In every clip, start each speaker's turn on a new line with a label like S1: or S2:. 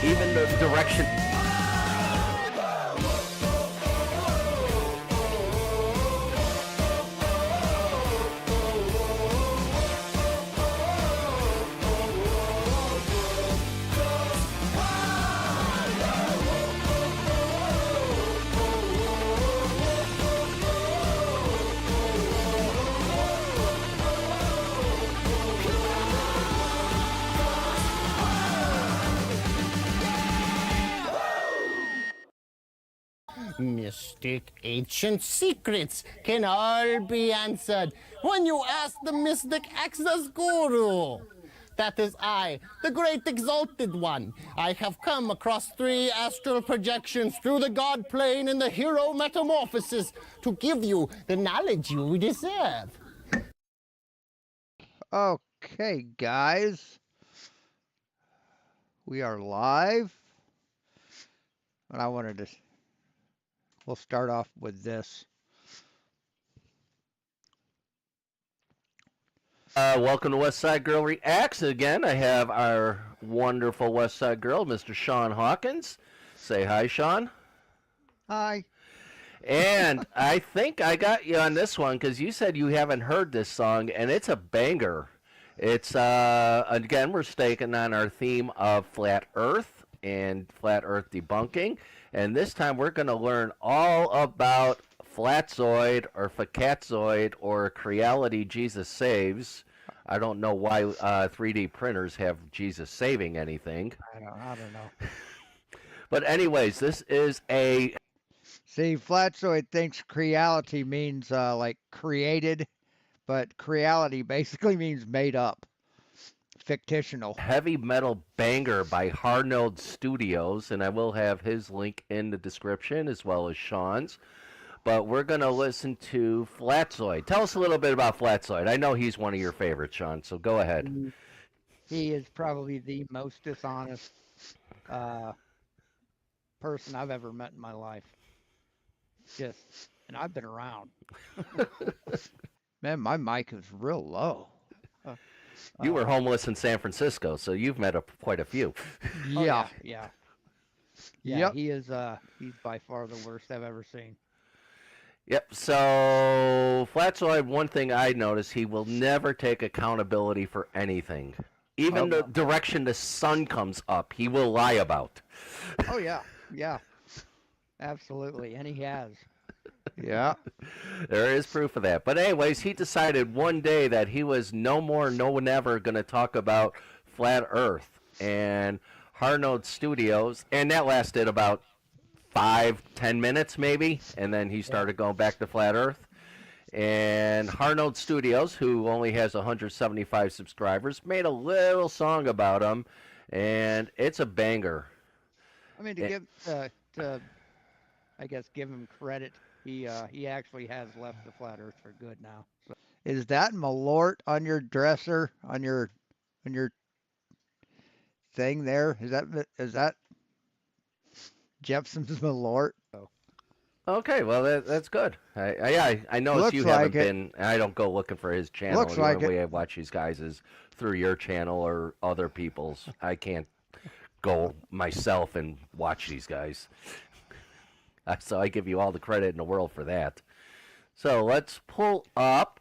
S1: Even the direction.
S2: Mystic ancient secrets can all be answered when you ask the mystic access guru. That is I, the great exalted one. I have come across 3 astral projections through the god plane and the hero metamorphosis to give you the knowledge you deserve.
S3: Okay, guys. We are live. And I wanted to... We'll start off with this.
S1: Welcome to West Side Girl Reacts. Again, I have our wonderful West Side Girl, Mr. Sean Hawkins. Say hi, Sean.
S3: Hi.
S1: And I think I got you on this one because you said you haven't heard this song, and it's a banger. It's, again, we're staking on our theme of Flat Earth and Flat Earth debunking. And this time we're going to learn all about Flatzoid or Facatzoid or Creality Jesus Saves. I don't know why 3D printers have Jesus saving anything.
S3: I don't know.
S1: But anyways, this is a...
S3: See, Flatzoid thinks Creality means like created, but Creality basically means made up. Fictional.
S1: Heavy metal banger by Harnode Studios, and I will have his link in the description as well as Sean's. But we're going to listen to Flatzoid. Tell us a little bit about Flatzoid. I know he's one of your favorites, Sean, so go ahead.
S3: He is probably the most dishonest person I've ever met in my life. And I've been around. Man, my mic is real low.
S1: You were homeless in San Francisco, so you've met quite a few.
S3: Yeah. Yep. He is he's by far the worst I've ever seen.
S1: Yep, so Flatzoid, one thing I noticed, he will never take accountability for anything. Even the direction the sun comes up, he will lie about.
S3: Oh, yeah. Absolutely, and he has. Yeah.
S1: There is proof of that. But anyways, he decided one day that he was no never going to talk about Flat Earth. And Harnode Studios, and that lasted about 5-10 minutes maybe, and then he started going back to Flat Earth. And Harnode Studios, who only has 175 subscribers, made a little song about him, and it's a banger.
S3: I mean, I guess give him credit. He actually has left the Flat Earth for good now. So. Is that Malort on your dresser, on your thing there? Is that Jepson's Malort? Oh.
S1: Okay, well that's good. I noticed you haven't been. I don't go looking for his channel.
S3: Looks like
S1: the only way I watch these guys is through your channel or other people's. I can't go myself and watch these guys. So I give you all the credit in the world for that. So let's pull up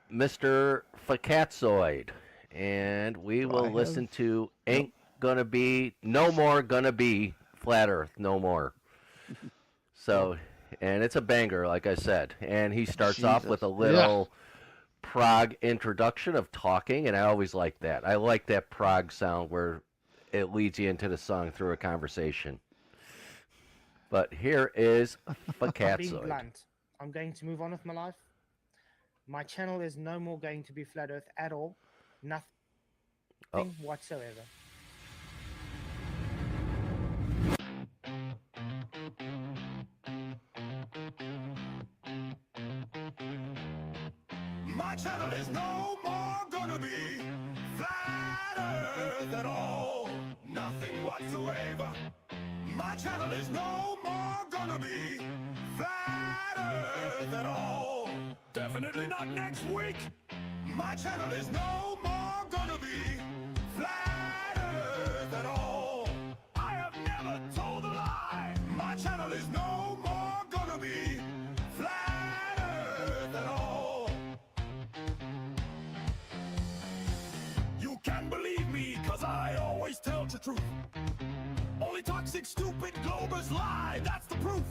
S1: Mr. Facatzoid, and we will listen to Ain't Gonna Be, No More Gonna Be Flat Earth, No More. So, and it's a banger, like I said. And he starts off with a little prog introduction of talking, and I always like that. I like that prog sound where it leads you into the song through a conversation. But here is Facatzoid.
S4: Being blunt, I'm going to move on with my life. My channel is no more going to be Flat Earth at all. Nothing whatsoever.
S5: My channel is no more gonna be Flat Earth at all. Nothing whatsoever. My channel is no more gonna be Flat Earth at all. Definitely not next week. My channel is no more gonna be Flat Earth at all. basic stupid globers lie, that's the proof.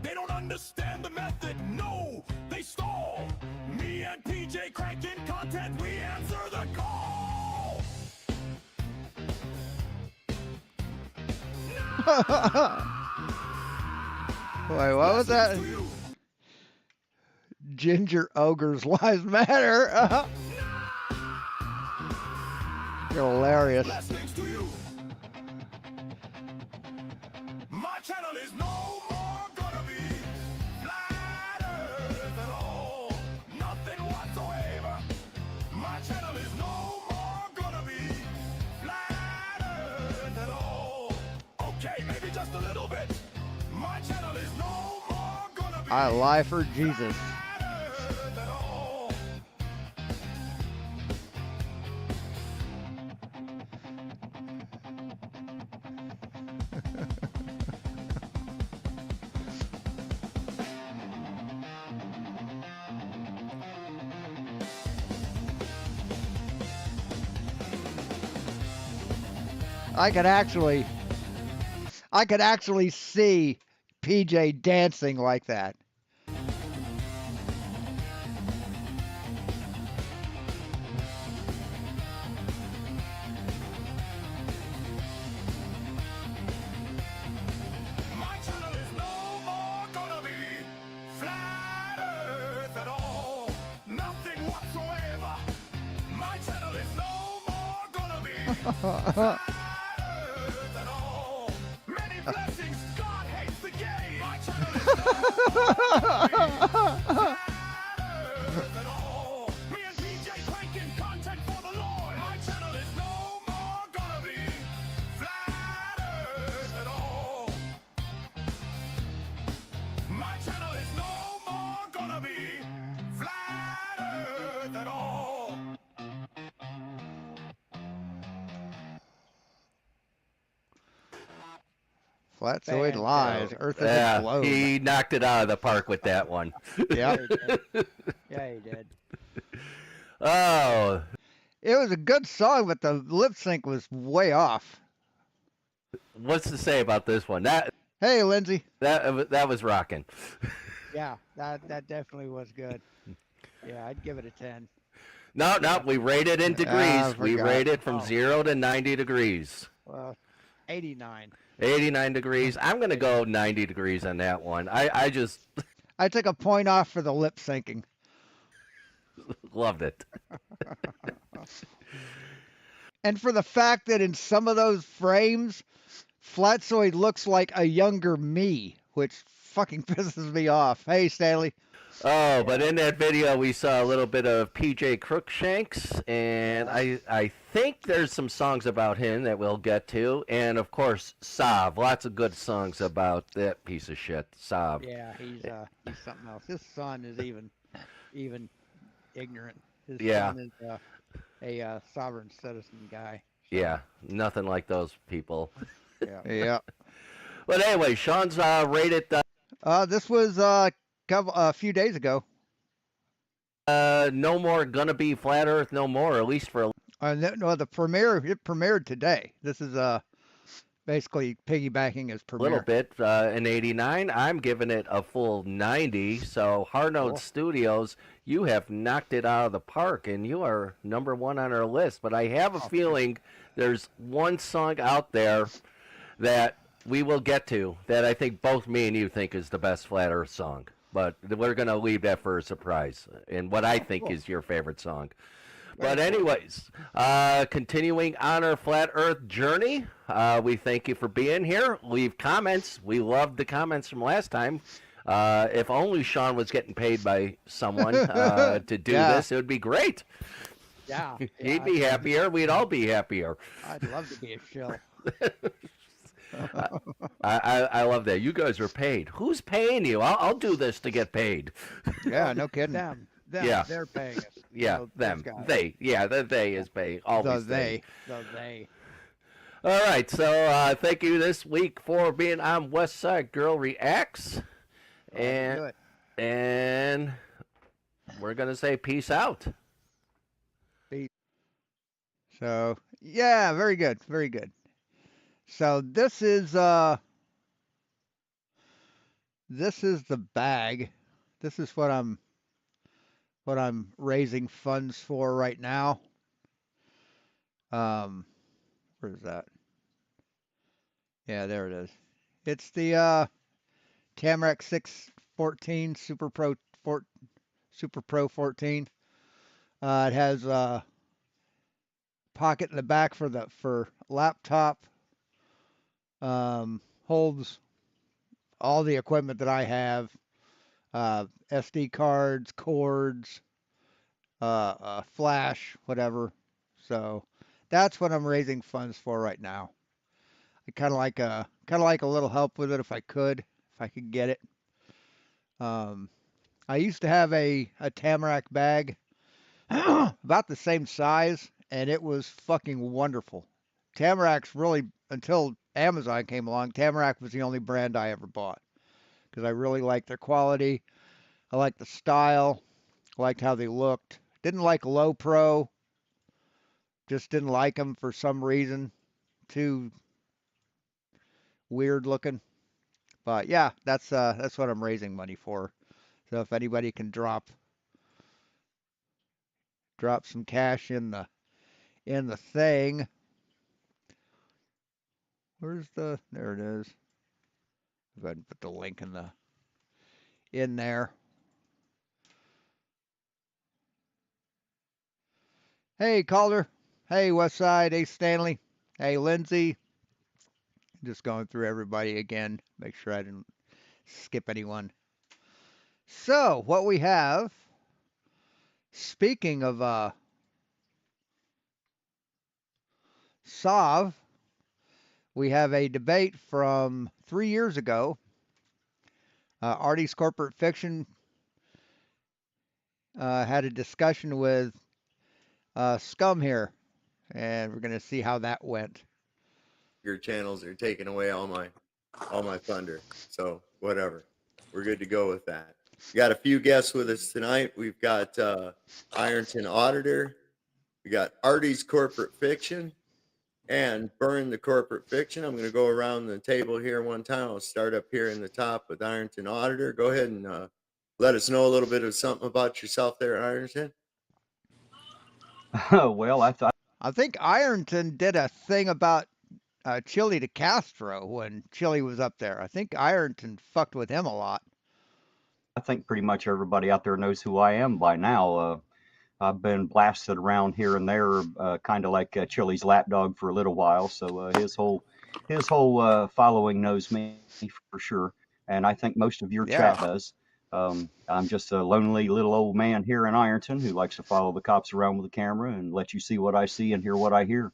S5: They don't understand the method, no, they stall. Me and PJ cranking content, we answer the call.
S3: Wait, what was that? Ginger ogres lives matter. You're hilarious.
S5: Blessings to you. My channel is no more gonna be flat earth at all. Nothing whatsoever. My channel is no more gonna be flat earth at all. Okay, maybe just a little bit. My channel is no more gonna be
S3: I lie for Jesus.
S5: flat earth at all.
S3: I could actually see PJ dancing like that.
S5: My channel is no more gonna be flat earth at all. Nothing whatsoever. My channel is no more gonna be flat earth at all. Many blessings, God hates the gay. My channel is no more gonna be flat earth at all. Me and PJ cranking content for the Lord. My channel is no more gonna be flat earth at all. My channel is no more gonna be flat earth at all.
S3: Flatzoid lies. Earth is a
S1: Yeah,
S3: globe.
S1: he knocked it out of the park with that one.
S3: Yeah. Yeah, he did.
S1: Oh,
S3: It was a good song, but the lip sync was way off.
S1: what's to say about this one?
S3: Hey, Lindsay.
S1: That was rocking.
S3: Yeah, that definitely was good. Yeah, I'd give it a 10.
S1: No, we rate it in degrees. We
S3: forgot.
S1: rate it from
S3: Oh.
S1: 0 to 90 degrees.
S3: Well, 89.
S1: 89 degrees. I'm gonna go 90 degrees on that one. I just
S3: I took a point off for the lip syncing.
S1: loved it.
S3: And for the fact that in some of those frames, Flatzoid looks like a younger me, which fucking pisses me off. Hey, Stanley.
S1: Oh, but in that video we saw a little bit of PJ Crookshanks, and I think there's some songs about him that we'll get to, and of course Sav. Lots of good songs about that piece of shit, Sav.
S3: Yeah, he's something else. His son is even ignorant. His
S1: Yeah.
S3: son is a sovereign citizen guy.
S1: Yeah, nothing like those people.
S3: Yeah. Yeah.
S1: But anyway, Sean's rated
S3: This was a few days ago.
S1: no more gonna be flat Earth no more, at least for
S3: No, it premiered today. This is basically piggybacking his
S1: a
S3: premiere.
S1: little bit. In 89, I'm giving it a full 90. So Hardnote
S3: Cool.
S1: Studios, you have knocked it out of the park, and you are #1 on our list. But I have a feeling there's one song out there that we will get to that I think both me and you think is the best Flat Earth song. But we're going to leave that for a surprise, and what I think is your favorite song. But anyways, continuing on our Flat Earth journey, we thank you for being here. Leave comments. We loved the comments from last time. If only Sean was getting paid by someone to do this, it would be great.
S3: Yeah.
S1: He'd be happier. We'd all be happier.
S3: I'd love to be a shill.
S1: I love that. You guys are paid. Who's paying you? I'll do this to get paid.
S3: Yeah, no kidding. Them,
S1: Yeah.
S3: they're paying us.
S1: Yeah,
S3: Those
S1: them.
S3: guys.
S1: They. Yeah, the they is paying. Always
S3: The they.
S1: All right, so thank you this week for being on West Side Girl Reacts,
S3: Do
S1: and we're gonna say peace out.
S3: So yeah, very good, very good. So this is the bag. This is what I'm raising funds for right now. Where's that? Yeah, there it is. It's the Tamarack 614 Super Pro 14. It has a pocket in the back for laptop. Holds all the equipment that I have, SD cards, cords, flash, whatever. So that's what I'm raising funds for right now. I kind of like a little help with it if I could get it. I used to have a Tamarack bag about the same size, and it was fucking wonderful. Tamarack's really, until Amazon came along, Tamarack was the only brand I ever bought because I really liked their quality. I liked the style. I liked how they looked. Didn't like Low Pro. Just didn't like them for some reason. Too weird looking. But yeah, that's what I'm raising money for. So if anybody can drop some cash in the thing. There it is. Go ahead and put the link in there. Hey Calder. Hey Westside. Hey Stanley. Hey Lindsay. Just going through everybody again. Make sure I didn't skip anyone. So what we have, speaking of SOV, we have a debate from 3 years ago. Arty's Corporate Fiction had a discussion with Scum here, and we're going to see how that went.
S6: Your channels are taking away all my thunder. So whatever, we're good to go with that. We got a few guests with us tonight. We've got Ironton Auditor, we got Arty's Corporate Fiction, and Burn the Corporate Fiction. I'm going to go around the table here one time. I'll start up here in the top with Ironton Auditor. Go ahead and let us know a little bit of something about yourself there, Ironton.
S7: Well,
S3: I think Ironton did a thing about Chili de Castro when Chili was up there. I think Ironton fucked with him a lot.
S7: I think pretty much everybody out there knows who I am by now. I've been blasted around here and there, kind of like Chili's lapdog for a little while. So his whole following knows me for sure, and I think most of your chat does. I'm just a lonely little old man here in Ironton who likes to follow the cops around with a camera and let you see what I see and hear what I hear.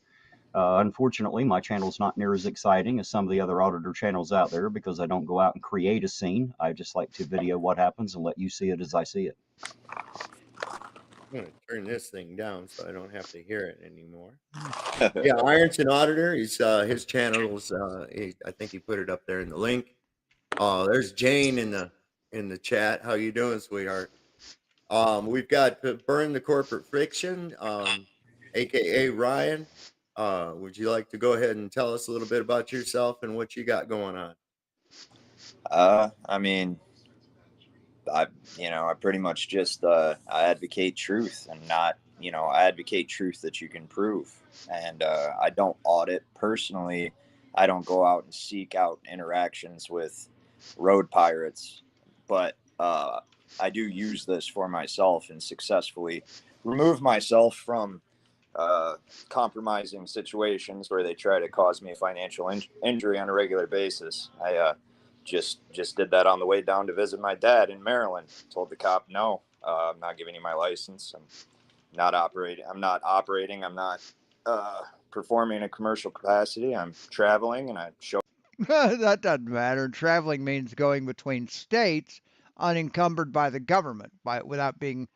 S7: Unfortunately, my channel's not near as exciting as some of the other auditor channels out there because I don't go out and create a scene. I just like to video what happens and let you see it as I see it.
S6: I'm going to turn this thing down so I don't have to hear it anymore. Yeah, Ironton Auditor. He's his channel is. I think he put it up there in the link. There's Jane in the chat. How you doing, sweetheart? We've got Burn the Corporate Fiction, aka Ryan. Would you like to go ahead and tell us a little bit about yourself and what you got going on?
S8: I mean, I pretty much just I advocate truth and not, I advocate truth that you can prove. And I don't audit personally. I don't go out and seek out interactions with road pirates, but I do use this for myself and successfully remove myself from compromising situations where they try to cause me financial injury on a regular basis. I just did that on the way down to visit my dad in Maryland. Told the cop, no, I'm not giving you my license. I'm not operating. I'm not performing in a commercial capacity. I'm traveling, and I show.
S3: That doesn't matter. Traveling means going between states unencumbered by the government, without being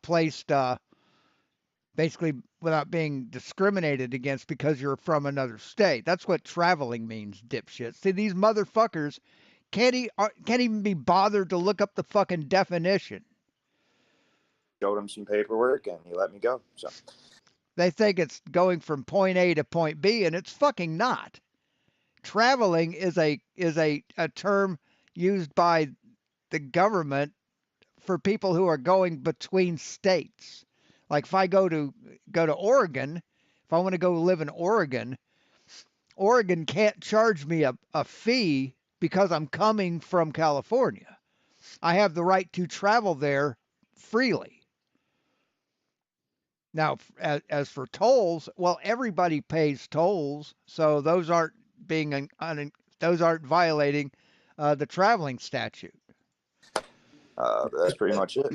S3: placed, basically without being discriminated against because you're from another state. That's what traveling means, dipshit. See, these motherfuckers can't even be bothered to look up the fucking definition.
S8: Showed him some paperwork, and he let me go. So
S3: they think it's going from point A to point B, and it's fucking not. traveling is a term used by the government for people who are going between states. Like if I go to Oregon, if I want to go live in Oregon, Oregon can't charge me a fee because I'm coming from California. I have the right to travel there freely. Now, as for tolls, well, everybody pays tolls, so those aren't those aren't violating the traveling statute.
S8: That's pretty much it.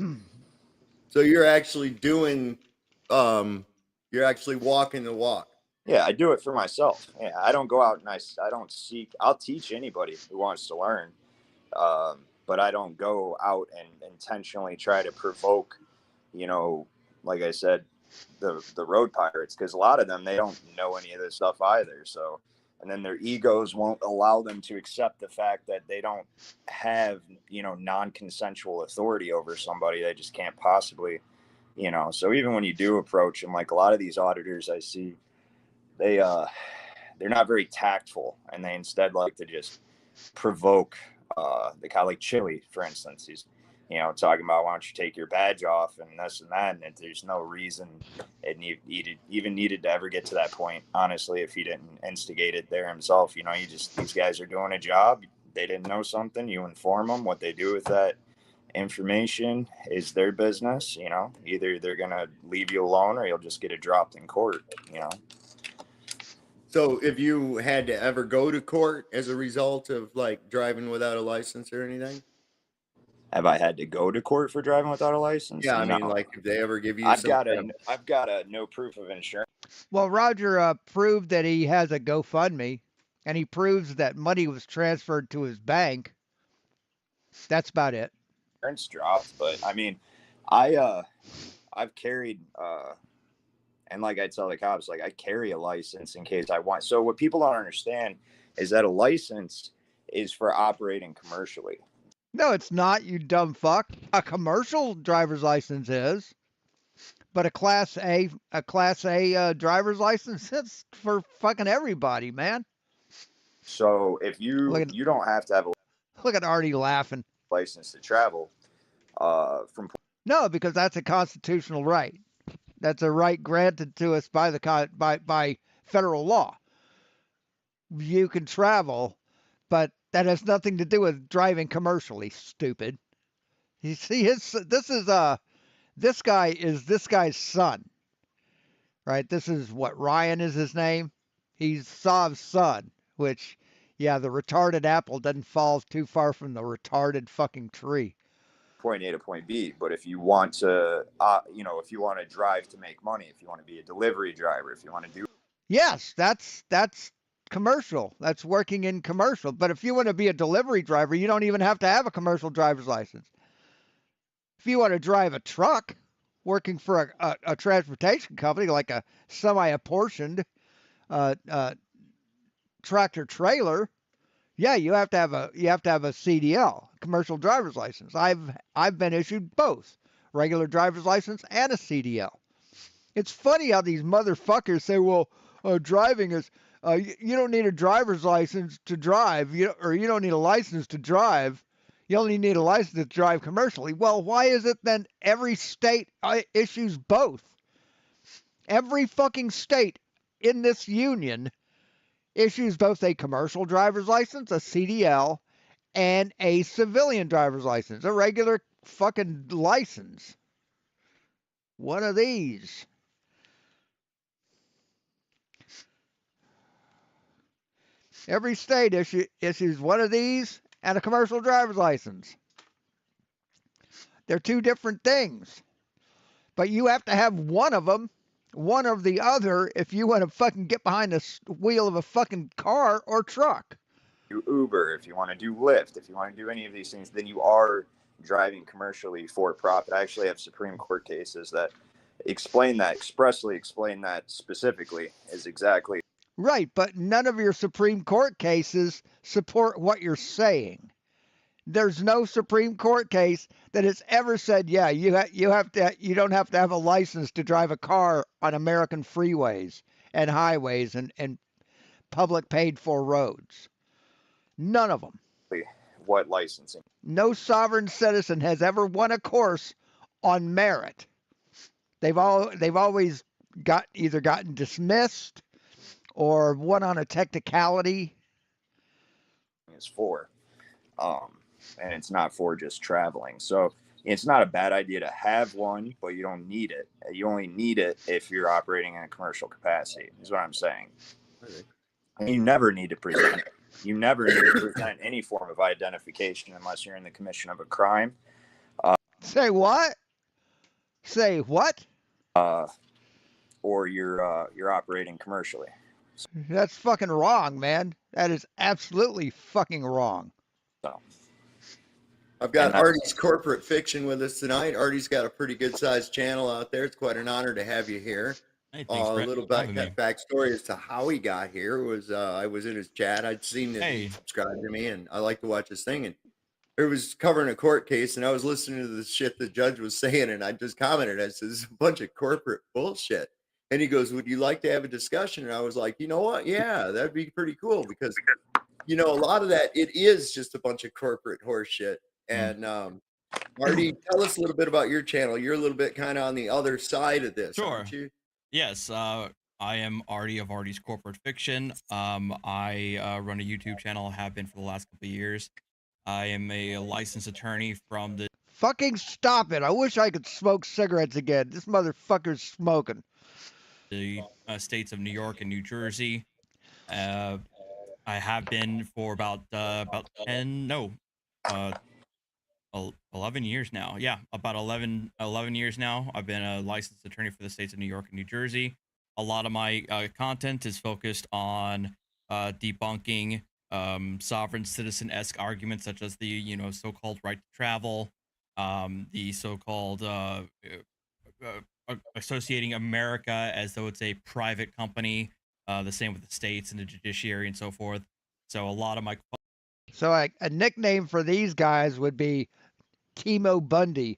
S6: So you're actually doing, you're actually walking the walk.
S8: Yeah, I do it for myself. Yeah, I don't go out and I don't seek. I'll teach anybody who wants to learn, but I don't go out and intentionally try to provoke, like I said, the road pirates, because a lot of them, they don't know any of this stuff either. So, and then their egos won't allow them to accept the fact that they don't have non-consensual authority over somebody. They just can't possibly, So even when you do approach them, like a lot of these auditors I see, they're not very tactful, and they instead like to just provoke. They kind of like Chili, for instance. He's talking about, why don't you take your badge off and this and that, and there's no reason it even needed to ever get to that point, honestly, if he didn't instigate it there himself. These guys are doing a job. They didn't know something, you inform them. What they do with that information is their business. Either they're gonna leave you alone or you'll just get it dropped in court.
S6: So if you had to ever go to court as a result of like driving without a license or anything?
S8: Have I had to go to court for driving without a license?
S6: Yeah, I
S8: No.
S6: mean, like if they ever give you
S8: I've got a no proof of insurance.
S3: Well, Roger proved that he has a GoFundMe, and he proves that money was transferred to his bank. That's about it.
S8: Insurance dropped, but I mean, I've carried and like I tell the cops, like I carry a license in case I want. So what people don't understand is that a license is for operating commercially.
S3: No, it's not, you dumb fuck. A commercial driver's license is, but a Class A driver's license, it's for fucking everybody, man.
S8: So if you don't have to have a
S3: Look at Arty laughing.
S8: license to travel from.
S3: No, because that's a constitutional right. That's a right granted to us by by federal law. You can travel, but that has nothing to do with driving commercially, stupid. You see, this guy is this guy's son, right? This is what, Ryan is his name? He's Sav's son, which, yeah, the retarded apple doesn't fall too far from the retarded fucking tree.
S8: Point A to point B. But if you want to, if you want to drive to make money, if you want to be a delivery driver, if you want to do.
S3: Yes, that's commercial. That's working in commercial. But if you want to be a delivery driver, you don't even have to have a commercial driver's license. If you want to drive a truck, working for a transportation company like a semi-apportioned tractor trailer, yeah, you have to have a CDL, commercial driver's license. I've been issued both, regular driver's license and a CDL. It's funny how these motherfuckers say, well, driving is, you don't need a driver's license to drive, or you don't need a license to drive. You only need a license to drive commercially. Well, why is it then every state issues both? Every fucking state in this union issues both a commercial driver's license, a CDL, and a civilian driver's license, a regular fucking license. One of these. Every state issues one of these and a commercial driver's license. They're two different things. But you have to have one of them, one or the other, if you want to fucking get behind the wheel of a fucking car or truck.
S8: Do Uber, if you want to do Lyft, if you want to do any of these things, then you are driving commercially for profit. I actually have Supreme Court cases that expressly explain that specifically is exactly.
S3: Right, but none of your Supreme Court cases support what you're saying. There's no Supreme Court case that has ever said, yeah, you don't have to have a license to drive a car on American freeways and highways and public paid for roads. None of them.
S8: What licensing?
S3: No sovereign citizen has ever won a course on merit. They've always gotten dismissed or won on a technicality.
S8: Is for, and it's not for just traveling. So it's not a bad idea to have one, but you don't need it. You only need it if you're operating in a commercial capacity, is what I'm saying. And you never need to present it. You never need to present any form of identification unless you're in the commission of a crime.
S3: Say what? Say what?
S8: Or you're operating commercially.
S3: That's fucking wrong, man. That is absolutely fucking wrong.
S8: So
S6: I've got Arty's Corporate Fiction with us tonight. Arty's got a pretty good sized channel out there. It's quite an honor to have you here.
S9: Hey,
S6: A little backstory as to how he got here was I was in his chat. I'd seen that he subscribed to me, and I like to watch his thing. And it was covering a court case, and I was listening to the shit the judge was saying, and I just commented. I said, "This is a bunch of corporate bullshit." And he goes, "Would you like to have a discussion?" And I was like, "You know what? Yeah, that'd be pretty cool because, a lot of that it is just a bunch of corporate horse shit." And Arty, tell us a little bit about your channel. You're a little bit kind of on the other side of this, aren't you?
S9: Yes, I am Arty of Arty's Corporate Fiction. I run a YouTube channel, have been for the last couple of years. I am a licensed attorney from the
S3: Fucking stop it. I wish I could smoke cigarettes again. This motherfucker's smoking.
S9: States of New York and New Jersey. I have been for about 11 years now. Yeah, about 11 years now. I've been a licensed attorney for the states of New York and New Jersey. A lot of my content is focused on debunking sovereign citizen-esque arguments such as the so-called right to travel, the so-called associating America as though it's a private company, the same with the states and the judiciary and so forth. So a lot of my
S3: So a nickname for these guys would be Timo Bundy.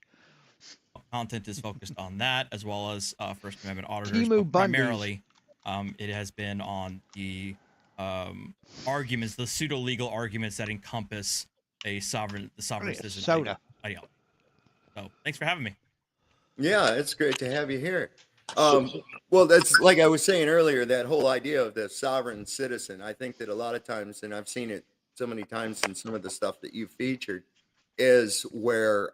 S9: content is focused on that, as well as First Amendment auditors.
S3: Timo
S9: But primarily, it has been on the arguments, the pseudo-legal arguments that encompass the sovereign citizen ideology. So thanks for having me.
S6: Yeah, it's great to have you here. Well, that's like I was saying earlier, that whole idea of the sovereign citizen. I think that a lot of times, and I've seen it so many times in some of the stuff that you featured, is where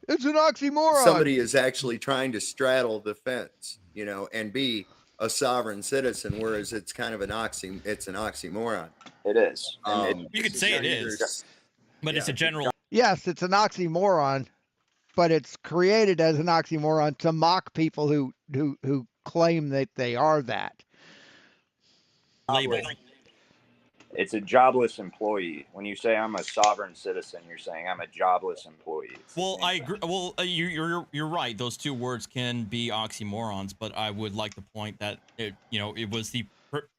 S3: it's an oxymoron.
S6: Somebody is actually trying to straddle the fence, and be a sovereign citizen, whereas it's kind of an oxymoron.
S8: It is.
S9: You could say it is, but it's a general.
S3: Yes, it's an oxymoron, but it's created as an oxymoron to mock people who claim that they are that.
S9: Label.
S8: It's a jobless employee. When you say I'm a sovereign citizen, you're saying I'm a jobless employee.
S9: Well, I agree. Well, you're right. Those two words can be oxymorons, but I would like to point that it was the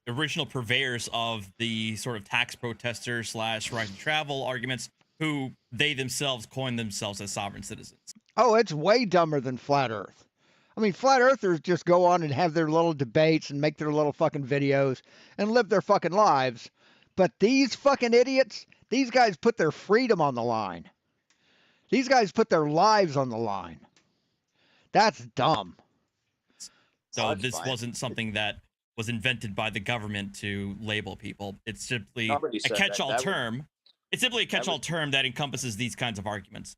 S9: original purveyors of the sort of tax protester / right to travel arguments who they themselves coined themselves as sovereign citizens.
S3: Oh, it's way dumber than Flat Earth. I mean, Flat Earthers just go on and have their little debates and make their little fucking videos and live their fucking lives. But these fucking idiots, these guys put their freedom on the line. These guys put their lives on the line. That's dumb.
S9: So this wasn't something that was invented by the government to label people. It's simply a catch-all term. It's simply a catch-all term that encompasses these kinds of arguments.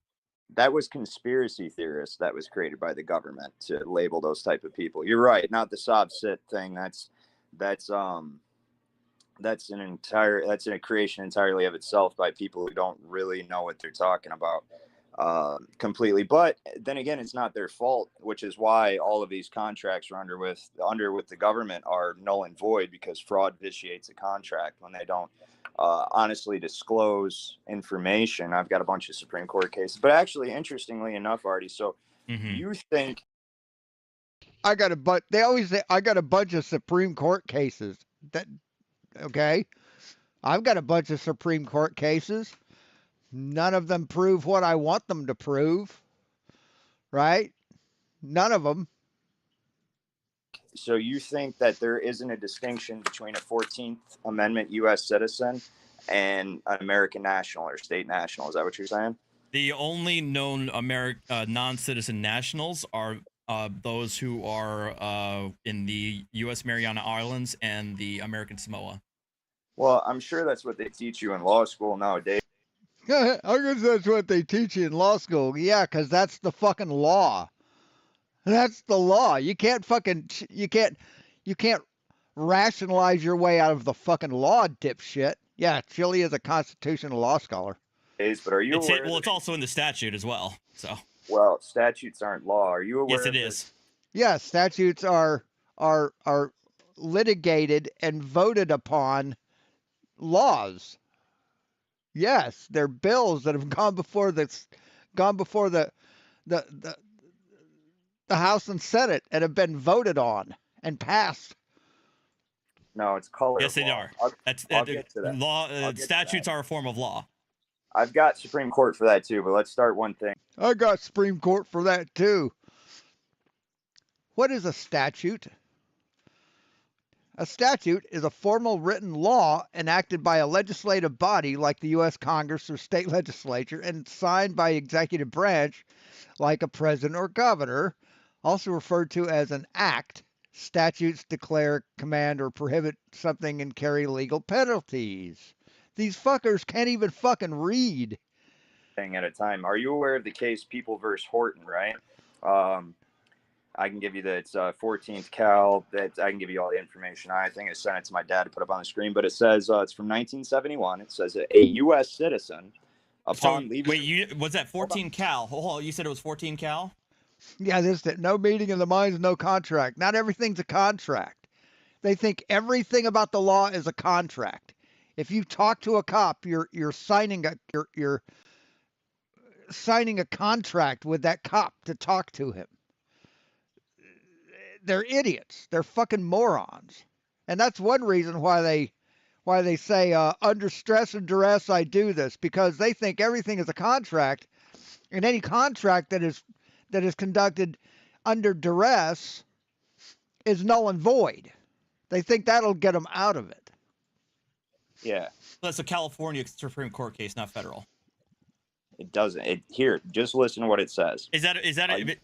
S8: That was conspiracy theorists that was created by the government to label those type of people. You're right, not the sob sit thing. That's a creation entirely of itself by people who don't really know what they're talking about completely. But then again, it's not their fault, which is why all of these contracts are under with the government are null and void, because fraud vitiates a contract when they don't honestly disclose information. I've got a bunch of Supreme Court cases, but actually, interestingly enough, Arty, so you think
S3: they always say I got a bunch of Supreme Court cases. Okay, I've got a bunch of Supreme Court cases. None of them prove what I want them to prove, right? None of them.
S8: So you think that there isn't a distinction between a 14th Amendment U.S. citizen and an American national or state national? Is that what you're saying?
S9: The only known non-citizen nationals are those who are in the U.S. Mariana Islands and the American Samoa.
S8: Well, I'm sure that's what they teach you in law school nowadays.
S3: I guess that's what they teach you in law school. Yeah, because that's the fucking law. That's the law. You can't rationalize your way out of the fucking law, dipshit. Yeah, Chile is a constitutional law scholar.
S8: But are you aware?
S9: Well, it's also in the statute as well. So.
S8: Well, statutes aren't law. Are you aware?
S9: Yes, it is.
S3: Yeah, statutes are litigated and voted upon laws. Yes, they're bills that have gone before the the House and Senate and have been voted on and passed.
S8: No, it's color.
S9: Yes, they
S8: law.
S9: are.
S8: I'll get to that.
S9: Law. Statutes are a form of law.
S8: I've got Supreme Court for that too, but let's start one thing.
S3: I got Supreme Court for that too. What is a statute? A statute is a formal written law enacted by a legislative body like the U.S. Congress or state legislature and signed by executive branch like a president or governor, also referred to as an act. Statutes declare, command, or prohibit something and carry legal penalties. These fuckers can't even fucking read.
S8: Thing at a time. Are you aware of the case People versus Horton, right? I can give you that. It's 14th Cal. That I can give you all the information. I think I sent it to my dad to put up on the screen, but it says it's from 1971. It says a U.S. citizen upon leaving.
S9: Wait, was that 14 Cal? Hold on, you said it was 14 Cal?
S3: Yeah, this no meeting of the minds, no contract. Not everything's a contract. They think everything about the law is a contract. If you talk to a cop, you're signing you're signing a contract with that cop to talk to him. They're idiots. They're fucking morons. And that's one reason why they say under stress and duress I do this, because they think everything is a contract, and any contract that is conducted under duress is null and void. They think that'll get them out of it.
S8: Yeah.
S9: That's a California Supreme Court case, not federal.
S8: It doesn't. Here, just listen to what it says.
S9: Is that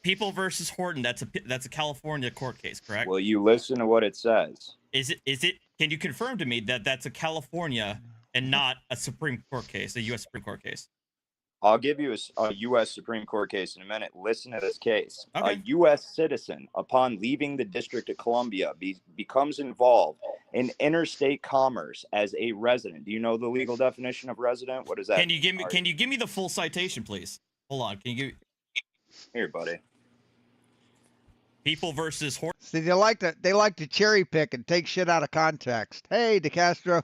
S9: People versus Horton? That's a California court case, correct?
S8: Will you listen to what it says?
S9: Is it? Can you confirm to me that that's a California and not a Supreme Court case, a U.S. Supreme Court case?
S8: I'll give you a U.S. Supreme Court case in a minute. Listen to this case.
S9: Okay.
S8: A U.S. citizen, upon leaving the District of Columbia, becomes involved in interstate commerce as a resident. Do you know the legal definition of resident? What is that?
S9: Can you give me the full citation, please? Hold on. Can you give?
S8: Here, buddy.
S9: People versus Horton.
S3: See, they like to cherry pick and take shit out of context. Hey, DeCastro.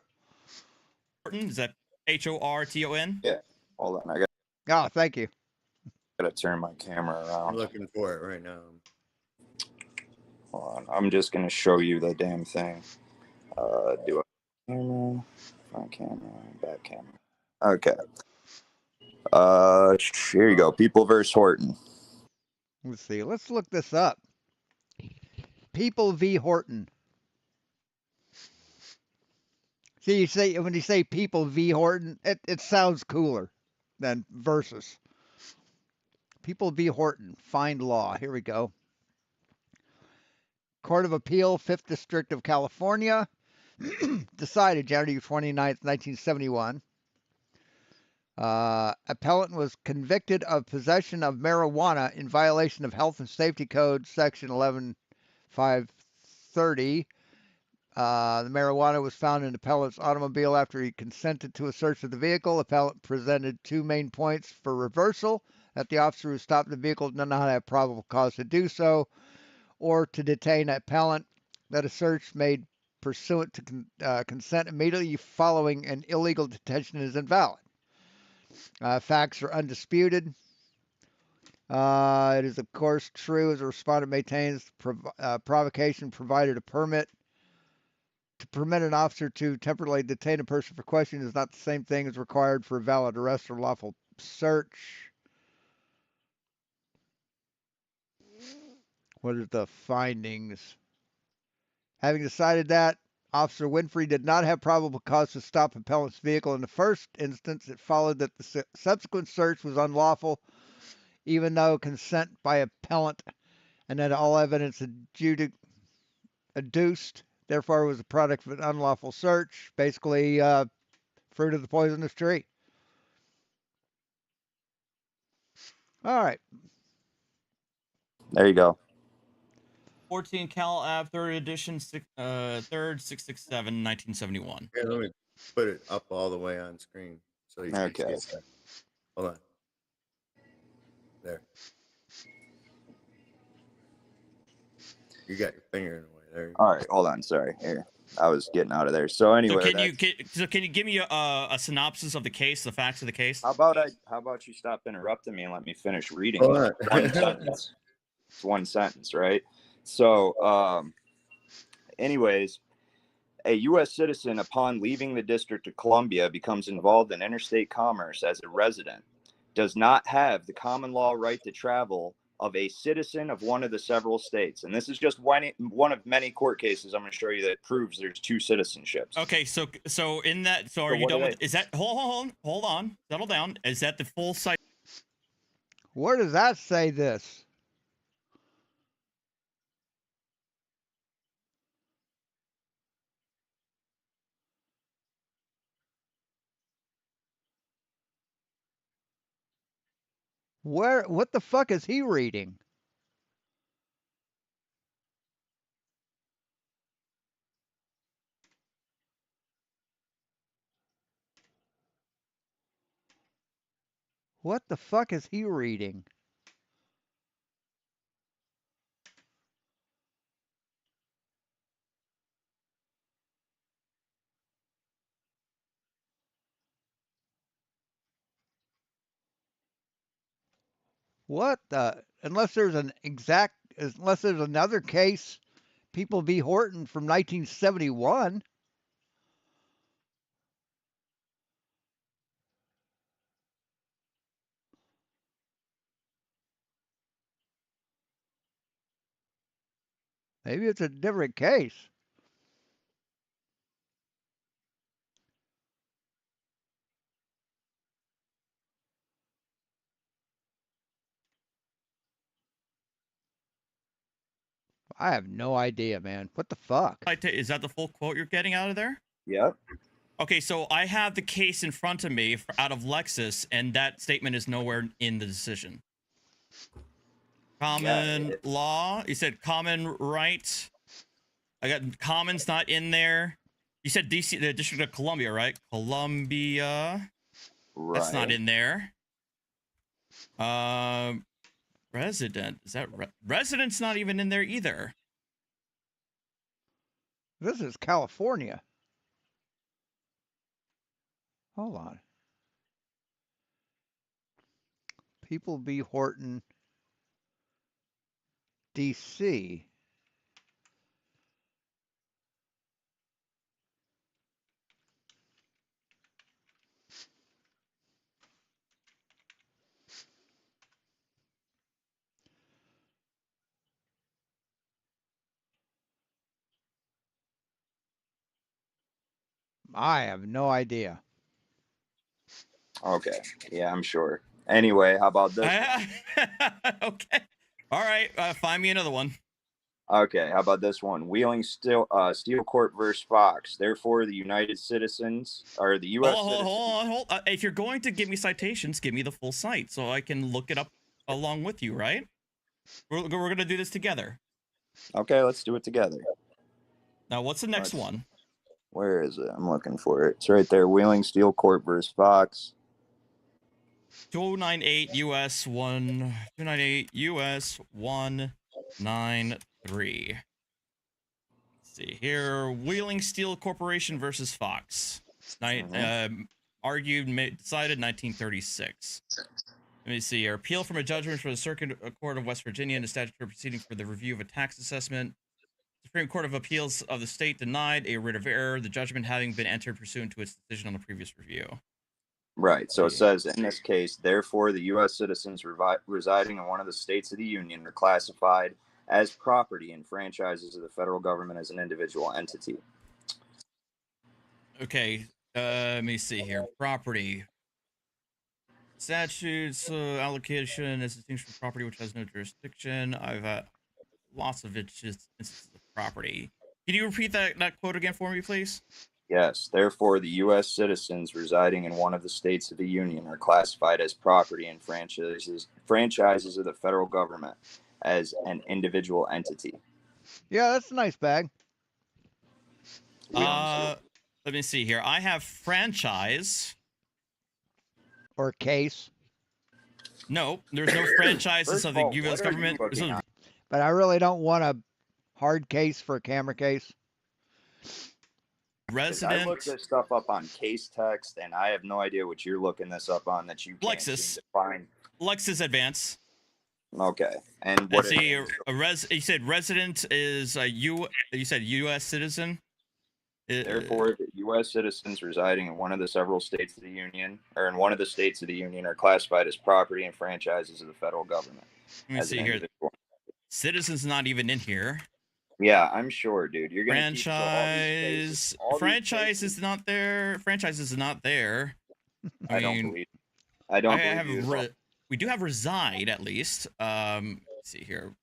S9: Horton, is that Horton?
S8: Yeah. Hold on.
S3: Oh, thank you.
S8: Gotta turn my camera around.
S6: I'm looking for it right now.
S8: Hold on. I'm just gonna show you the damn thing. Do a camera, front camera, back camera. Okay. Here you go. People versus Horton.
S3: Let's see. Let's look this up. People v. Horton. See, when you say People v. Horton, it sounds cooler than versus. People v. Horton. Find law. Here we go. Court of Appeal, 5th District of California. Decided January 29th, 1971. Appellant was convicted of possession of marijuana in violation of Health and Safety Code, Section 11530. The marijuana was found in appellant's automobile after he consented to a search of the vehicle. Appellant presented two main points for reversal: that the officer who stopped the vehicle did not have probable cause to do so, or to detain appellant, that a search made pursuant to consent immediately following an illegal detention is invalid. Facts are undisputed. It is, of course, true, as the respondent maintains, provocation provided a permit. To permit an officer to temporarily detain a person for questioning is not the same thing as required for a valid arrest or lawful search. What are the findings? Having decided that, Officer Winfrey did not have probable cause to stop appellant's vehicle in the first instance, it followed that the subsequent search was unlawful, even though consent by appellant and that all evidence adduced, therefore, was a product of an unlawful search, basically fruit of the poisonous tree. All right.
S8: There you go.
S9: 14 Cal Ave, 3rd edition, 3rd, 667, 1971.
S6: Here, let me put it up all the way on screen so you can
S8: Okay.
S6: see it. Hold on. There. You got your finger in the way. There you go.
S8: All right, hold on. Sorry, here I was getting out of there. So anyway,
S9: So can you give me a synopsis of the case, the facts of the case?
S8: how about you stop interrupting me and let me finish reading
S6: Hold on.
S8: one sentence. It's one sentence, right? So, anyways, a U.S. citizen upon leaving the District of Columbia becomes involved in interstate commerce as a resident, does not have the common law right to travel of a citizen of one of the several states. And this is just one of many court cases I'm going to show you that proves there's two citizenships.
S9: Okay, so in that, so are you done with? Is that hold on, settle down? Is that the full site?
S3: Where does that say this? What the fuck is he reading? What the fuck is he reading? What the? Unless there's another case, People v. Horton from 1971. Maybe it's a different case. I have no idea, man. What the fuck?
S9: Is that the full quote you're getting out of there?
S8: Yep.
S9: Okay, so I have the case in front of me out of Lexus, and that statement is nowhere in the decision. Common law. You said common right. I got common's not in there. You said DC, the District of Columbia, right? Columbia.
S8: Right.
S9: That's not in there. Resident. Is that resident's not even in there either?
S3: This is California. Hold on. People v. Horton, DC. I have no idea.
S8: Okay. Yeah, I'm sure. Anyway, how about this?
S9: Okay. All right. Find me another one.
S8: Okay, how about this one? Wheeling Steel Court versus Fox. Therefore, the United Citizens or the U.S.
S9: Hold on. If you're going to give me citations, give me the full site so I can look it up along with you. Right? We're gonna do this together.
S8: Okay, let's do it together.
S9: Now, what's the next one?
S8: Where is it? I'm looking for it. It's right there. Wheeling Steel Court versus Fox.
S9: 298 US 193. Let's see here. Wheeling Steel Corporation versus Fox. Decided 1936. Let me see here. Appeal from a judgment for the Circuit Court of West Virginia in a statutory proceeding for the review of a tax assessment. Supreme Court of Appeals of the state denied a writ of error, the judgment having been entered pursuant to its decision on the previous review.
S8: Right. So it says, in this case, therefore, the U.S. citizens residing in one of the states of the Union are classified as property and franchises of the federal government as an individual entity.
S9: Okay, let me see here. Property. Statutes, allocation is distinction from property which has no jurisdiction. I've had lots of instances of property. Can you repeat that quote again for me, please?
S8: Yes, therefore, the U.S. citizens residing in one of the states of the Union are classified as property and franchises of the federal government as an individual entity.
S3: Yeah, that's a nice bag.
S9: Let me see here. I have franchise.
S3: Or case.
S9: No, there's no franchises of the U.S. government.
S3: But I really don't want a hard case for a camera case.
S9: Resident.
S8: I looked this stuff up on Case Text, and I have no idea what you're looking this up on that you can't seem
S9: Lexus.
S8: to find.
S9: Lexus Advance.
S8: Okay, and what?
S9: Let's see. You said resident is you said U.S. citizen.
S8: Therefore, the U.S. citizens residing in one of the several states of the Union, or in one of the states of the Union, are classified as property and franchises of the federal government.
S9: Let me see here. Citizens not even in here.
S8: Yeah, I'm sure, dude. You're gonna
S9: franchise. Franchise is not there. Franchise is not there.
S8: I don't believe. I don't believe you.
S9: We do have reside at least. Let's see here.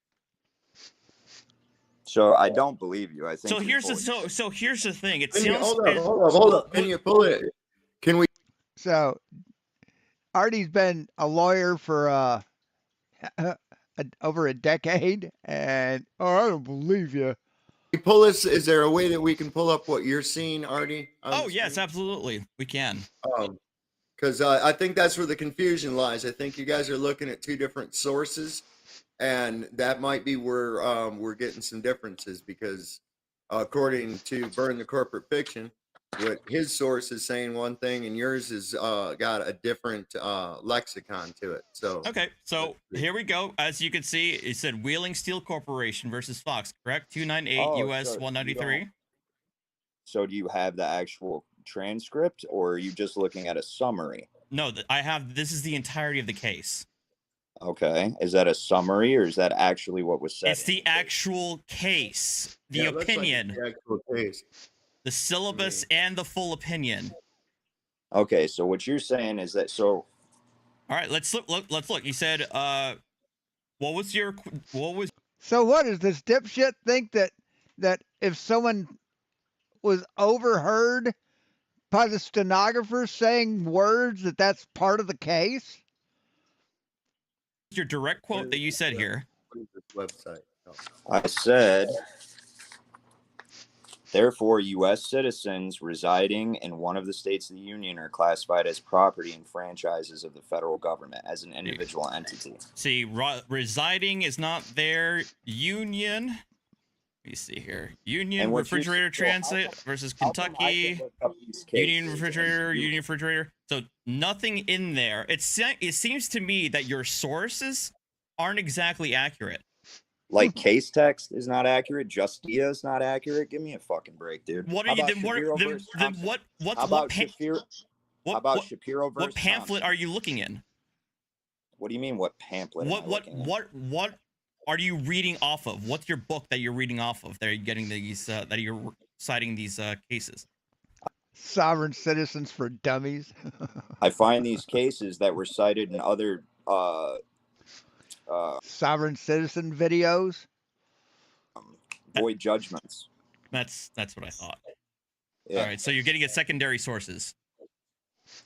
S8: So I don't believe you. I think.
S9: So here's the thing. It
S6: Can
S9: sounds.
S6: hold up. Can you pull it? Can we?
S3: So, Arty's been a lawyer for over a decade, and I don't believe you.
S6: We pull this. Is there a way that we can pull up what you're seeing, Arty?
S9: Oh yes, absolutely, we can.
S6: Because I think that's where the confusion lies. I think you guys are looking at two different sources. And that might be where we're getting some differences because according to Burn the Corporate Fiction, what his source is saying one thing and yours has got a different lexicon to it. So
S9: okay, so here we go. As you can see, it said Wheeling Steel Corporation versus Fox, correct? 298 US 193.
S8: So do you have the actual transcript or are you just looking at a summary?
S9: No, I have. This is the entirety of the case.
S8: Okay. Is that a summary or is that actually what was said?
S9: It's the actual case, the opinion,
S6: the actual case,
S9: the syllabus, and the full opinion.
S8: Okay, so what you're saying is that all
S9: right, let's look. You said what was
S3: So what does this dipshit think that if someone was overheard by the stenographer saying words that's part of the case?
S9: Your direct quote that you said here?
S6: What is this website?
S8: I said, therefore, U.S. citizens residing in one of the states of the Union are classified as property and franchises of the federal government as an individual entity.
S9: See, residing is not there. Union. Let me see here. Union Refrigerator Transit versus Kentucky. Union Refrigerator. So nothing in there. It seems to me that your sources aren't exactly accurate.
S8: Like Case Text is not accurate. Justia is not accurate. Give me a fucking break, dude.
S9: What are you? What
S8: Shapiro versus
S9: what pamphlet
S8: Thompson?
S9: are you looking in?
S8: What do you mean? What pamphlet?
S9: What are you reading off of? What's your book that you're reading off of? That you're getting these that you're citing these cases.
S3: Sovereign Citizens for Dummies.
S8: I find these cases that were cited in other
S3: sovereign citizen videos.
S8: Void judgments.
S9: That's what I thought.
S8: Yeah.
S9: All right, so you're getting at secondary sources.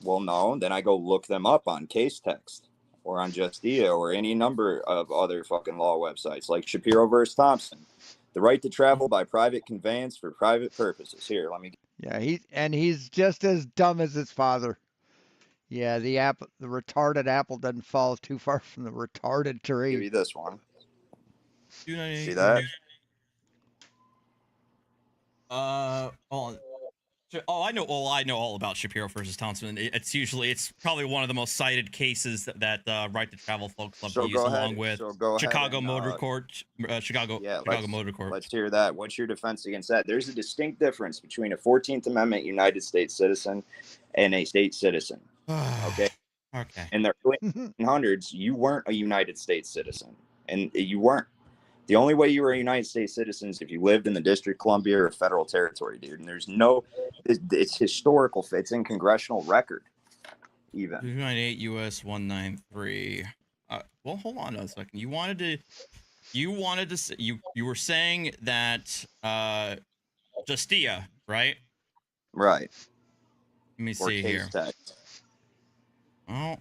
S8: Well, no, then I go look them up on Case Text or on Justia or any number of other fucking law websites like Shapiro versus Thompson. The right to travel by private conveyance for private purposes. Here, let me.
S3: Yeah, he's just as dumb as his father. Yeah, the retarded apple doesn't fall too far from the retarded tree.
S8: Give you this one. See that?
S9: I know all about Shapiro versus Thompson. It's probably one of the most cited cases that Right to Travel folks love to use, along with Chicago Motor Court. Chicago Motor Court.
S8: Let's hear that. What's your defense against that? There's a distinct difference between a 14th Amendment United States citizen and a state citizen. Okay.
S9: Okay.
S8: In the early 1800s, you weren't a United States citizen, and you weren't. The only way you were a United States citizen is if you lived in the District of Columbia or federal territory, dude. And there's no, it's historical. It's in congressional record, even.
S9: 298 US 193. Well, hold on a second. You wanted to you were saying that Justia, right?
S8: Right.
S9: Let me
S8: Or
S9: see
S8: case
S9: here.
S8: text.
S9: Oh,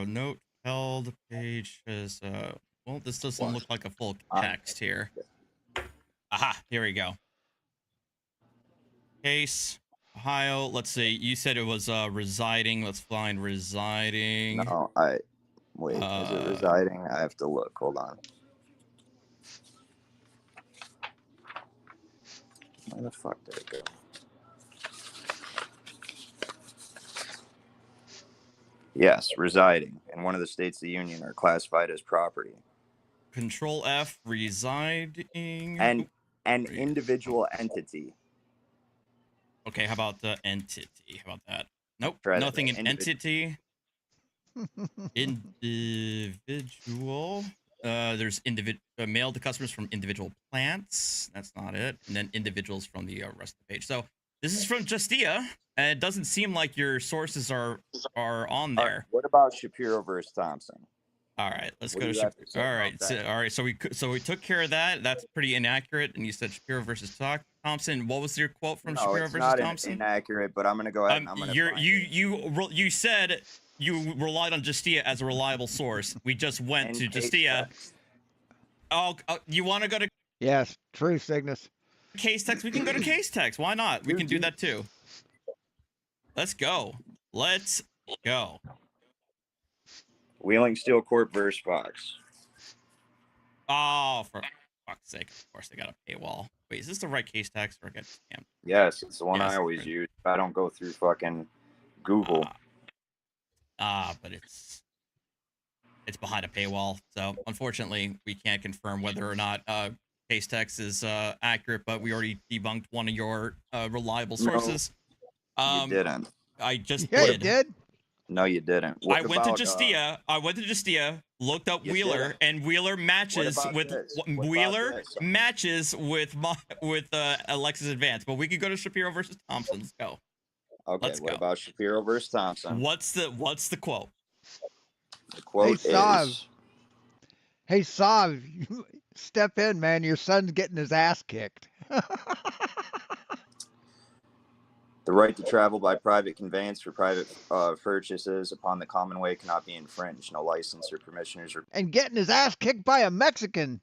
S9: note held page is well, this doesn't look like a full text here. Aha, here we go. Case Ohio. Let's see. You said it was residing. Let's find residing.
S8: No, wait. Is it residing? I have to look. Hold on. Where the fuck did it go? Yes, residing in one of the states of the union are classified as property.
S9: Control F, residing.
S8: And an individual entity.
S9: Okay, how about the entity? How about that? Nope,
S8: Try that.
S9: nothing in entity. Individual. There's mail to customers from individual plants. That's not it. And then individuals from the rest of the page. So this is from Justia, and it doesn't seem like your sources are on there.
S8: What about Shapiro versus Thompson?
S9: All right, let's
S8: What
S9: go
S8: do
S9: to
S8: you have
S9: Shapiro.
S8: to say
S9: All
S8: about
S9: right,
S8: that?
S9: all right. So we took care of that. That's pretty inaccurate. And you said Shapiro versus Thompson. What was your quote from
S8: No,
S9: Shapiro
S8: it's
S9: versus
S8: not
S9: Thompson?
S8: inaccurate, but I'm going to go ahead and I'm going to
S9: You said you relied on Justia as a reliable source. We just went to Justia. Oh, you want to go to
S3: Yes, true, Cygnus.
S9: case text? We can go to case text. Why not? We can do that too. Let's go. Let's go.
S8: Wheeling Steel Corp versus Fox.
S9: Oh, for fuck's sake! Of course, they got a paywall. Wait, is this the right case text or I got scammed?
S8: Yes, it's the one
S9: Yes,
S8: I always
S9: right.
S8: use. I don't go through fucking Google.
S9: But it's behind a paywall. So unfortunately, we can't confirm whether or not case text is accurate. But we already debunked one of your reliable sources.
S8: You didn't.
S9: I just
S3: Yeah,
S9: did.
S3: you did.
S8: No, you didn't.
S9: I went to Justia. Looked up
S8: You
S9: Wheeler,
S8: didn't.
S9: and Wheeler matches
S8: about
S9: with
S8: this? What about
S9: Wheeler
S8: this?
S9: matches with Alexis Advance. But we could go to Shapiro versus Thompson. Let's go.
S8: Okay,
S9: Let's
S8: what
S9: go.
S8: about Shapiro versus Thompson?
S9: What's the quote?
S8: The quote
S3: Hey, Sav.
S8: is,
S3: Hey, Sav, you step in, man. Your son's getting his ass kicked.
S8: the right to travel by private conveyance for private purchases upon the common way cannot be infringed. No license or permission is
S3: And getting his ass kicked by a Mexican.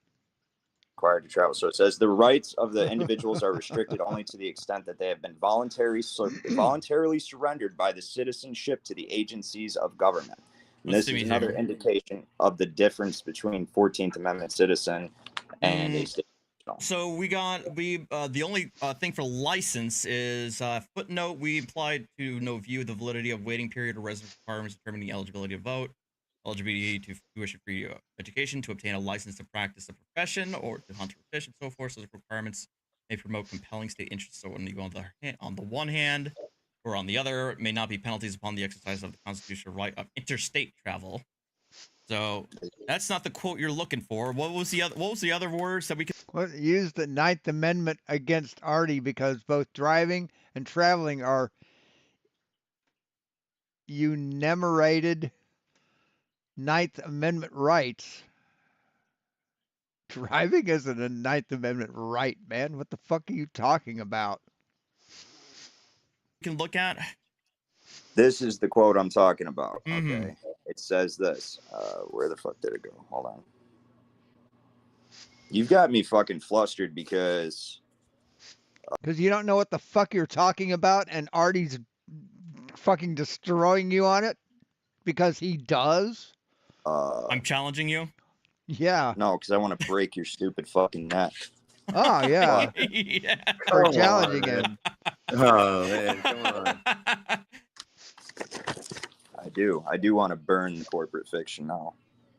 S8: required to travel. So it says the rights of the individuals are restricted only to the extent that they have been voluntarily surrendered by the citizenship to the agencies of government. And
S9: Let's
S8: this
S9: see
S8: is
S9: me
S8: another
S9: here.
S8: indication of the difference between 14th Amendment citizen and a state.
S9: So the only thing for license is footnote. We implied to no view the validity of waiting period or residence requirements determining eligibility to vote, eligibility to tuition-free education, to obtain a license to practice a profession or to hunt or fish and so forth. So the requirements may promote compelling state interests. So when you go on the one hand or on the other, it may not be penalties upon the exercise of the constitutional right of interstate travel. So that's not the quote you're looking for. What was the other words that we could?
S3: Well, use the Ninth Amendment against Arty because both driving and traveling are enumerated Ninth Amendment rights. Driving isn't a Ninth Amendment right, man. What the fuck are you talking about?
S9: Can look at.
S8: This is the quote I'm talking about.
S9: Mhm.
S8: Okay. It says this. Where the fuck did it go? Hold on. You've got me fucking flustered because
S3: Because you don't know what the fuck you're talking about, and Arty's fucking destroying you on it because he does.
S9: I'm challenging you.
S3: Yeah.
S8: no, because I want to break your stupid fucking neck.
S3: Oh yeah.
S9: Yeah.
S3: We're
S8: Come on,
S3: challenging
S8: man.
S3: him.
S8: Oh man, come on. I do want to burn the corporate fiction now.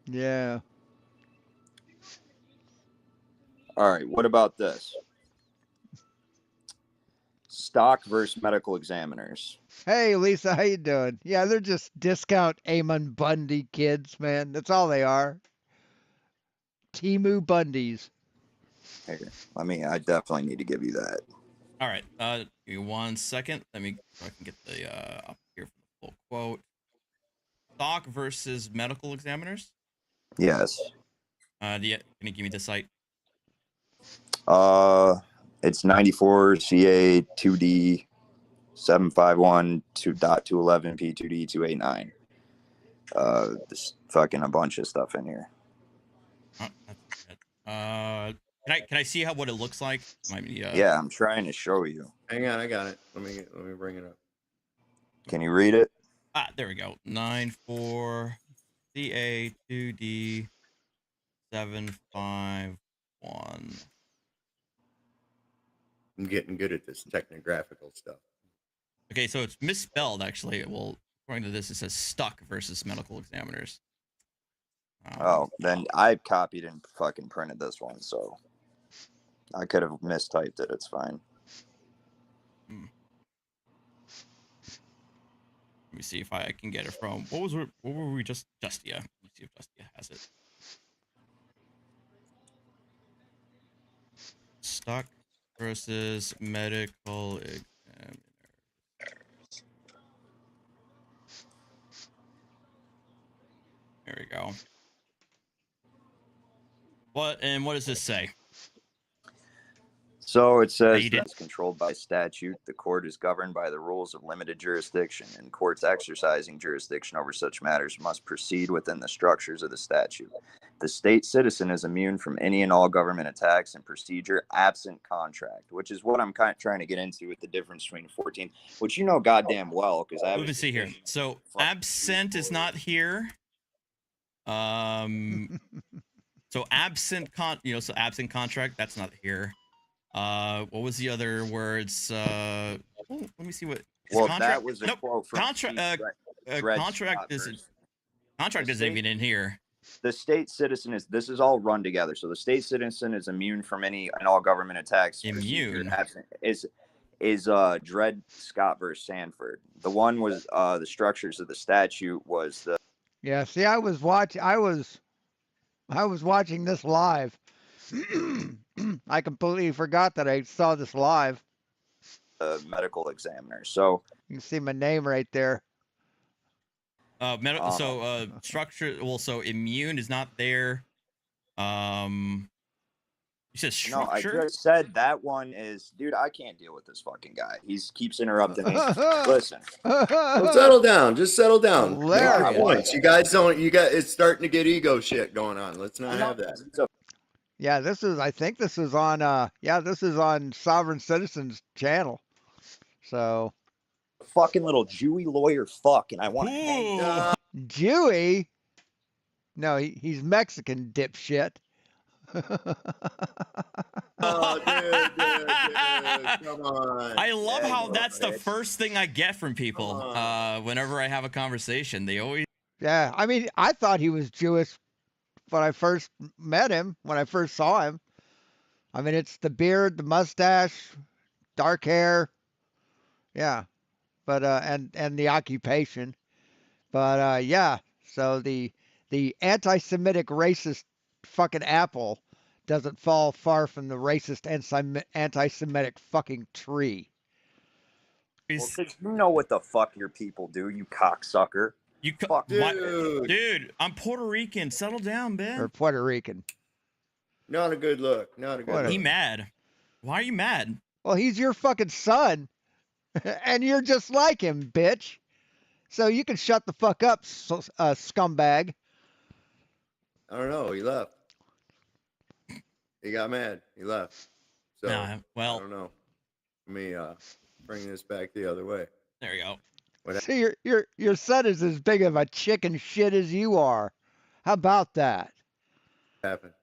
S3: Yeah.
S8: All right, what about this? Stock versus medical examiners.
S3: Hey Lisa, how you doing? Yeah, they're just discount Amon Bundy kids, man. That's all they are. Timu Bundys.
S8: Here, I definitely need to give you that.
S9: All right. Give me 1 second. Let me so I can get the up here for the full quote. Stock versus medical examiners.
S8: Yes.
S9: Can you give me the site?
S8: It's 94 CA 2D 751 2.211 P2D 289. There's fucking a bunch of stuff in here.
S9: Oh, that's it. Can I see what it looks like? Might be,
S8: Yeah, I'm trying to show you.
S6: Hang on, I got it. Let me bring it up.
S8: Can you read it?
S9: There we go. 94 CA 2D 751.
S6: I'm getting good at this technographical stuff.
S9: Okay, so it's misspelled actually. Well, according to this, it says stuck versus medical examiners.
S8: Oh, then I copied and fucking printed this one, so I could have mistyped it. It's fine.
S9: Let me see if I can get it from. What were we just? Justia. Let me see if Justia has it. Stuck versus medical examiners. There we go. What does this say?
S8: So it says
S9: you did.
S8: it's controlled by statute. The court is governed by the rules of limited jurisdiction, and courts exercising jurisdiction over such matters must proceed within the structures of the statute. The state citizen is immune from any and all government attacks and procedure absent contract, which is what I'm kind of trying to get into with the difference between 14, which you know goddamn well because I.
S9: Let me see here. So absent is not here. So absent so absent contract, that's not here. What was the other words? Let me see what.
S8: Well, that was a quote from
S9: contract. Contract isn't even in here.
S8: The state citizen is. This is all run together. So the state citizen is immune from any and all government attacks.
S9: Immune
S8: is Dred Scott versus Sanford. The one was the structures of the statute was the.
S3: Yeah. See, I was watching this live. I completely forgot that I saw this live.
S8: Medical examiner. So
S3: you can see my name right there.
S9: Structure. Well, so immune is not there. You said structure.
S8: No, I just said that one is. Dude, I can't deal with this fucking guy. He keeps interrupting me. Listen.
S6: Well, settle down. Just settle down.
S3: Hilarious.
S6: You guys don't. It's starting to get ego shit going on. Let's not have that.
S3: Yeah, I think this is on this is on Sovereign Citizens channel. So
S8: fucking little Jewy lawyer fuck, and I want to hang
S3: Jewy? No, he's Mexican, dipshit.
S6: Oh, dude, come on.
S9: I love how that's the first thing I get from people whenever I have a conversation. They always.
S3: Yeah, I mean, I thought he was Jewish when I first met him, when I first saw him. I mean, it's the beard, the mustache, dark hair. Yeah. But and the occupation. But yeah, so the anti-Semitic racist fucking apple doesn't fall far from the racist anti-Semitic fucking tree.
S8: Well, you know what the fuck your people do, you cocksucker.
S9: Dude, I'm Puerto Rican. Settle down, Ben.
S3: Or Puerto Rican.
S6: Not a good look. Not a good look.
S9: He mad. Why are you mad?
S3: Well, he's your fucking son. And you're just like him, bitch. So you can shut the fuck up, scumbag.
S6: I don't know. He left. He got mad. He left. So, I don't know. Let me bring this back the other way.
S9: There you go.
S3: See, your son is as big of a chicken shit as you are. How about that?
S6: Happened.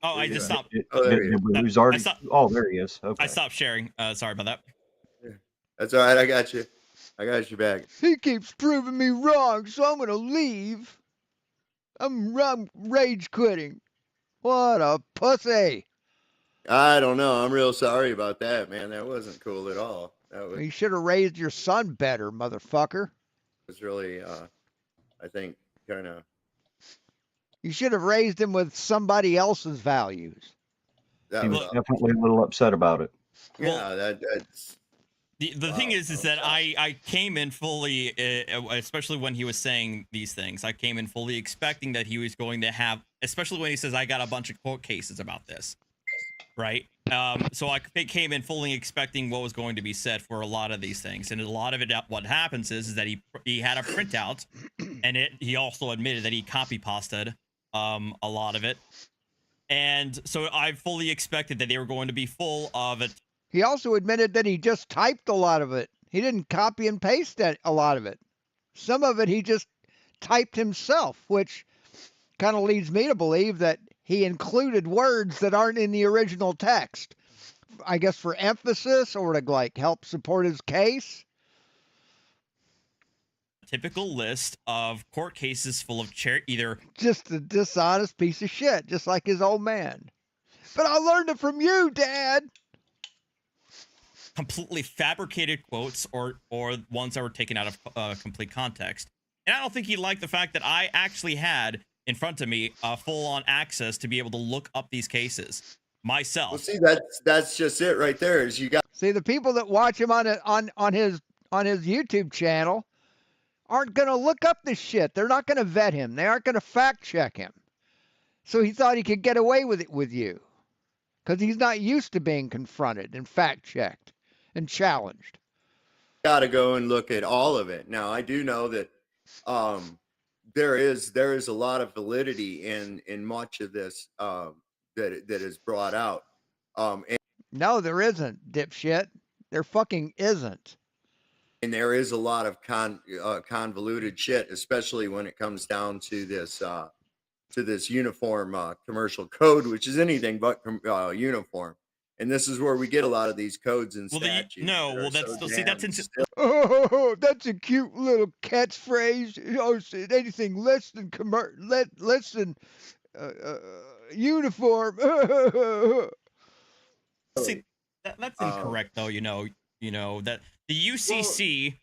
S9: Oh, I just stopped.
S8: There he is. There he is. Okay.
S9: I stopped sharing. Sorry about that.
S6: That's all right. I got you. I got your back.
S3: He keeps proving me wrong, so I'm gonna leave. I'm rage quitting. What a pussy.
S6: I don't know. I'm real sorry about that, man. That wasn't cool at all.
S3: You should have raised your son better, motherfucker.
S6: Was really, I think, kind of.
S3: You should have raised him with somebody else's values.
S6: That
S7: He
S6: was,
S7: was definitely a little upset about it.
S6: yeah, that's
S9: The thing is that I came in fully, especially when he was saying these things, I came in fully expecting that he was going to have, especially when he says, I got a bunch of court cases about this, right? So I came in fully expecting what was going to be said for a lot of these things. And a lot of it, what happens is that he had a printout, and he also admitted that he copy pasted a lot of it. And so I fully expected that they were going to be full of it.
S3: He also admitted that he just typed a lot of it. He didn't copy and paste a lot of it. Some of it he just typed himself, which kind of leads me to believe that he included words that aren't in the original text. I guess for emphasis or to like help support his case.
S9: Typical list of court cases full of either
S3: Just a dishonest piece of shit, just like his old man. But I learned it from you, Dad.
S9: completely fabricated quotes or ones that were taken out of complete context. And I don't think he liked the fact that I actually had in front of me full-on access to be able to look up these cases myself.
S6: well. See, that's just it right there. Is you got
S3: See, the people that watch him on his YouTube channel aren't going to look up this shit. They're not going to vet him. They aren't going to fact check him. So he thought he could get away with it with you because he's not used to being confronted and fact checked and challenged.
S6: to go and look at all of it. Now, I do know that there is a lot of validity in much of this that is brought out.
S3: No, there isn't, dipshit. There fucking isn't.
S6: And there is a lot of convoluted shit, especially when it comes down to this uniform commercial code, which is anything but uniform. And this is where we get a lot of these codes and statutes.
S3: Oh, that's a cute little catchphrase. Oh, anything less than uniform.
S9: See, that's incorrect though. You know that the UCC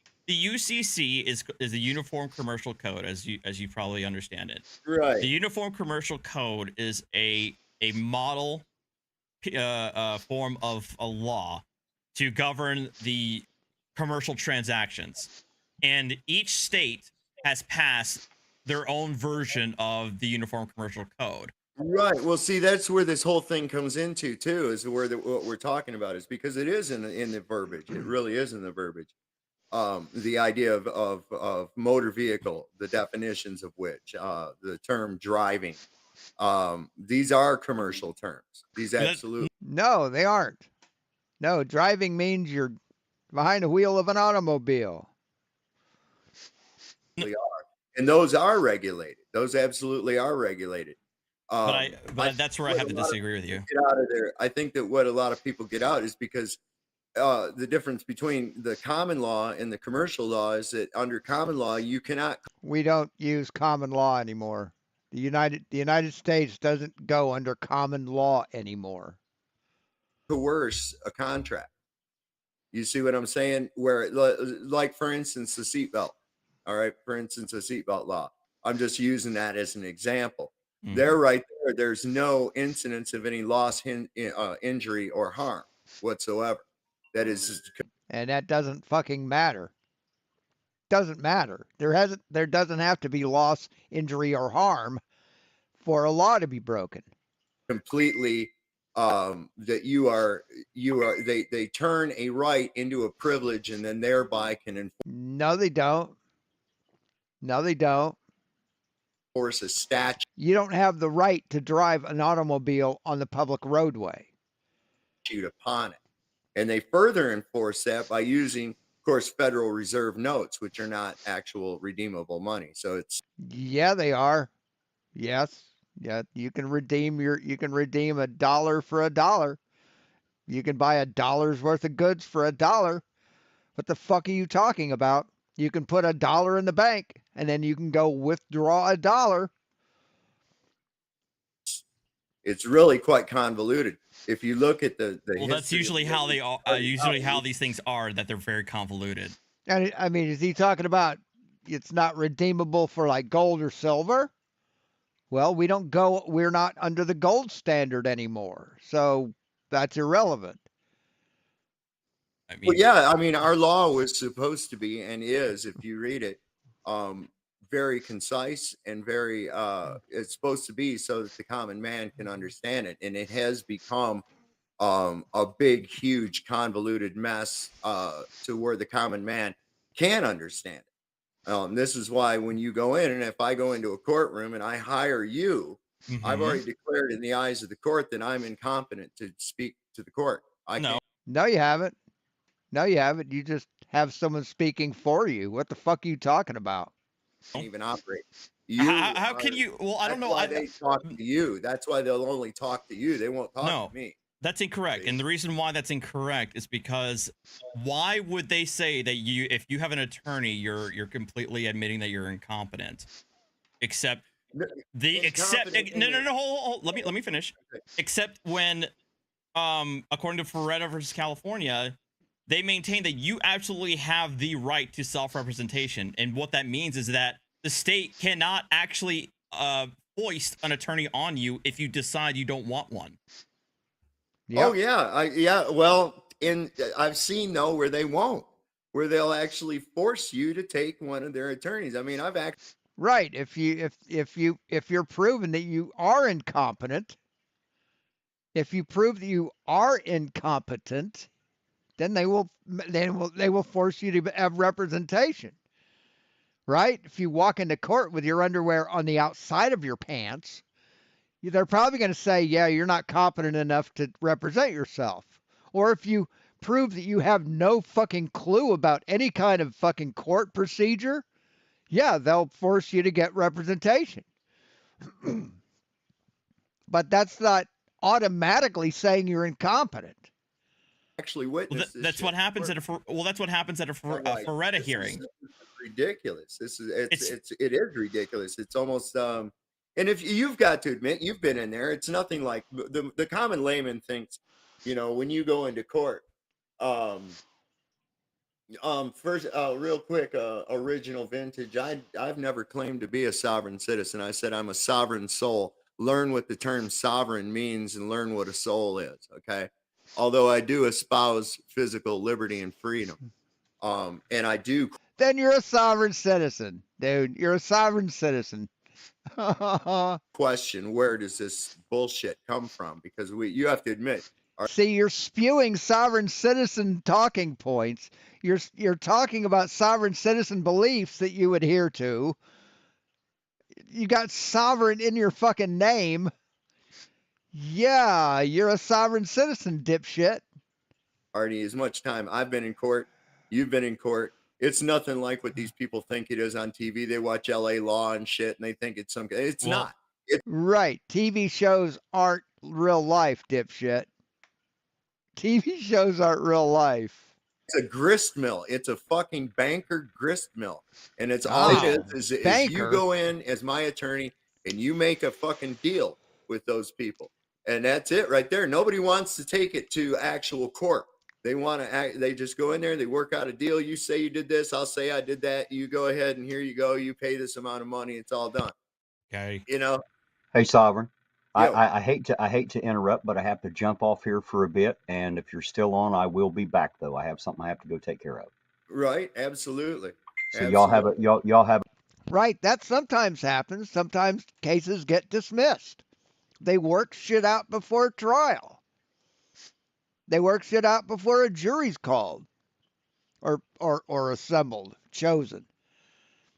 S9: is the Uniform Commercial Code, as you probably understand it.
S6: Right.
S9: The Uniform Commercial Code is a model form of a law to govern the commercial transactions, and each state has passed their own version of the Uniform Commercial Code.
S6: Right. Well, see, that's where this whole thing comes into too, is where what we're talking about is because it is in the verbiage. It really is in the verbiage. The idea of motor vehicle, the definitions of which, the term driving. These are commercial terms. These absolutely.
S3: No, they aren't. No, driving means you're behind the wheel of an automobile.
S6: Are. And those are regulated. Those absolutely are regulated.
S9: But that's where I have to disagree with you.
S6: Get out of there. I think that what a lot of people get out is because the difference between the common law and the commercial law is that under common law you cannot.
S3: We don't use common law anymore. The United States doesn't go under common law anymore.
S6: Coerce a contract. You see what I'm saying? Where, like for instance, the seatbelt. All right, for instance, the seatbelt law. I'm just using that as an example. Mm-hmm. There, right there. There's no incidence of any loss, injury, or harm whatsoever. That is,
S3: and that doesn't fucking matter. Doesn't matter. There doesn't have to be loss, injury, or harm for a law to be broken.
S6: Completely. That they turn a right into a privilege and then thereby can enforce.
S3: No, they don't. No, they don't.
S6: Enforce a statute.
S3: You don't have the right to drive an automobile on the public roadway.
S6: Upon it. And they further enforce that by using, of course, Federal Reserve notes, which are not actual redeemable money. So it's.
S3: Yeah, they are. Yes. Yeah, you can redeem $1 for $1. You can buy $1's worth of goods for $1. What the fuck are you talking about? You can put $1 in the bank and then you can go withdraw $1.
S9: It's
S6: really quite convoluted. If you look at the
S9: well, that's usually how they are. Usually how these things are, that they're very convoluted.
S3: And I mean, is he talking about it's not redeemable for like gold or silver? Well, we're not under the gold standard anymore. So that's irrelevant.
S9: I
S6: Well,
S9: mean,
S6: yeah, I mean, our law was supposed to be and is, if you read it, very concise and very it's supposed to be so that the common man can understand it. And it has become a big, huge, convoluted mess to where the common man can understand it. This is why when you go in, and if I go into a courtroom and I hire you, I've
S9: mhm.
S6: already declared in the eyes of the court that I'm incompetent to speak to the court. I
S9: No.
S6: can't
S3: No, you haven't. No, you haven't. You just have someone speaking for you. What the fuck are you talking about?
S6: even operate.
S9: How can you? Well, I don't
S6: That's
S9: know.
S6: why they talk to you. That's why they'll only talk to you. They won't talk
S9: No,
S6: to me.
S9: that's incorrect. And the reason why that's incorrect is because why would they say that if you have an attorney, you're completely admitting that you're incompetent? Except hold, let me finish. Except when according to Ferretta versus California, they maintain that you absolutely have the right to self-representation, and what that means is that the state cannot actually foist an attorney on you if you decide you don't want one.
S3: Yep.
S6: Oh yeah, well, I've seen though where they won't, where they'll actually force you to take one of their attorneys. I mean, I've actually
S3: Right. If you're proven that you are incompetent, if you prove that you are incompetent, then they will force you to have representation. Right? If you walk into court with your underwear on the outside of your pants, they're probably going to say, "Yeah, you're not competent enough to represent yourself." Or if you prove that you have no fucking clue about any kind of fucking court procedure, yeah, they'll force you to get representation. But that's not automatically saying you're incompetent.
S6: witnessed this
S9: That's
S6: shit.
S9: what happens at that's what happens at a Ferretta hearing.
S6: This is ridiculous. It is ridiculous. It's almost and if you've got to admit you've been in there, it's nothing like the common layman thinks, when you go into court, first, real quick, original vintage. I've never claimed to be a sovereign citizen. I said I'm a sovereign soul. Learn what the term sovereign means and learn what a soul is. Okay. Although I do espouse physical liberty and freedom, and I do
S3: Then you're a sovereign citizen, dude. You're a sovereign citizen.
S6: question where does this bullshit come from? Because you have to admit,
S3: See, you're spewing sovereign citizen talking points. You're talking about sovereign citizen beliefs that you adhere to. You got sovereign in your fucking name. Yeah, you're a sovereign citizen, dipshit.
S6: Artie, as much time I've been in court, you've been in court. It's nothing like what these people think it is on TV. They watch LA Law and shit, and they think it's some. It's not.
S3: Right. TV shows aren't real life, dipshit. TV shows aren't real life.
S6: It's a grist mill. It's a fucking banker grist mill, and it's all it is you
S3: banker?
S6: go in as my attorney and you make a fucking deal with those people, and that's it right there. Nobody wants to take it to actual court. They want to act. They just go in there. They work out a deal. You say you did this. I'll say I did that. You go ahead and here you go. You pay this amount of money. It's all done.
S9: Okay.
S7: Hey, Sovereign.
S6: Yo.
S7: I hate to interrupt, but I have to jump off here for a bit. And if you're still on, I will be back though. I have something I have to go take care of.
S6: Right. Absolutely.
S7: So y'all have a y'all have.
S3: Right. That sometimes happens. Sometimes cases get dismissed. They work shit out before trial. They work shit out before a jury's called or assembled, chosen.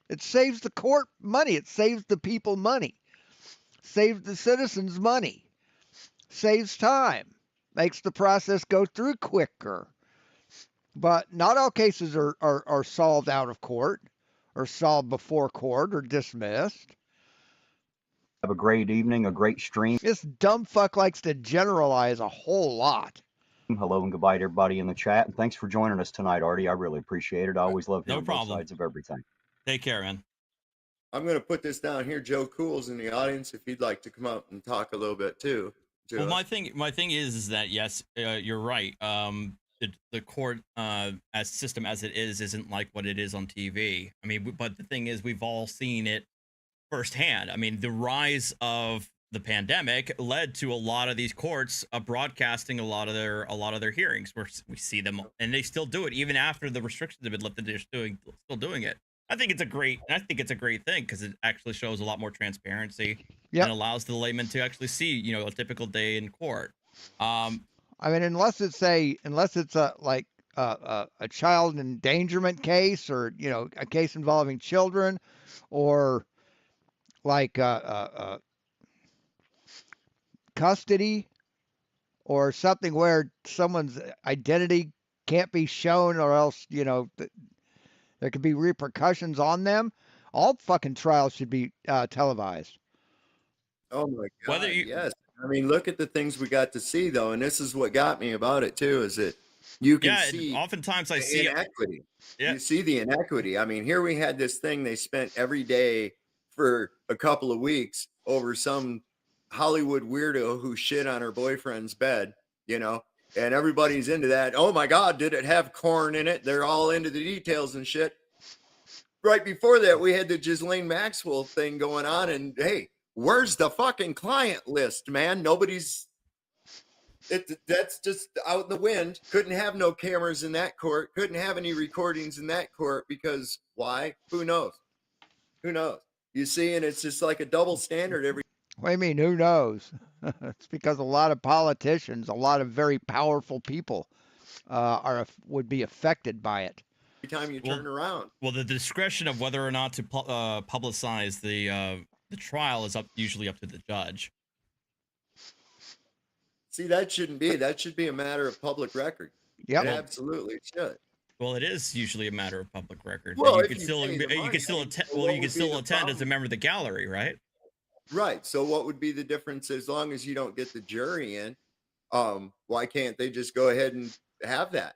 S3: It saves the court money. It saves the people money. Saves the citizens money. Saves time. Makes the process go through quicker. But not all cases are solved out of court or solved before court or dismissed.
S7: Have a great evening, a great stream.
S3: This dumb fuck likes to generalize a whole lot.
S7: Hello and goodbye to everybody in the chat. And thanks for joining us tonight, Artie. I really appreciate it. I always love hearing both sides of everything.
S9: Take care, man.
S6: I'm going to put this down here. Joe Cool's in the audience if you'd like to come up and talk a little bit too.
S9: Well, my thing is that yes, you're right. The court as system as it is isn't like what it is on TV. I mean, but the thing is, we've all seen it firsthand. I mean, the rise of the pandemic led to a lot of these courts broadcasting a lot of their hearings, where we see them, and they still do it even after the restrictions have been lifted. They're still doing it. I think it's a great thing, because it actually shows a lot more transparency and allows the layman to actually see, a typical day in court.
S3: I mean, unless it's a like a child endangerment case, or a case involving children, or like custody, or something where someone's identity can't be shown, or else there could be repercussions on them. All fucking trials should be televised.
S6: Oh my God,
S9: Whether you-
S6: yes. I mean, look at the things we got to see, though, and this is what got me about it too, is that you can see
S9: oftentimes I
S6: the
S9: see
S6: inequity.
S9: Yeah.
S6: You see the inequity. I mean, here we had this thing they spent every day for a couple of weeks over some Hollywood weirdo who shit on her boyfriend's bed, and everybody's into that. Oh my God, did it have corn in it? They're all into the details and shit. Right before that, we had the Ghislaine Maxwell thing going on, and hey, where's the fucking client list, man? That's just out in the wind. Couldn't have no cameras in that court. Couldn't have any recordings in that court, because why? Who knows? You see, and it's just like a double standard every.
S3: What do you mean, who knows? It's because a lot of politicians, a lot of very powerful people would be affected by it.
S6: Time you turn around.
S9: Well, the discretion of whether or not to publicize the trial is usually up to the judge.
S6: See, that shouldn't be. That should be a matter of public record.
S3: Yeah,
S6: it absolutely should.
S9: Well, it is usually a matter of public record.
S6: Well,
S9: you can still attend. Well, you can still attend as a member of the gallery, right?
S6: Right. So, what would be the difference? As long as you don't get the jury in, why can't they just go ahead and have that?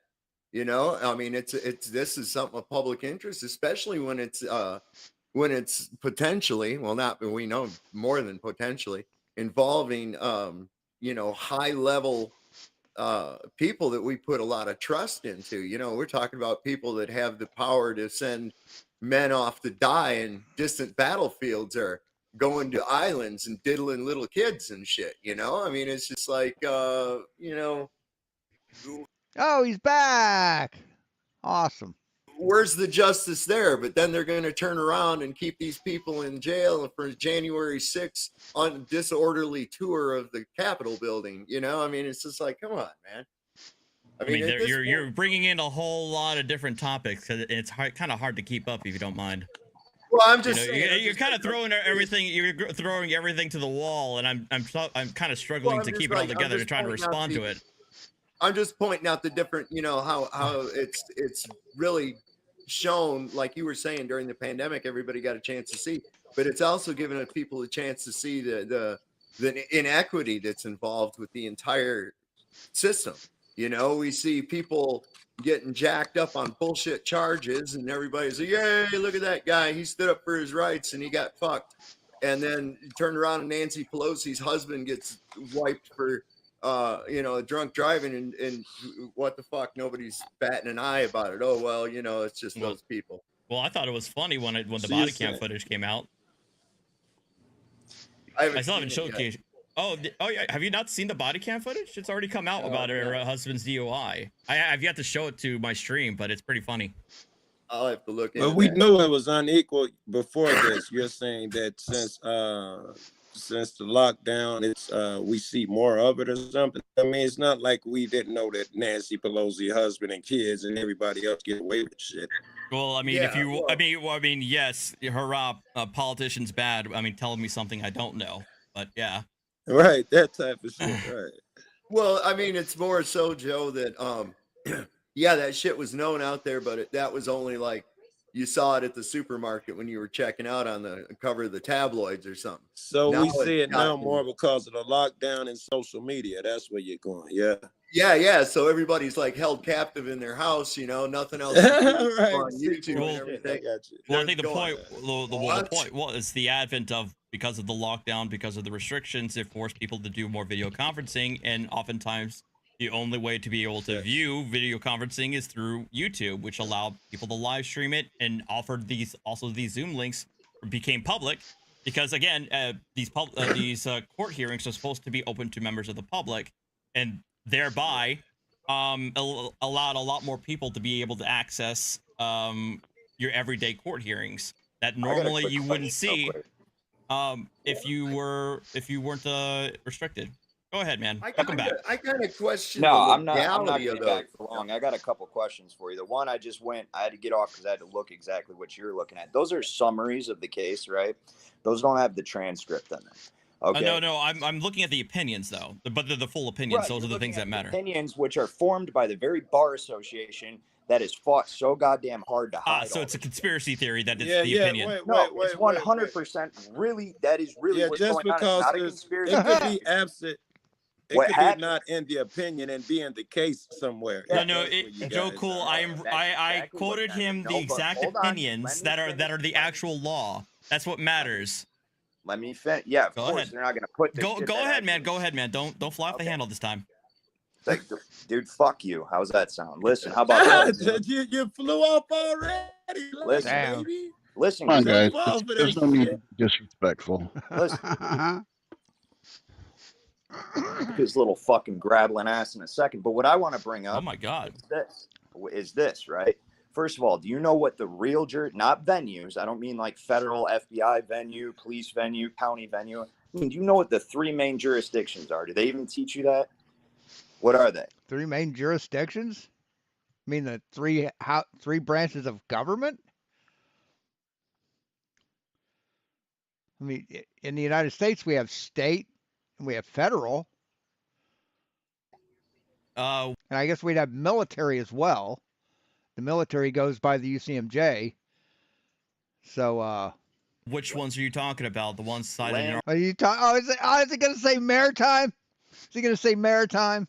S6: I mean, this is something of public interest, especially when it's potentially, well, not, we know more than potentially, involving high level people that we put a lot of trust into. We're talking about people that have the power to send men off to die in distant battlefields, or going to islands and diddling little kids and shit. I mean, it's just like
S3: oh, he's back. Awesome.
S6: Where's the justice there? But then they're going to turn around and keep these people in jail for January 6th on a disorderly tour of the Capitol building. I mean, it's just like, come on, man.
S9: I mean, you're bringing in a whole lot of different topics, because it's kind of hard to keep up, if you don't mind.
S6: Well, I'm just saying,
S9: you're kind of throwing everything. You're throwing everything to the wall, and I'm kind of struggling to keep it all together to try to respond to it.
S6: I'm just pointing out the different, how it's really shown, like you were saying, during the pandemic, everybody got a chance to see, but it's also given people a chance to see the inequity that's involved with the entire system. We see people getting jacked up on bullshit charges, and everybody's like, yay, look at that guy, he stood up for his rights and he got fucked. And then you turn around and Nancy Pelosi's husband gets wiped for drunk driving, and what the fuck, nobody's batting an eye about it. Oh well, it's just those people.
S9: Well, I thought it was funny when the body cam footage came out. I still haven't showcased. Oh yeah, have you not seen the body cam footage? It's already come out about her husband's DUI. I've yet to show it to my stream, but it's pretty funny.
S6: I'll have to look.
S10: But we knew it was unequal before this. You're saying that since the lockdown, it's we see more of it or something. I mean, it's not like we didn't know that Nancy Pelosi, husband and kids, and everybody else get away with shit.
S9: Well, I mean, yes, hurrah, politicians bad. I mean, telling me something I don't know, but yeah.
S10: Right, that type of shit, right.
S6: Well, I mean, it's more so, Joe, that yeah, that shit was known out there, but that was only like you saw it at the supermarket when you were checking out on the cover of the tabloids or something.
S10: So now we see it now more because of the lockdown and social media. That's where you're going, yeah.
S6: Yeah. So everybody's like held captive in their house, nothing else right. On YouTube and everything.
S9: Well, I think the point is the advent of, because of the lockdown, because of the restrictions, it forced people to do more video conferencing, and oftentimes the only way to be able to view video conferencing is through YouTube, which allowed people to live stream it and offered these Zoom links became public. because again, these court hearings are supposed to be open to members of the public, and thereby allowed a lot more people to be able to access your everyday court hearings that
S8: I got a
S9: normally
S8: quick
S9: you wouldn't
S8: question real
S9: see
S8: quick.
S9: if you weren't restricted. Go ahead, man.
S6: I
S9: Welcome back.
S6: kind of question
S8: No,
S6: the
S8: I'm not
S6: legality
S8: gonna
S6: of
S8: be back
S6: those.
S8: for long. I got a couple questions for you. The one I had to get off because I had to look exactly what you're looking at. Those are summaries of the case, right? Those don't have the transcript in them. Okay.
S9: No, I'm looking at the opinions though, but they're the full opinions.
S8: Right,
S9: Those are
S8: you're
S9: the things
S8: looking
S9: that
S8: at
S9: matter.
S8: opinions which are formed by the very bar association that has fought so goddamn hard to hide.
S9: So it's a conspiracy theory that it's
S10: Yeah,
S9: the
S10: yeah.
S9: opinion.
S8: It's 100% really. That is really
S10: Yeah,
S8: what's
S10: just
S8: going on. It's
S10: because
S8: not a conspiracy.
S10: it could be absent. It
S8: What
S10: could be
S8: happened?
S10: not in the opinion and be in the case somewhere.
S8: Yeah,
S9: No,
S10: That's what you
S9: Joe
S10: guys
S9: Cool.
S10: are.
S9: I
S8: exactly
S9: quoted
S8: what
S9: him
S8: that
S9: the
S8: is. No, but
S9: exact
S8: hold on.
S9: opinions
S8: Let me
S9: that are
S8: finish.
S9: the actual law. That's what matters.
S8: Let me finish. Yeah, of
S9: Go
S8: course
S9: ahead.
S8: they're not going to put this
S9: Go
S8: shit
S9: go
S8: that
S9: ahead, man.
S8: actually-
S9: Go ahead, man. Don't fly off the
S8: Okay.
S9: handle this time.
S8: It's like, dude, fuck you. How's that sound? Listen, how about this?
S10: you flew off already.
S8: Listen,
S3: Damn.
S10: baby.
S8: Listen,
S11: Come on,
S10: Don't
S11: guys.
S10: fall for
S11: There's
S10: that
S11: no need
S10: shit.
S11: to be disrespectful.
S8: listen. His little fucking grabbling ass in a second. But what I want to bring up
S9: Oh my God.
S8: is this, right? First of all, do you know what the real not venues, I don't mean like federal FBI venue, police venue, county venue. I mean, do you know what the three main jurisdictions are? Do they even teach you that? What are they?
S3: Three main jurisdictions? I mean the three branches of government? I mean, in the United States, we have state and we have federal, and I guess we'd have military as well. The military goes by the UCMJ. So,
S9: which ones are you talking about? The ones cited in
S3: are you talking? Is it going to say maritime? Is he going to say maritime?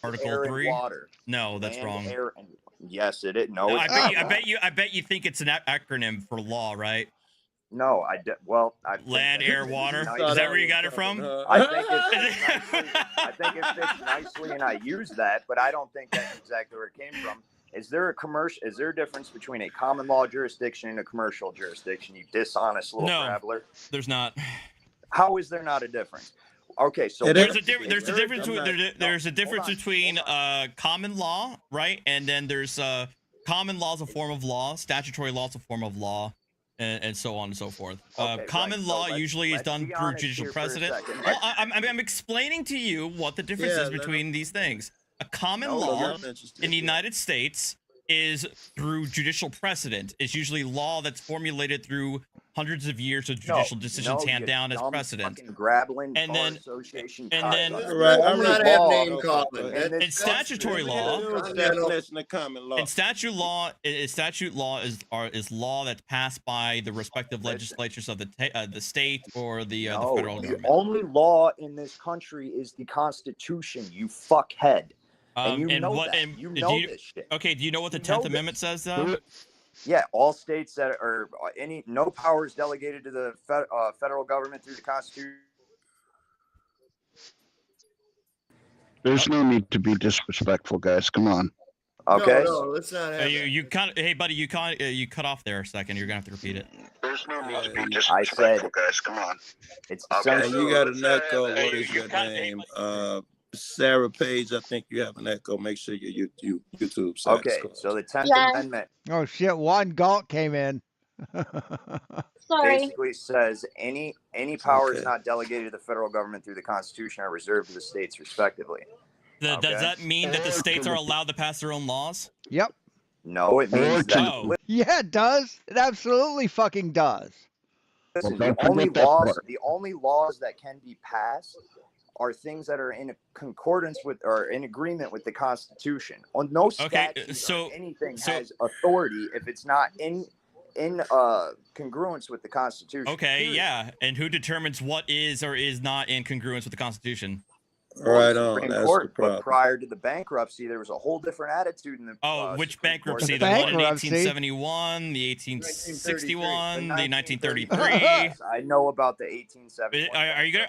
S9: Article
S8: Air and
S9: 3?
S8: water.
S9: No, that's
S8: Land,
S9: wrong.
S8: air, and yes, it is. No,
S9: No,
S8: it's
S9: I
S8: not.
S9: bet you think it's an acronym for law, right?
S8: No, I think
S9: Land,
S8: that
S9: air,
S8: it's
S9: water.
S8: nice.
S9: Is that where you got it from?
S8: I think it fits nicely, and I use that, but I don't think that's exactly where it came from. Is there a difference between a common law jurisdiction and a commercial jurisdiction? You dishonest little traveler.
S9: There's not.
S8: How is there not a difference? Okay, so
S9: there's a difference between common law, right? And then there's common law is a form of law, statutory law is a form of law, and so on and so forth. Common law usually is done through judicial precedent. Well, I'm explaining to you what the difference is between these things. A common law in the United States is through judicial precedent. It's usually law that's formulated through hundreds of years of judicial decisions hand down as precedent. And then
S6: I'm not having name calling.
S9: in statutory law,
S10: Definition of common law.
S9: and statute law is law that's passed by the respective legislatures of the state or the federal
S8: the
S9: government.
S8: only law in this country is the Constitution. You fuckhead. And you know that. You know this shit.
S9: Okay, do you know what the 10th Amendment says, though?
S8: Yeah, all states that are no powers delegated to the federal government through the Constitution.
S11: There's no need to be disrespectful, guys. Come on.
S8: Okay.
S6: No, let's not have
S9: you hey buddy, you cut off there a second. You're gonna have to repeat it.
S11: There's no need to be disrespectful, guys. Come on.
S8: It's
S10: You got an echo. What is your name? Sarah Page, I think you have an echo. Make sure you YouTube.
S8: Okay, so the 10th Amendment.
S3: Oh shit! One Galt came in.
S12: Sorry.
S8: Basically says any powers not delegated to the federal government through the Constitution are reserved to the states respectively.
S9: Does that mean that the states are allowed to pass their own laws?
S3: Yep.
S8: No, it means that.
S3: Yeah, it does. It absolutely fucking does.
S8: Listen,
S11: Well,
S8: the only laws that can be passed are things that are in concordance with or in agreement with the Constitution. On no statute or anything has authority if it's not in congruence with the Constitution.
S9: Okay,
S8: period.
S9: yeah. And who determines what is or is not in congruence with the Constitution?
S10: Right on. That's the problem.
S8: But prior to the bankruptcy, there was a whole different attitude in the.
S9: Which bankruptcy? The one in 1871, the 1861, the 1933.
S8: I know about the 1871.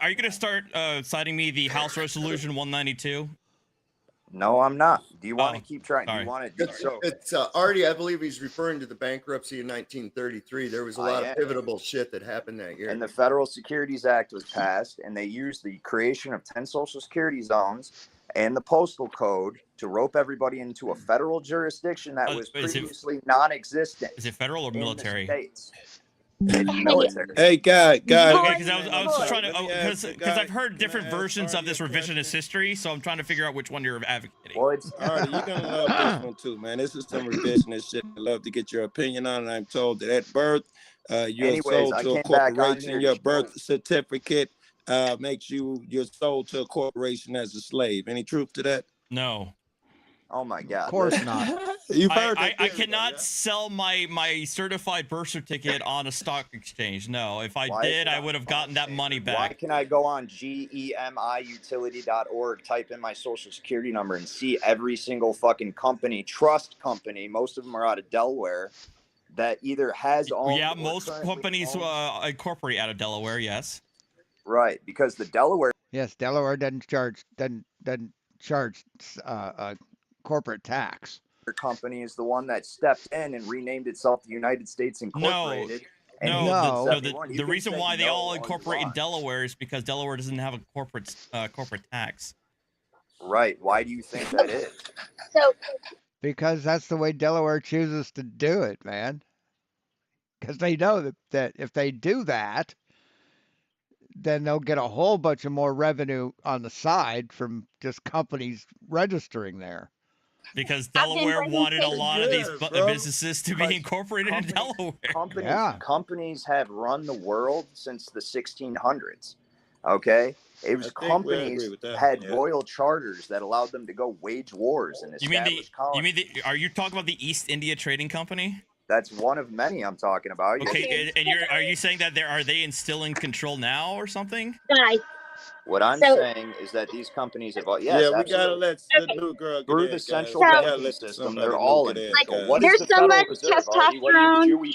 S9: Are you gonna start citing me the House Resolution 192?
S8: No, I'm not. Do you want
S9: Oh,
S8: to keep trying? Do
S9: sorry.
S8: you want to? So
S6: It's Arty. I believe he's referring to the bankruptcy in 1933. There was a lot of pivotal shit that happened that year.
S8: and the Federal Securities Act was passed, and they used the creation of 10 Social Security zones and the postal code to rope everybody into a federal jurisdiction that was previously non-existent.
S9: Is it federal or military?
S8: States. It's military.
S10: Hey, guy.
S9: Because I was just trying to, because I've heard different versions of this revisionist history, so I'm trying to figure out which one you're advocating.
S8: Well, it's
S10: Arty, you're gonna love this one too, man. This is some revisionist shit. I'd love to get your opinion on it. I'm told that at birth, you're sold to a corporation. Your birth certificate makes you're sold to a corporation as a slave. Any truth to that?
S9: No.
S8: Oh my God!
S3: Of course not.
S10: You've heard
S9: I cannot sell my certified birth certificate on a stock exchange. No, if I did, I would have gotten that money back.
S8: Why can I go on GEMIutility.org, type in my social security number, and see every single fucking company, trust company, most of them are out of Delaware, that either has owned.
S9: Yeah, most companies incorporate out of Delaware. Yes.
S8: Right, because the Delaware.
S3: Yes, Delaware doesn't charge corporate tax.
S8: Company is the one that stepped in and renamed itself the United States Incorporated.
S9: No, the reason why they all incorporate in Delaware is because Delaware doesn't have a corporate tax.
S8: Right. Why do you think that is?
S3: Because that's the way Delaware chooses to do it, man. Because they know that if they do that, then they'll get a whole bunch of more revenue on the side from just companies registering there.
S9: Because Delaware wanted a lot of these businesses to be incorporated in Delaware.
S8: Companies have run the world since the 1600s. Okay, it was companies had royal charters that allowed them to go wage wars and establish colonies.
S9: Are you talking about the East India Trading Company?
S8: That's one of many I'm talking about.
S9: Okay, and are you saying that are they instilling control now or something?
S8: What I'm saying is that these companies have,
S10: we gotta let the new girl get
S8: through
S10: in,
S8: the central
S10: guys.
S8: banking system. They're all in.
S12: Like, there's so much testosterone shooting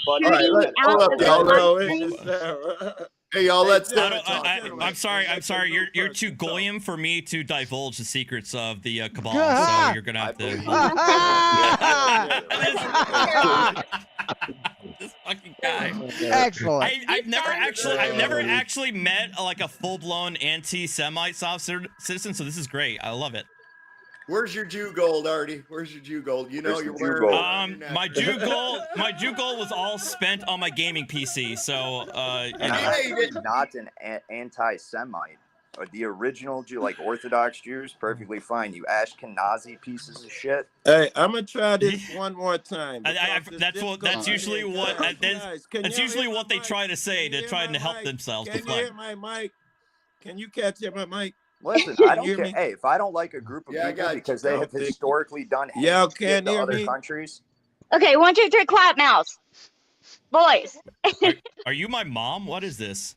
S12: out of the
S6: Hey, y'all, let's.
S9: I'm sorry. You're too goyim for me to divulge the secrets of the cabal. So you're gonna have to. This fucking guy.
S3: Excellent.
S9: I've never actually met like a full-blown anti-Semite soft citizen. So this is great. I love it.
S6: Where's your Jew gold, Arty? Where's your Jew gold? You know you're wearing.
S9: My Jew gold was all spent on my gaming PC. So
S8: not an anti-Semite. The original Jew, like Orthodox Jews, perfectly fine. You Ashkenazi pieces of shit.
S10: Hey, I'm gonna try this one more time.
S9: That's usually what they try to say to try and help themselves.
S10: Can you hear my mic? Can you catch my mic?
S8: Listen, I don't care. Hey, if I don't like a group of people because they have historically done hate shit to other countries.
S12: Okay, 1, 2, 3, clap, mouse. Boys.
S9: Are you my mom? What is this?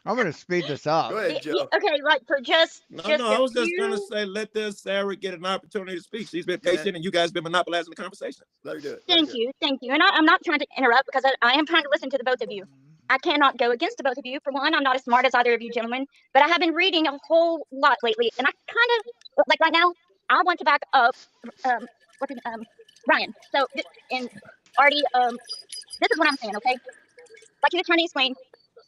S3: I'm gonna speed this up.
S6: Go ahead, Joe.
S12: Okay, like for just
S10: I was just gonna say, let this Sarah get an opportunity to speak. She's been patient, and you guys been monopolizing the conversation.
S6: Let her do it.
S12: Thank you. And I'm not trying to interrupt because I am trying to listen to the both of you. I cannot go against the both of you. For one, I'm not as smart as either of you gentlemen, but I have been reading a whole lot lately, and I kind of like right now. I want to back up Ryan. So and Arty, this is what I'm saying. Okay, like you were trying to explain,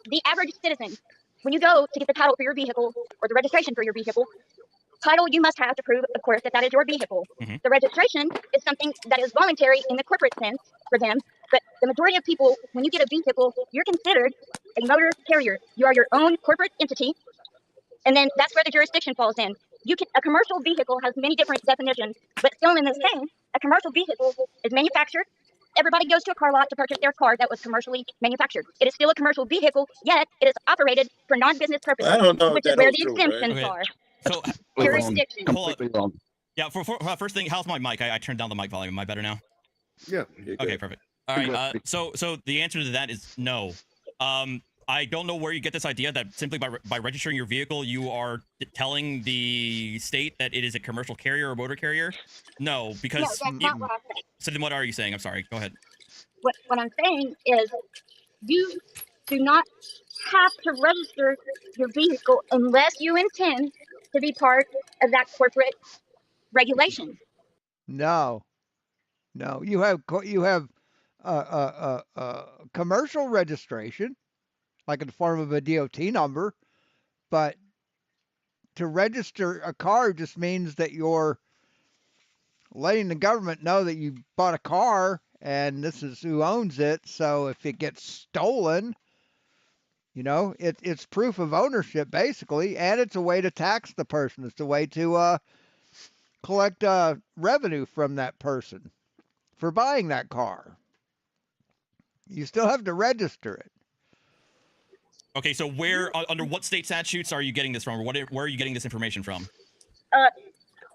S12: the average citizen, when you go to get the title for your vehicle or the registration for your vehicle, title you must have to prove, of course, that is your vehicle.
S9: Mm-hmm.
S12: The registration is something that is voluntary in the corporate sense for them. But the majority of people, when you get a vehicle, you're considered a motor carrier. You are your own corporate entity. And then that's where the jurisdiction falls in. A commercial vehicle has many different definitions, but still in this case, a commercial vehicle is manufactured. Everybody goes to a car lot to purchase their car that was commercially manufactured. It is still a commercial vehicle, yet it is operated for non-business purposes, which is where the exemptions are.
S9: So,
S12: jurisdiction.
S9: Yeah, for first thing, how's my mic? I turned down the mic volume. Am I better now?
S6: Yeah.
S9: Okay, perfect. All right. So the answer to that is no. I don't know where you get this idea that simply by registering your vehicle, you are telling the state that it is a commercial carrier or motor carrier. No, because
S12: No, that's not what I'm saying.
S9: So then what are you saying? I'm sorry. Go ahead.
S12: What I'm saying is you do not have to register your vehicle unless you intend to be part of that corporate regulations.
S3: No, no. You have commercial registration, like in the form of a DOT number, but to register a car just means that you're letting the government know that you bought a car and this is who owns it. So if it gets stolen, it's proof of ownership basically, and it's a way to tax the person. It's a way to collect revenue from that person for buying that car. You still have to register it.
S9: Okay, so under what state statutes are you getting this from, or where are you getting this information from?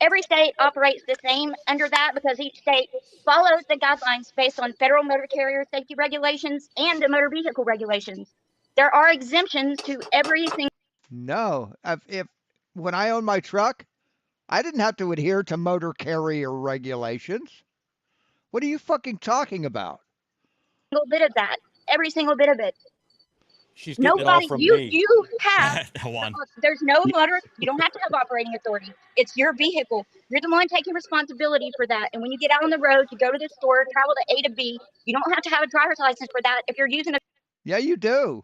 S12: Every state operates the same under that because each state follows the guidelines based on federal motor carrier safety regulations and the motor vehicle regulations. There are exemptions to everything.
S3: No, if when I owned my truck, I didn't have to adhere to motor carrier regulations. What are you fucking talking about?
S12: Single bit of that. Every single bit of it.
S13: She's getting it all from me.
S12: You have.
S9: Hold on.
S12: There's no motor. You don't have to have operating authority. It's your vehicle. You're the one taking responsibility for that. And when you get out on the road, you go to the store, travel to A to B. You don't have to have a driver's license for that. If you're using a
S3: Yeah, you do.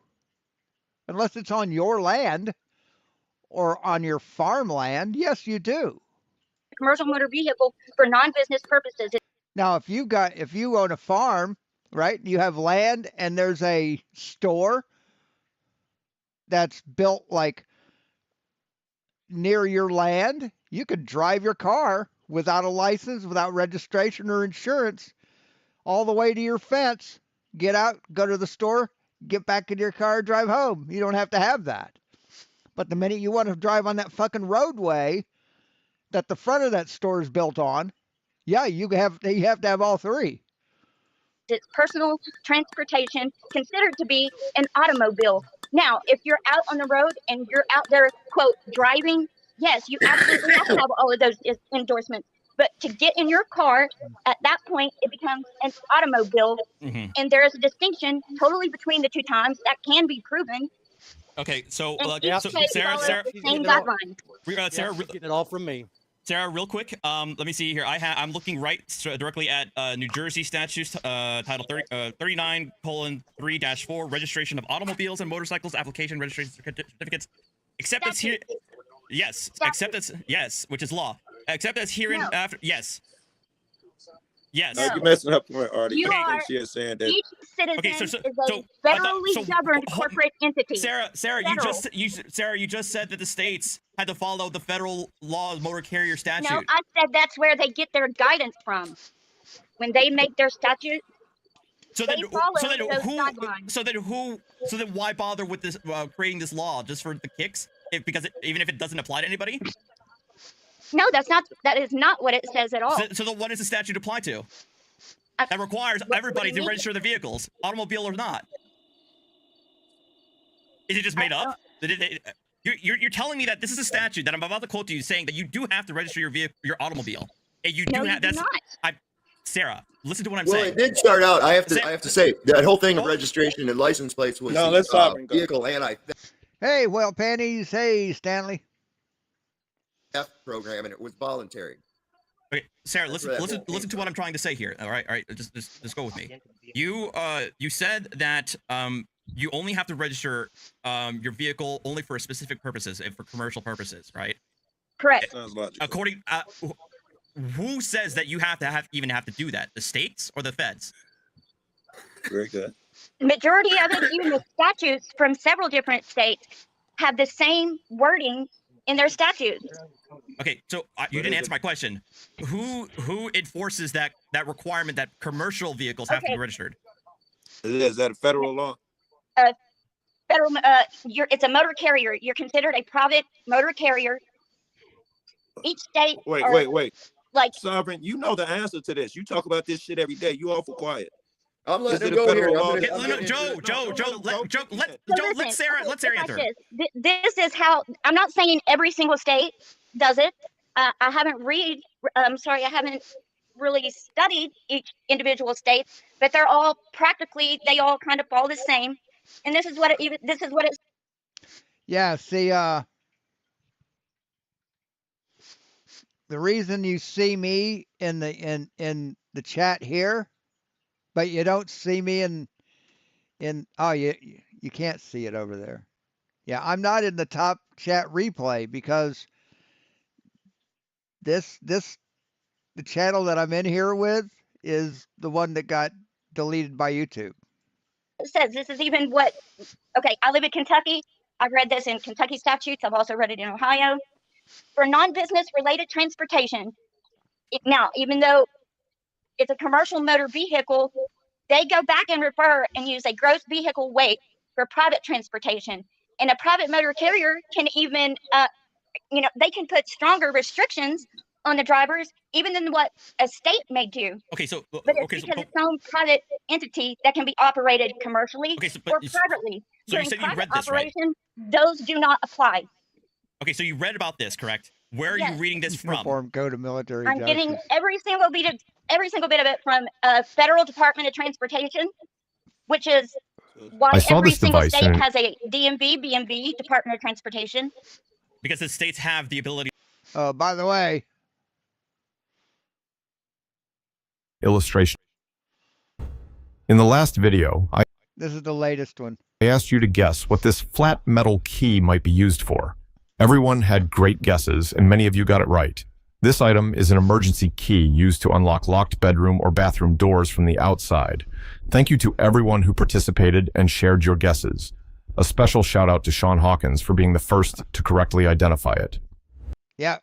S3: Unless it's on your land or on your farmland, yes, you do.
S12: commercial motor vehicle for non-business purposes.
S3: Now, if you own a farm, right? You have land and there's a store that's built like near your land, you could drive your car without a license, without registration or insurance, all the way to your fence, get out, go to the store, get back in your car, drive home. You don't have to have that. But the minute you want to drive on that fucking roadway that the front of that store is built on, yeah, you have to have all three.
S12: It's personal transportation considered to be an automobile. Now, if you're out on the road and you're out there, quote, driving, yes, you absolutely have to have all of those endorsements. But to get in your car, at that point, it becomes an automobile.
S9: Mm-hmm.
S12: And there is a distinction totally between the two times that can be proven.
S9: Okay, so,
S12: And each
S9: so
S12: state
S9: Sarah,
S12: follows the same guidelines.
S9: Sarah,
S13: She's getting it all from me.
S9: Sarah, real quick, let me see here. I'm looking directly at New Jersey statutes, title 39:3-4, registration of automobiles and motorcycles, application registration certificates. Acceptance here, yes. Acceptance, yes, which is law. Acceptance herein after, yes. Yes.
S10: No, you're messing up with Arty.
S12: You are,
S10: she is saying that.
S12: each citizen
S9: Okay,
S12: is a federally governed corporate entity.
S9: Sarah,
S12: Federal.
S9: you just said that the states had to follow the federal law of motor carrier statute.
S12: No, I said that's where they get their guidance from. When they make their statute,
S9: So
S12: they
S9: then,
S12: follow
S9: so then
S12: those
S9: who?
S12: guidelines.
S9: So then why bother with this creating this law just for the kicks? Even if it doesn't apply to anybody.
S12: No, that is not what it says at all.
S9: So then what does the statute apply to? That requires everybody to register their vehicles, automobile or not. Is it just made up? You're telling me that this is a statute that I'm about to quote to you, saying that you do have to register your vehicle, your automobile, and you do
S12: No,
S9: have.
S12: you do not.
S9: Sarah, listen to what I'm
S6: Well,
S9: saying.
S6: it did start out. I have to say that whole thing of registration and license plates was
S10: No,
S6: the,
S10: let's stop and go.
S6: vehicle anti-theft
S3: Hey, well, panties. Hey, Stanley.
S6: program, and it was voluntary.
S9: Okay, Sarah,
S6: That's where that
S9: listen
S6: whole
S9: to what I'm trying to say here. All right, just go with me. You said that you only have to register your vehicle only for specific purposes and for commercial purposes, right?
S12: Correct.
S10: Sounds logical.
S9: According, who says that you have to do that? The states or the feds?
S10: Very good.
S12: Majority of it, even the statutes from several different states, have the same wording in their statutes.
S9: Okay, so you didn't answer my question. Who enforces that requirement that commercial vehicles have to be registered?
S10: Is that a federal law?
S12: Federal, it's a motor carrier. You're considered a private motor carrier. Each state.
S10: Wait.
S12: Like
S10: Sovereign, you know the answer to this. You talk about this shit every day. You awful quiet.
S6: I'm
S10: Is
S6: letting
S10: it
S6: him
S10: a
S6: go here.
S10: federal
S6: I'm
S10: law?
S6: gonna-
S9: Let Sarah answer.
S12: This is how. I'm not saying every single state does it. I haven't I haven't really studied each individual state, but they're all they all kind of follow the same. And this is what it.
S3: Yeah, see, the reason you see me in the chat here, but you don't see me in oh you can't see it over there. Yeah, I'm not in the top chat replay because this the channel that I'm in here with is the one that got deleted by YouTube.
S12: It says this is even what, okay, I live in Kentucky. I've read this in Kentucky statutes. I've also read it in Ohio. For non-business related transportation, now, even though it's a commercial motor vehicle, they go back and refer and use a gross vehicle weight for private transportation. And a private motor carrier can even, they can put stronger restrictions on the drivers, even than what a state may do.
S9: Okay, so
S12: But it's because it's its own private entity that can be operated commercially or privately.
S9: So you
S12: During
S9: said you
S12: private
S9: read this, right?
S12: operation, those do not apply.
S9: Okay, so you read about this, correct? Where are you
S12: Yes.
S9: reading this from?
S3: Uniform Code of Military
S12: I'm
S3: Justice.
S12: getting every single bit of it from Federal Department of Transportation, which is why
S14: I saw
S12: every
S14: this
S12: single
S14: device
S12: state
S14: and
S12: has a DMV, BMV, Department of Transportation.
S9: Because the states have the ability.
S3: Oh, by the way,
S14: illustration. In the last video,
S3: this is the latest one.
S14: I asked you to guess what this flat metal key might be used for. Everyone had great guesses, and many of you got it right. This item is an emergency key used to unlock locked bedroom or bathroom doors from the outside. Thank you to everyone who participated and shared your guesses. A special shout out to Sean Hawkins for being the first to correctly identify it.
S3: Yeah.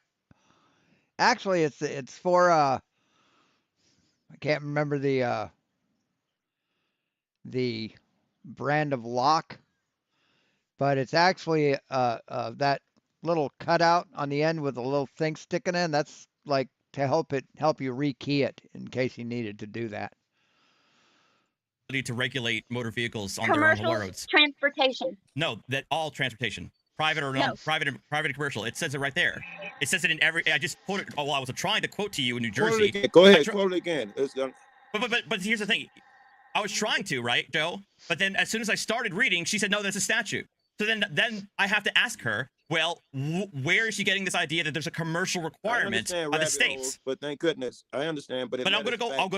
S3: Actually, it's for I can't remember the brand of lock, but it's actually that little cutout on the end with a little thing sticking in. That's like to help you rekey it in case you needed to do that.
S9: To regulate motor vehicles on their own
S12: Commercial
S9: roads.
S12: transportation.
S9: No, that all transportation, private or non, private and commercial. It says it right there. It says it in every. I just quoted. Oh, well, I was trying to quote to you in New Jersey.
S10: Go ahead, quote it again.
S9: But here's the thing. I was trying to, right, Joe? But then as soon as I started reading, she said, no, that's a statute. So then I have to ask her, well, where is she getting this idea that there's a commercial requirement by the states?
S10: But thank goodness, I understand. But
S9: I'm going to go ahead,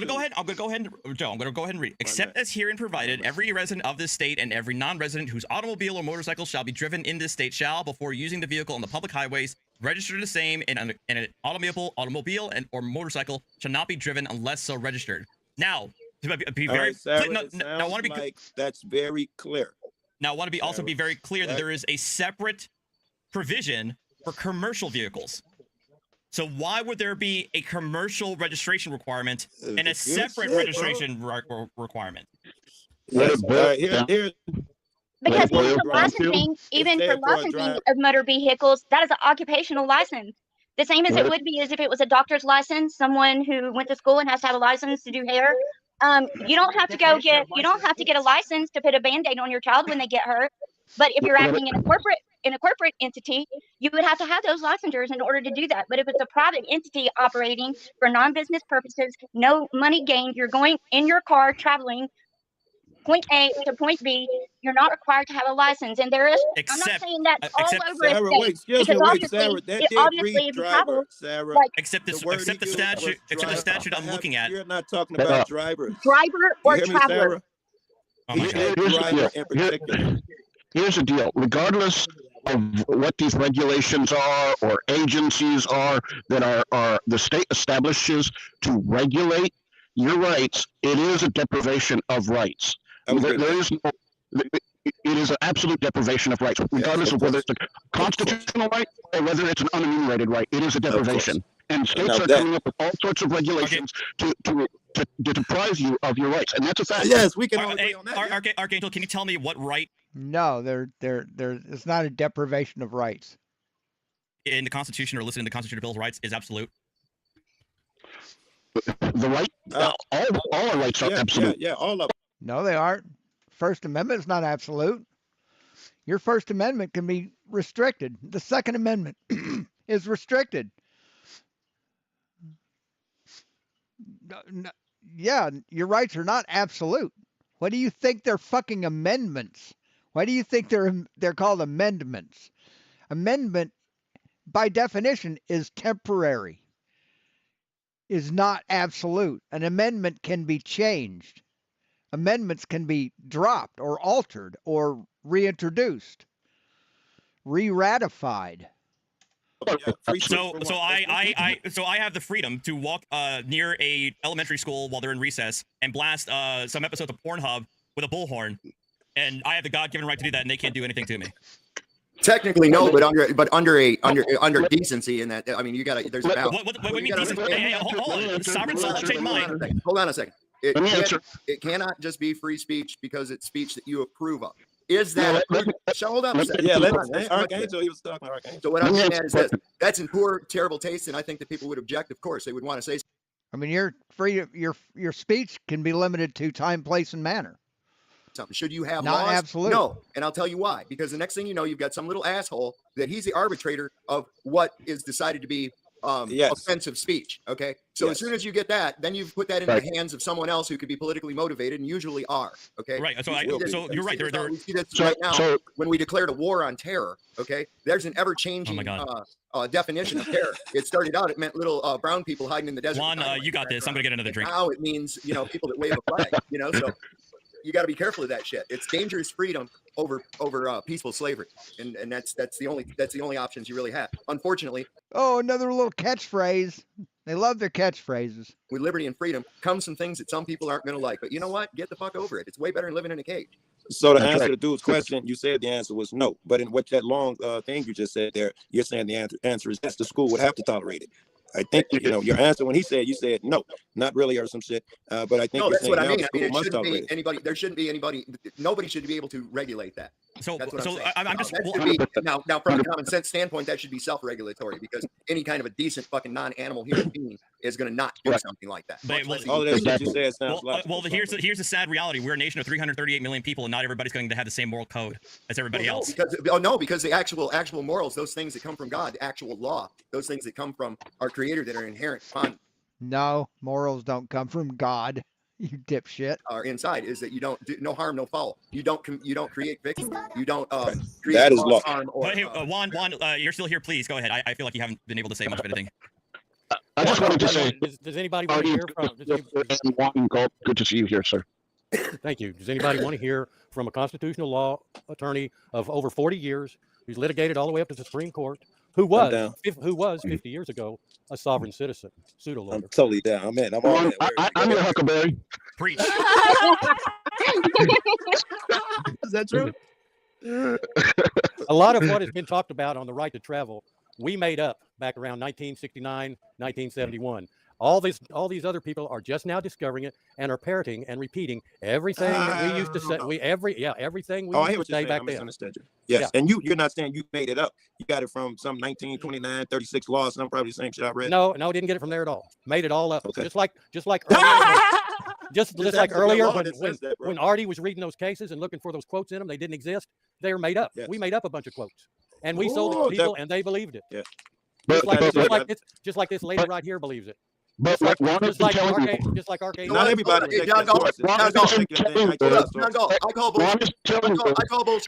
S9: Joe, I'm going to go ahead and read. Except as herein provided, every resident of this state and every non-resident whose automobile or motorcycle shall be driven in this state shall, before using the vehicle on the public highways, register the same, and an automobile or motorcycle shall not be driven unless so registered. Now, to be very clear, I want to be
S10: like that's very clear.
S9: Now, I want to be also be very clear that there is a separate provision for commercial vehicles. So why would there be a commercial registration requirement and a separate registration requirement?
S10: Yes,
S12: because for licensing, even for licensing of motor vehicles, that is an occupational license. The same as it would be as if it was a doctor's license, someone who went to school and has to have a license to do hair. You don't have to get a license to put a Band-Aid on your child when they get hurt. But if you're acting in a corporate entity, you would have to have those licensures in order to do that. But if it's a private entity operating for non-business purposes, no money gained, you're going in your car traveling point A to point B, you're not required to have a license. And there is, I'm not saying that all over a state, because obviously if you travel, like,
S9: except the statute I'm looking at.
S10: You're not talking about drivers.
S12: Driver or traveler.
S11: Here's the deal. Regardless of what these regulations are or agencies are that are the state establishes to regulate your rights, it is a deprivation of rights. There is no, it is an absolute deprivation of rights, regardless of whether it's a constitutional right or whether it's an unenumerated right. It is a deprivation. And states are coming up with all sorts of regulations to deprive you of your rights, and that's a fact.
S10: Yes, we can all agree on that.
S9: Archangel, can you tell me what right?
S3: No, it's not a deprivation of rights.
S9: In the Constitution or listed in the Constitutional Bill of Rights is absolute.
S11: The right, all our rights are absolute.
S10: Yeah, all of them.
S3: No, they aren't. First Amendment is not absolute. Your First Amendment can be restricted. The Second Amendment is restricted. Yeah, your rights are not absolute. Why do you think they're fucking amendments? Why do you think they're called amendments? Amendment, by definition, is temporary. is not absolute. An amendment can be changed. Amendments can be dropped or altered or reintroduced, re-ratified.
S9: So I have the freedom to walk near a elementary school while they're in recess and blast some episodes of Pornhub with a bullhorn, and I have the God-given right to do that, and they can't do anything to me.
S6: Technically, no, but under decency, in that, I mean, you got to. There's a balance.
S9: What do you mean decency? Hey, hold on. Sovereign soul change mine.
S6: Hold on a second. It cannot just be free speech because it's speech that you approve of. Is that? Hold on a second.
S10: Yeah, Archangel, he was talking Archangel.
S6: So what I'm getting at is this: that's in poor, terrible taste, and I think that people would object. Of course, they would want to say.
S3: I mean, your speech can be limited to time, place, and manner.
S6: Something. Should you have
S3: Not
S6: laws?
S3: absolute.
S6: No, and I'll tell you why. Because the next thing you know, you've got some little asshole that he's the arbitrator of what is decided to be offensive speech. Okay, so as soon as you get that, then you've put that into the hands of someone else who could be politically motivated and usually are. Okay,
S9: right. So you're right.
S6: We see this right now when we declared a war on terror. Okay, there's an ever-changing definition of terror. It started out, it meant little brown people hiding in the desert.
S9: Juan, you got this. I'm gonna get another drink.
S6: Now it means people that wave a flag. So. You got to be careful of that shit. It's dangerous freedom over peaceful slavery, and that's the only options you really have. Unfortunately.
S3: Oh, another little catchphrase. They love their catchphrases.
S6: With liberty and freedom comes some things that some people aren't going to like, but you know what? Get the fuck over it. It's way better than living in a cage.
S10: So to answer the dude's question, you said the answer was no, but in what that long thing you just said there, you're saying the answer is yes. The school would have to tolerate it. I think your answer when you said no, not really, or some shit. But I think
S6: that's what I mean. It shouldn't be anybody. There shouldn't be anybody. Nobody should be able to regulate that.
S9: So
S6: that's what
S9: I'm just
S6: now from a common sense standpoint, that should be self-regulatory because any kind of a decent fucking non-animal human being is going to not do something like that.
S10: All that shit you said sounds
S9: well, here's the sad reality. We're a nation of 338 million people, and not everybody's going to have the same moral code as everybody else.
S6: Because the actual morals, those things that come from God, the actual law, those things that come from our Creator that are inherent upon.
S3: No, morals don't come from God. You dipshit.
S6: Are inside is that you don't do no harm, no foul. You don't create victims. You don't create
S10: that is law.
S6: harm. Or,
S9: hey, Juan, you're still here. Please go ahead. I feel like you haven't been able to say much of anything.
S11: I just wanted to say,
S13: does anybody want to hear from?
S11: Good to see you here, sir.
S13: Thank you. Does anybody want to hear from a constitutional law attorney of over 40 years who's litigated all the way up to the Supreme Court, who was 50 years ago a sovereign citizen, pseudo lawyer?
S10: I'm totally down. I'm all
S11: I'm your Huckleberry.
S9: Preach.
S10: Is that true?
S13: A lot of what has been talked about on the right to travel, we made up back around 1969, 1971. All these other people are just now discovering it and are parroting and repeating everything that we used to say. Everything we used to say back then.
S10: Yes, and you're not saying you made it up. You got it from some 1929, 36 laws. Some probably the same shit I read.
S13: No, didn't get it from there at all. Made it all up. Okay. Just like earlier, just like earlier when Arty was reading those cases and looking for those quotes in them, they didn't exist. They were made up. Yes. We made up a bunch of quotes, and we sold it to people, and they believed it.
S10: Yeah.
S13: Just like this lady right here believes it.
S11: But
S13: just like Archangel.
S10: Not everybody.
S6: John Galt. I call bullshit.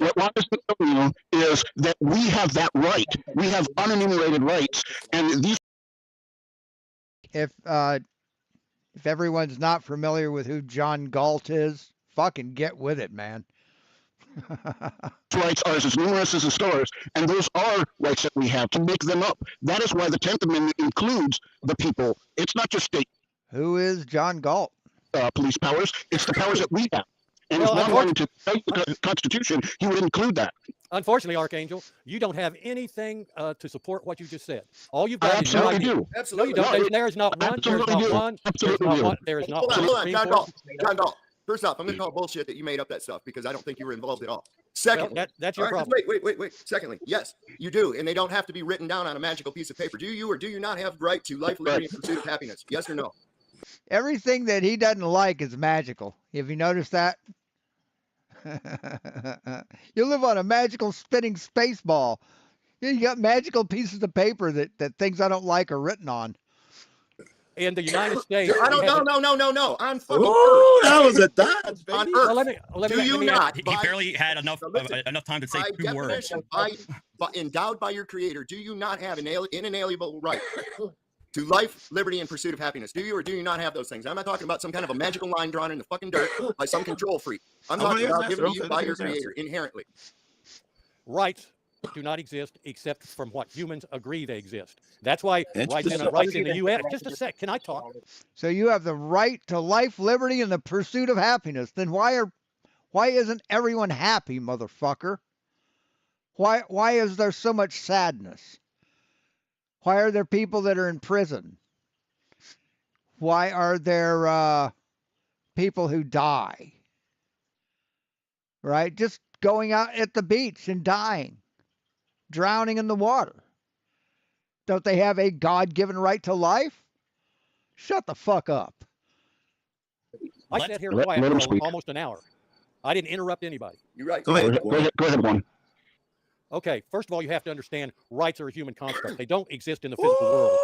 S11: What Ron is telling you is that we have that right. We have unenumerated rights, and these.
S3: If everyone's not familiar with who John Galt is, fucking get with it, man.
S11: Rights are as numerous as the stars, and those are rights that we have to make them up. That is why the 10th Amendment includes the people. It's not just state.
S3: Who is John Galt?
S11: Police powers. It's the powers that we have. And if one wanted to cite the Constitution, he would include that.
S13: Unfortunately, Archangel, you don't have anything to support what you just said. All you've got
S11: is
S13: absolutely
S11: do.
S6: Absolutely.
S13: No, you don't. There is not one. There is not one. There is not one.
S6: Hold on, John Galt. First off, I'm going to call bullshit that you made up that stuff because I don't think you were involved at all. Secondly,
S13: that's your problem.
S6: Wait. Secondly, yes, you do, and they don't have to be written down on a magical piece of paper. Do you or do you not have the right to life, liberty, and pursuit of happiness? Yes or no?
S3: Everything that he doesn't like is magical. Have you noticed that? You live on a magical spinning space ball. You got magical pieces of paper that things I don't like are written on.
S13: In the United States,
S6: I don't. No. On fucking
S10: Earth. That was a dodge, baby.
S6: On Earth.
S13: Well,
S6: do you not?
S9: He barely had enough time to say two words.
S6: Endowed by your Creator, do you not have an inalienable right to life, liberty, and pursuit of happiness? Do you or do you not have those things? I'm not talking about some kind of a magical line drawn in the fucking dirt by some control freak. I'm talking about given to you by your creator inherently.
S13: Rights do not exist except from what humans agree they exist. That's why rights in the U.S. Just a sec. Can I talk?
S3: So you have the right to life, liberty, and the pursuit of happiness. Then why isn't everyone happy, motherfucker? Why is there so much sadness? Why are there people that are in prison? Why are there people who die? Right? Just going out at the beach and dying, drowning in the water. Don't they have a God-given right to life? Shut the fuck up.
S13: I sat here quiet for almost an hour. I didn't interrupt anybody.
S6: You're right.
S11: Go ahead, one.
S13: Okay, first of all, you have to understand rights are a human construct. They don't exist in the physical world.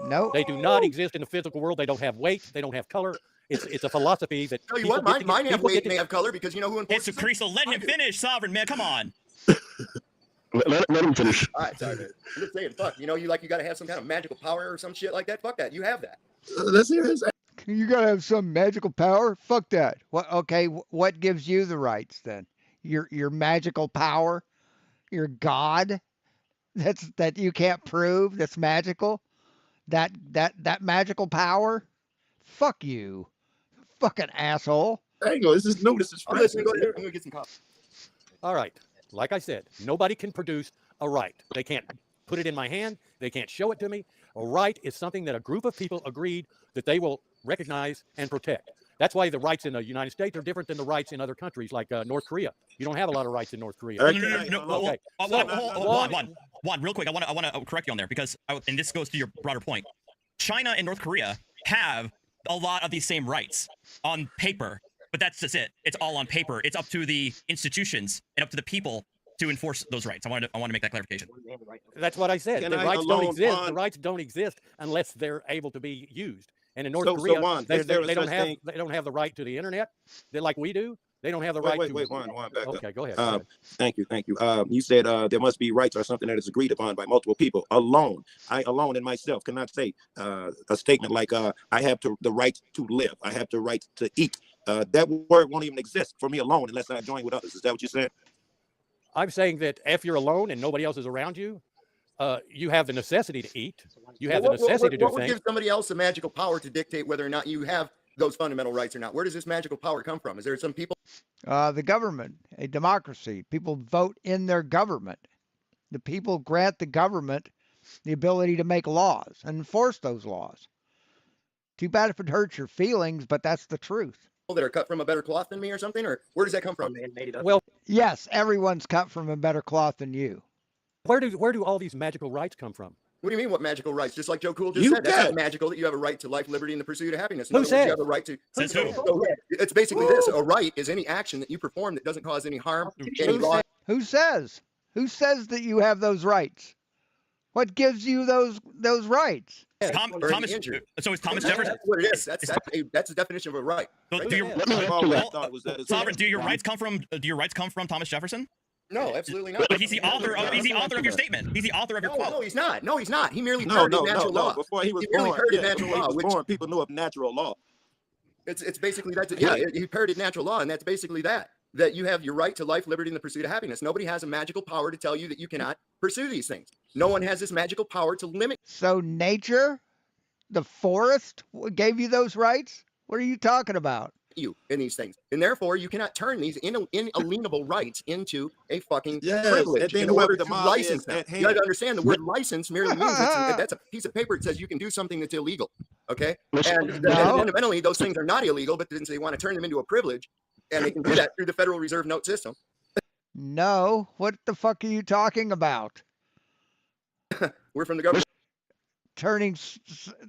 S3: No.
S13: They do not exist in the physical world. They don't have weight. They don't have color. It's a philosophy that.
S6: Tell you what, mine have weight and they have color because you know who enforces
S9: It's a crease. Let him finish, Sovereign, man. Come on.
S11: Let him finish.
S6: All right, sorry, man. I'm just saying, fuck. You know, you got to have some kind of magical power or some shit like that. Fuck that. You have that.
S10: Let's hear his.
S3: You gotta have some magical power? Fuck that. What? Okay, what gives you the rights then? Your magical power? Your God? That you can't prove? That's magical? That magical power? Fuck you, fucking asshole.
S10: There you go. This is new. This is fresh.
S6: I'm gonna get some coffee.
S13: All right. Like I said, nobody can produce a right. They can't put it in my hand. They can't show it to me. A right is something that a group of people agreed that they will recognize and protect. That's why the rights in the United States are different than the rights in other countries like North Korea. You don't have a lot of rights in North Korea.
S9: Okay. One, real quick. I want to correct you on there because, and this goes to your broader point. China and North Korea have a lot of these same rights on paper, but that's just it. It's all on paper. It's up to the institutions and up to the people to enforce those rights. I want to make that clarification.
S13: That's what I said. The rights don't exist. The rights don't exist unless they're able to be used. And in North Korea, they don't have the right to the internet. They're like we do. They don't have the right to.
S10: Wait, Juan, back up.
S13: Okay, go ahead.
S10: Thank you. You said there must be rights or something that is agreed upon by multiple people. Alone, I alone in myself cannot say a statement like I have the right to live. I have the right to eat. That word won't even exist for me alone unless I join with others. Is that what you said?
S13: I'm saying that if you're alone and nobody else is around you, you have the necessity to eat. You have the necessity to do
S6: things. What would give somebody else a magical power to dictate whether or not you have those fundamental rights or not? Where does this magical power come from? Is there some people?
S3: The government, a democracy. People vote in their government. The people grant the government the ability to make laws and enforce those laws. Too bad if it hurts your feelings, but that's the truth.
S6: That are cut from a better cloth than me or something, or where does that come from?
S13: Well,
S3: yes, everyone's cut from a better cloth than you.
S13: Where do all these magical rights come from?
S6: What do you mean, what magical rights? Just like Joe Cool just said, that's not magical that you have a right to life, liberty, and the pursuit of happiness.
S13: Who said?
S6: You have a right to. It's basically this: a right is any action that you perform that doesn't cause any harm.
S3: Who says? Who says that you have those rights? What gives you those rights?
S9: Thomas. So is Thomas Jefferson?
S6: That's what it is. That's the definition of a right.
S9: Sovereign, do your rights come from Thomas Jefferson?
S6: No, absolutely not.
S9: But he's the author of your statement. He's the author of your quote.
S6: No, he's not. No, he's not. He merely parroted natural law.
S10: Before he was born, people knew of natural law.
S6: It's basically that. Yeah, he parroted natural law, and that's basically that. That you have your right to life, liberty, and the pursuit of happiness. Nobody has a magical power to tell you that you cannot pursue these things. No one has this magical power to limit.
S3: So nature, the forest, gave you those rights? What are you talking about?
S6: You in these things, and therefore you cannot turn these inalienable rights into a fucking privilege in order to license them. You got to understand the word license merely means that's a piece of paper that says you can do something that's illegal. Okay, and fundamentally those things are not illegal, but since they want to turn them into a privilege, and they can do that through the Federal Reserve note system.
S3: No, what the fuck are you talking about?
S6: We're from the government.
S3: Turning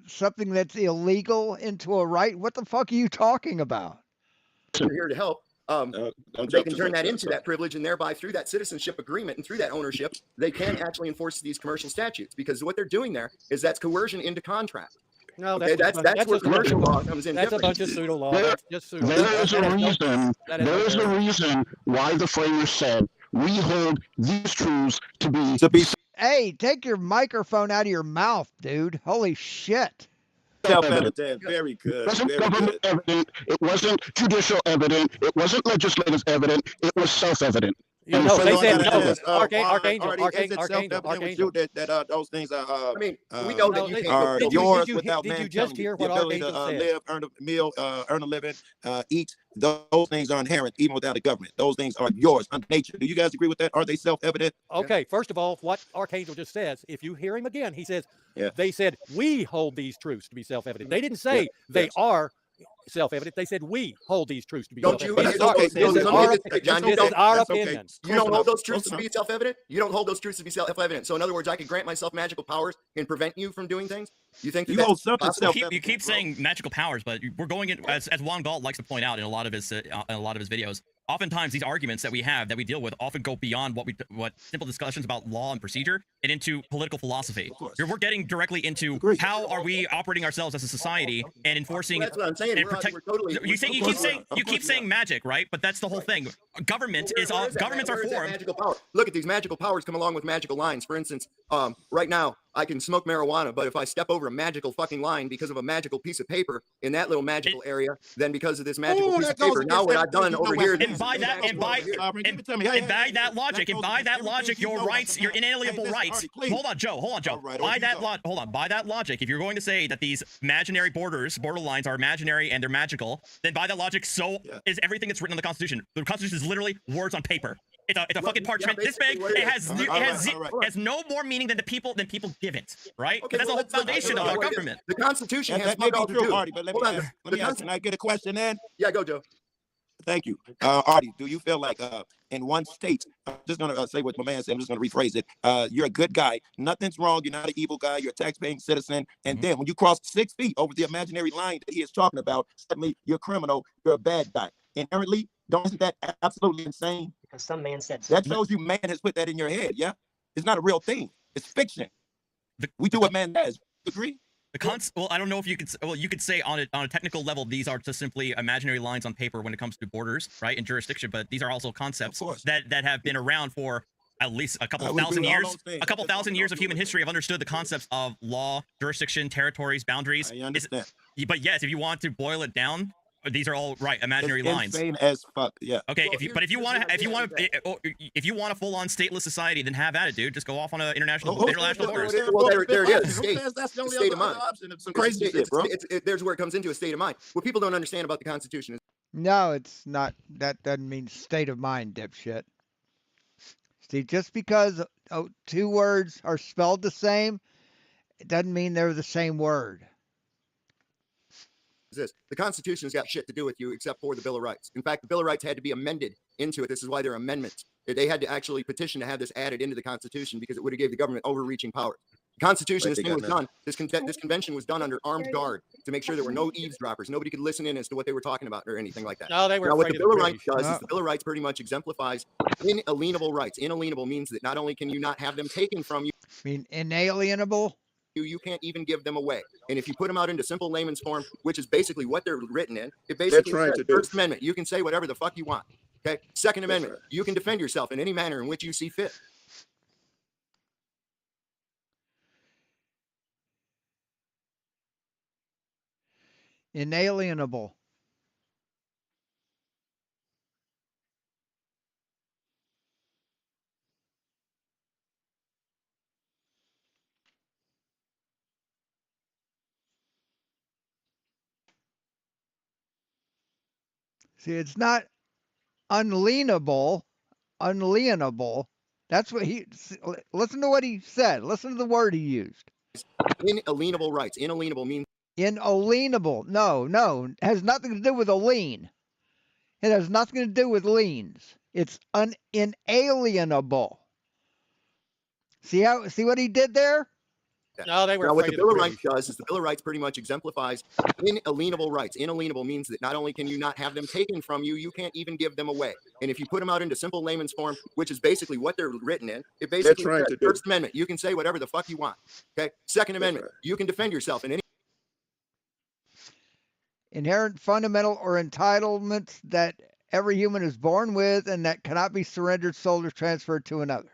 S3: something that's illegal into a right? What the fuck are you talking about?
S6: We're here to help. They can turn that into that privilege, and thereby through that citizenship agreement and through that ownership, they can actually enforce these commercial statutes, because what they're doing there is that's coercion into contract.
S13: No,
S6: that's where commercial law comes in.
S13: That's a bunch of pseudo law.
S11: There's a reason why the framers said we hold these truths to be
S3: Hey, take your microphone out of your mouth, dude. Holy shit.
S10: Self-evident. Very
S11: It
S10: good.
S11: wasn't
S10: Very
S11: government
S10: good.
S11: evident. It wasn't judicial evident. It wasn't legislative evident. It was self-evident.
S13: You
S11: And
S13: know,
S11: for
S13: they
S10: So I
S13: said
S10: gotta
S13: no.
S10: ask,
S13: Archangel,
S10: Artie, is it
S13: Archangel,
S10: self-evident with you
S13: Archangel.
S10: that those things are
S6: I mean, we know that
S13: No,
S6: you
S13: they,
S6: can't go.
S10: are
S13: did you
S10: yours
S13: did you
S10: without
S13: did
S10: man
S13: you just
S10: telling you?
S13: hear
S10: The
S13: what
S10: ability to
S13: Archangel said?
S10: live, earn a meal, earn a living, eat. Those things are inherent even without the government. Those things are yours under nature. Do you guys agree with that? Are they self-evident?
S13: Okay, first of all, what Archangel just says, if you hear him again, he says,
S10: Yeah.
S13: they said, we hold these truths to be self-evident. They didn't
S10: Yeah.
S13: say they
S10: Yes.
S13: are self-evident. They said, we hold these truths to be
S6: Don't you?
S13: self-evident.
S10: That's okay.
S6: This is our, John.
S13: This is our
S10: That's okay.
S13: opinion.
S6: You don't hold those
S10: Close
S6: truths to
S10: enough.
S6: be self-evident. You don't hold those truths to be self-evident. So, in other words, I could grant myself magical powers and prevent you from doing things. You think that
S10: You
S6: that's
S10: hold something
S6: possible?
S9: You keep saying magical powers, but we're going in as Juan Galt likes to point out in a lot of his videos. Oftentimes, these arguments that we deal with often go beyond what simple discussions about law and procedure and into political philosophy. We're getting directly into how are we operating ourselves as a society and enforcing.
S6: Well, that's what I'm saying.
S9: And
S6: We're totally.
S9: you keep saying magic, right? But that's the whole thing. Government is all governments are formed.
S6: Magical power. Look at these magical powers come along with magical lines. For instance, right now I can smoke marijuana, but if I step over a magical fucking line because of a magical piece of paper in that little magical area, then because of this magical piece of paper, now what I've done over here.
S9: And by that logic, your rights, your inalienable rights. Hold on, Joe. By that logic, if you're going to say that these imaginary border lines are imaginary and they're magical, then by that logic, so is everything that's written in the Constitution. The Constitution is literally words on paper. It's a fucking parchment this big. It has no more meaning than people give it, right?
S6: Okay,
S9: That's the whole foundation of our government.
S6: The Constitution has
S10: That may
S6: fuck all
S10: be
S6: to
S10: true,
S6: do.
S10: Artie, but let me ask, can I get a question in?
S6: Yeah, go, Joe.
S10: Thank you. Artie, do you feel like in one state, I'm just going to say what my man said, I'm just going to rephrase it. You're a good guy. Nothing's wrong. You're not an evil guy. You're a tax-paying citizen. And then when you cross 6 feet over the imaginary line that he is talking about, suddenly you're a criminal. You're a bad guy. Inherently, isn't that absolutely insane?
S15: Because some man said
S10: That shows you man has put that in your head, yeah? It's not a real thing. It's fiction. We do what man does. Agree?
S9: Well, I don't know if you could. Well, you could say on a technical level, these are just simply imaginary lines on paper when it comes to borders, right, and jurisdiction. But these are also concepts that have been around for at least a couple thousand years. A couple thousand years of human history have understood the concepts of law, jurisdiction, territories, boundaries.
S10: I understand.
S9: But yes, if you want to boil it down, these are all right imaginary lines.
S10: Insane as fuck. Yeah.
S9: Okay, if you want a full-on stateless society, then have at it, dude. Just go off on an international borders.
S6: Well, there it is.
S10: That's the only
S6: State of
S10: other
S6: mind.
S10: option. It's some crazy shit, bro.
S6: There's where it comes into a state of mind. What people don't understand about the Constitution is
S3: No, it's not. That doesn't mean state of mind, dipshit. See, just because two words are spelled the same, it doesn't mean they're the same word.
S6: this. The Constitution has got shit to do with you except for the Bill of Rights. In fact, the Bill of Rights had to be amended into it. This is why they're amendments. They had to actually petition to have this added into the Constitution because it would have gave the government overreaching powers. The Constitution, this thing was done. This convention was done under armed guard to make sure there were no eavesdroppers. Nobody could listen in as to what they were talking about or anything like that.
S13: No, they were
S6: now, what the
S13: afraid
S6: Bill
S13: of
S6: of
S13: the
S6: Rights
S13: British.
S6: does is the Bill of Rights pretty much exemplifies inalienable rights. Inalienable means that not only can you not have them taken from you,
S3: I mean, inalienable?
S6: You can't even give them away. And if you put them out into simple layman's form, which is basically what they're written in, it basically says, First Amendment, you can say whatever the fuck you want. Okay. Second Amendment, you can defend yourself in any manner in which you see fit.
S3: Inalienable. See, it's not unalienable. Unalienable. That's what listen to what he said. Listen to the word he used.
S6: Inalienable rights. Inalienable means.
S3: Inalienable. No. It has nothing to do with a lien. It has nothing to do with liens. It's inalienable. See what he did there?
S13: No, they were
S6: now, what the
S13: afraid
S6: Bill
S13: of
S6: of
S13: the
S6: Rights does is the Bill of Rights pretty much exemplifies inalienable rights. Inalienable means that not only can you not have them taken from you, you can't even give them away. And if you put them out into simple layman's form, which is basically what they're written in, it basically says, First Amendment, you can say whatever the fuck you want. Okay. Second Amendment, you can defend yourself in any
S3: inherent fundamental or entitlements that every human is born with and that cannot be surrendered, sold, or transferred to another.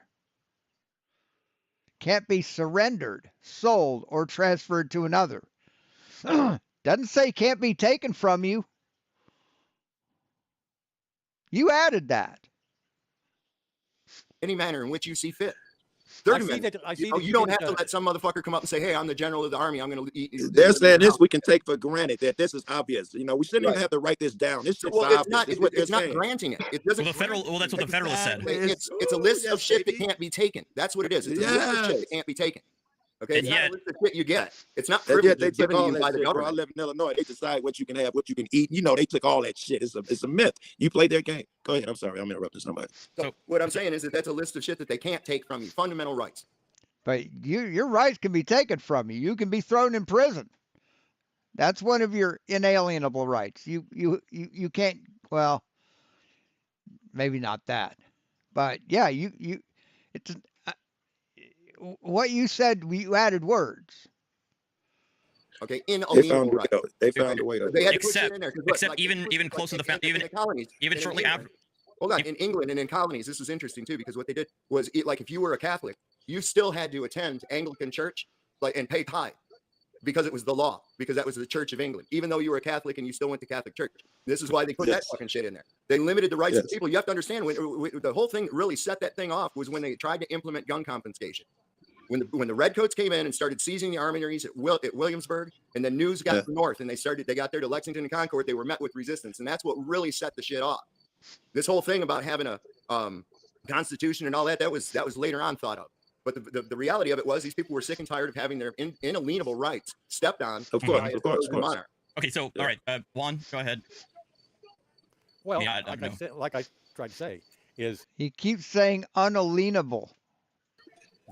S3: can't be surrendered, sold, or transferred to another. Doesn't say can't be taken from you. You added that.
S6: Any manner in which you see fit. Third Amendment. You don't have to let some motherfucker come up and say, "Hey, I'm the general of the army. I'm going to eat."
S10: They're saying this we can take for granted that this is obvious. You know, we shouldn't even have to write this down. This shit's
S6: Well, it's
S10: obvious.
S6: not.
S10: Is what
S6: It's
S10: they're
S6: not
S10: saying.
S6: granting it. It doesn't.
S9: Well, the federal. Well, that's what the Federalist said.
S6: It's a list of shit that can't be taken. That's what it is. It's a list of shit that can't be taken. Okay, it's not a list of shit you get. It's not privileges
S10: They took
S6: given to
S10: all
S6: you
S10: that
S6: by the
S10: shit, bro. I
S6: government.
S10: live in Illinois. They decide what you can have, what you can eat. You know, they took all that shit. It's a myth. You play their game. Go ahead. I'm sorry. I'm interrupting somebody.
S6: So what I'm saying is that that's a list of shit that they can't take from you. Fundamental rights.
S3: But your rights can be taken from you. You can be thrown in prison. That's one of your inalienable rights. You can't. Well, maybe not that, but yeah, it's what you said. You added words.
S6: Okay, inalienable rights.
S10: They found a way to.
S6: They had to put shit in there.
S9: Except even close to the
S6: in the colonies,
S9: even shortly after.
S6: Hold on, in England and in colonies, this is interesting too, because what they did was, like, if you were a Catholic, you still had to attend Anglican church, like, and pay tithe, because it was the law, because that was the Church of England, even though you were a Catholic and you still went to Catholic church. This is why they put that fucking shit in there. They limited the rights of the people. You have to understand, when the whole thing really set that thing off was when they tried to implement gun confiscation. When the redcoats came in and started seizing the armories at Williamsburg, and then news got north, and they got there to Lexington and Concord, they were met with resistance, and that's what really set the shit off. This whole thing about having a constitution and all that was later on thought of. But the reality of it was, these people were sick and tired of having their inalienable rights stepped on.
S10: Of course.
S6: Monarch.
S9: Okay, so all right, Juan, go ahead.
S13: Well,
S9: Yeah,
S13: like I tried to say, is
S3: he keeps saying unalienable.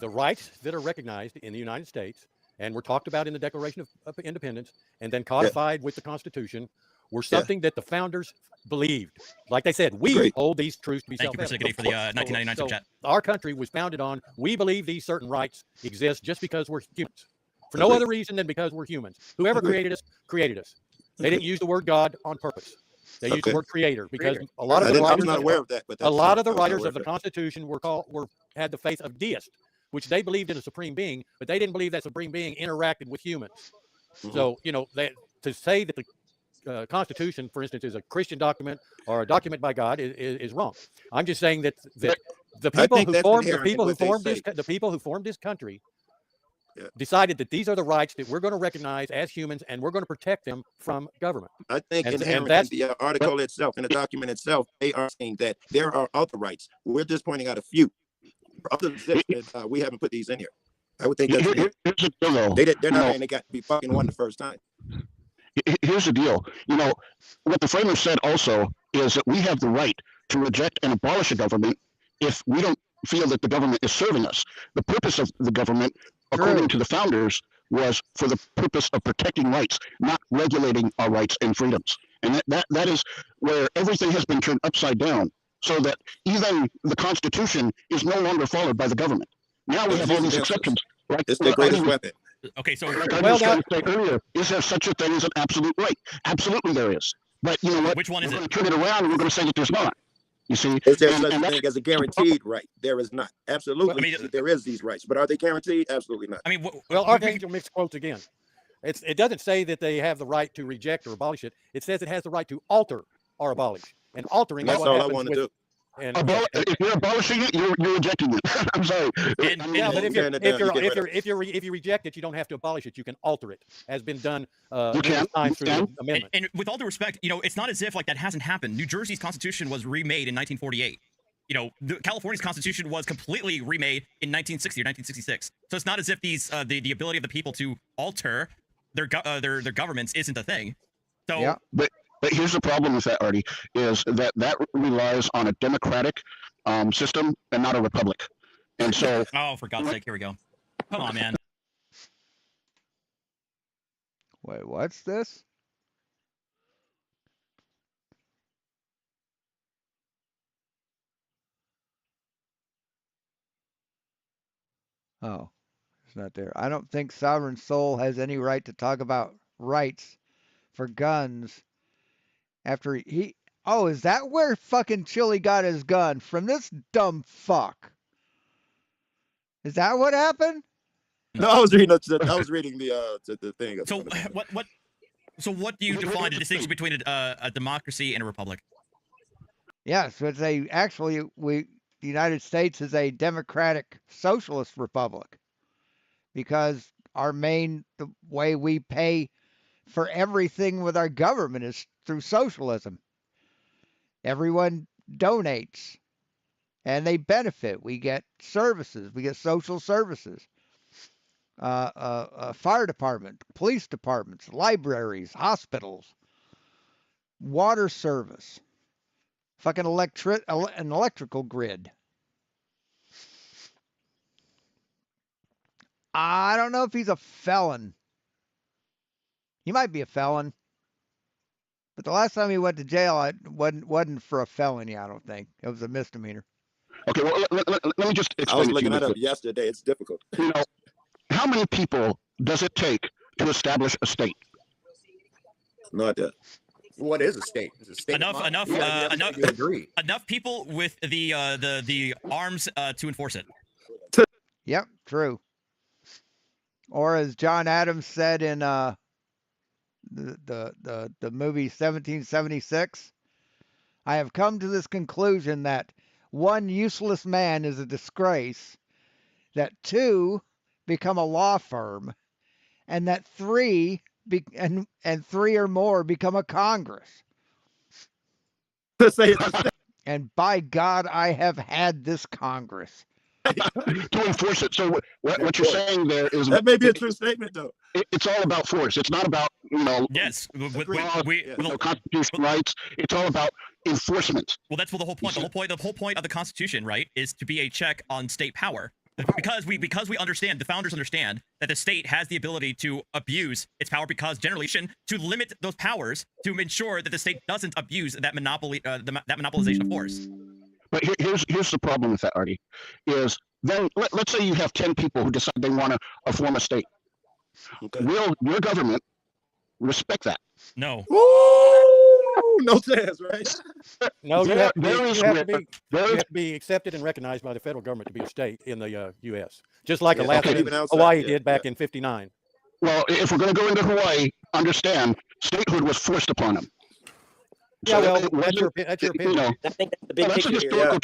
S13: The rights that are recognized in the United States and were talked about in the Declaration of Independence and then codified with the Constitution were something that the founders believed. Like they said, we hold these truths to be self-evident.
S9: Thank you for the 1999
S13: so
S9: chat.
S13: Our country was founded on, we believe these certain rights exist just because we're humans. For no other reason than because we're humans. Whoever created us, created us. They didn't use the word God on purpose. They used the word creator, because a lot of the writers,
S10: not aware of that, but
S13: a lot of the writers of the Constitution had the faith of deists, which they believed in a supreme being, but they didn't believe that supreme being interacted with humans. So, to say that the Constitution, for instance, is a Christian document or a document by God is wrong. I'm just saying that the people who formed this country decided that these are the rights that we're going to recognize as humans, and we're going to protect them from government.
S10: I think in the article itself, in the document itself, they are saying that there are other rights. We're just pointing out a few. Other than this, we haven't put these in here. I would think that's they're not saying they got to be fucking one the first time.
S11: Here's the deal. What the framers said also is that we have the right to reject and abolish a government if we don't feel that the government is serving us. The purpose of the government, according to the founders, was for the purpose of protecting rights, not regulating our rights and freedoms. And that is where everything has been turned upside down, so that even the Constitution is no longer followed by the government. Now we have all these exceptions.
S10: It's the greatest weapon.
S9: Okay, so
S11: like I was trying to say earlier, is there such a thing as an absolute right? Absolutely there is. But you know what?
S9: Which one is
S11: we're
S9: it?
S11: going to turn it around and we're going to say that there's not. You see?
S10: Is there such a thing as a guaranteed right? There is not. Absolutely,
S9: I mean,
S10: there is these rights, but are they guaranteed? Absolutely not.
S9: I mean,
S13: Well, Archangel mixed quotes again. It doesn't say that they have the right to reject or abolish it. It says it has the right to alter or abolish. And altering
S10: That's
S13: is what
S10: all I
S13: happens
S10: want to do.
S11: If you're abolishing it, you're rejecting it. I'm sorry.
S13: Yeah, but if you reject it, you don't have to abolish it. You can alter it, has been done many times through the amendment.
S9: And with all due respect, it's not as if like that hasn't happened. New Jersey's constitution was remade in 1948. California's constitution was completely remade in 1960 or 1966. So it's not as if these the ability of the people to alter their governments isn't a thing. So
S11: yeah, but here's the problem with that, Arty, is that relies on a democratic system and not a republic. And so
S9: oh, for God's sake, here we go. Come on, man.
S3: Wait, what's this? Oh, it's not there. I don't think Sovereign Soul has any right to talk about rights for guns after he. Oh, is that where fucking Chili got his gun? From this dumb fuck. Is that what happened?
S10: No, I was reading the thing.
S9: So what? So what do you define the distinction between a democracy and a republic?
S3: Yes, it's the United States is a democratic socialist republic because the way we pay for everything with our government is through socialism. Everyone donates and they benefit. We get services. We get social services. Fire department, police departments, libraries, hospitals, water service, fucking an electrical grid. I don't know if he's a felon. He might be a felon. But the last time he went to jail, it wasn't for a felony, I don't think. It was a misdemeanor.
S11: Okay, well, let me just explain
S10: I was
S11: it to
S10: looking
S11: you.
S10: that up yesterday. It's difficult.
S11: You know, how many people does it take to establish a state?
S10: No idea.
S6: What is a state? Is a state
S9: enough people with the arms to enforce it.
S3: Yep, true. Or as John Adams said in the movie 1776, I have come to this conclusion that one useless man is a disgrace, that two become a law firm, and that three or more become a Congress. And by God, I have had this Congress.
S11: To enforce it. So what you're saying there is
S10: that may be a true statement, though.
S11: It's all about force. It's not about
S9: yes,
S11: constitutional rights. It's all about enforcement.
S9: Well, that's the whole point. The whole point of the Constitution, right, is to be a check on state power. Because we understand, the founders understand that the state has the ability to abuse its power because generation to limit those powers to ensure that the state doesn't abuse that monopoly, that monopolization of force.
S11: But here's the problem with that, Arty, is then let's say you have 10 people who decide they want to form a state. Okay. Will your government respect that?
S9: No.
S10: No chance, right?
S13: No, you have to be accepted and recognized by the federal government to be a state in the U.S., just like Alaska, Hawaii did back in '59.
S11: Well, if we're going to go into Hawaii, understand statehood was forced upon them.
S13: Yeah, well, that's your opinion.
S11: You know,
S15: I think that's the big
S11: that's a
S15: picture
S11: historical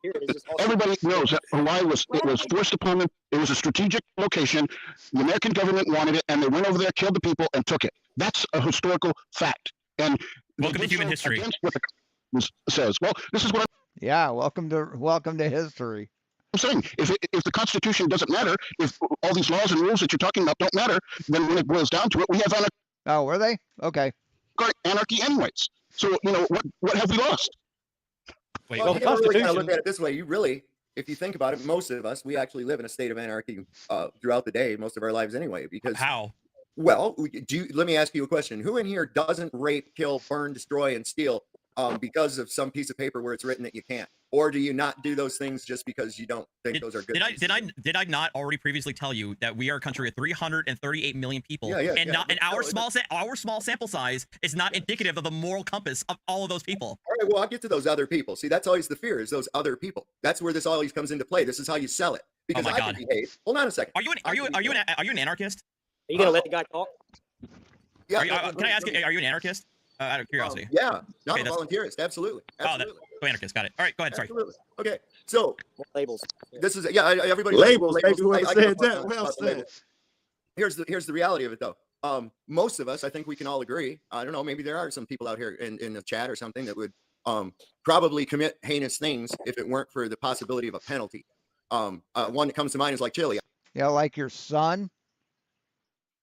S15: here.
S11: truth. Everybody knows that Hawaii was forced upon them. It was a strategic location. The American government wanted it, and they went over there, killed the people, and took it. That's a historical fact. And
S9: welcome to human history.
S11: What the says. Well, this is what
S3: welcome to history.
S11: I'm saying. If the Constitution doesn't matter, if all these laws and rules that you're talking about don't matter, then when it boils down to it, we have anarchy.
S3: Oh, were they? Okay.
S11: Anarchy, anyways. So what have we lost?
S6: Wait, well, you really gotta look at it this way. If you think about it, most of us, we actually live in a state of anarchy throughout the day, most of our lives anyway. Because
S9: how?
S6: Well, let me ask you a question. Who in here doesn't rape, kill, burn, destroy, and steal because of some piece of paper where it's written that you can't? Or do you not do those things just because you don't think those are good?
S9: Did I not already previously tell you that we are a country of 338 million people, and our small sample size is not indicative of the moral compass of all of those people?
S6: All right, well, I'll get to those other people. See, that's always the fear, is those other people. That's where this always comes into play. This is how you sell it. Because
S9: oh my God.
S6: Can behave. Hold on a second.
S9: Are you an anarchist?
S15: Are you gonna let the guy talk?
S6: Yeah.
S9: Can I ask you? Are you an anarchist? Out of curiosity.
S6: Yeah, not a volunteerist. Absolutely.
S9: Anarchist. Got it. All right, go ahead. Sorry.
S6: Absolutely. Okay. So
S15: labels.
S6: This is everybody
S10: labels. Well said.
S6: Here's the reality of it, though. Most of us, I think we can all agree. I don't know. Maybe there are some people out here in the chat or something that would probably commit heinous things if it weren't for the possibility of a penalty. One that comes to mind is like Chili.
S3: Yeah, like your son.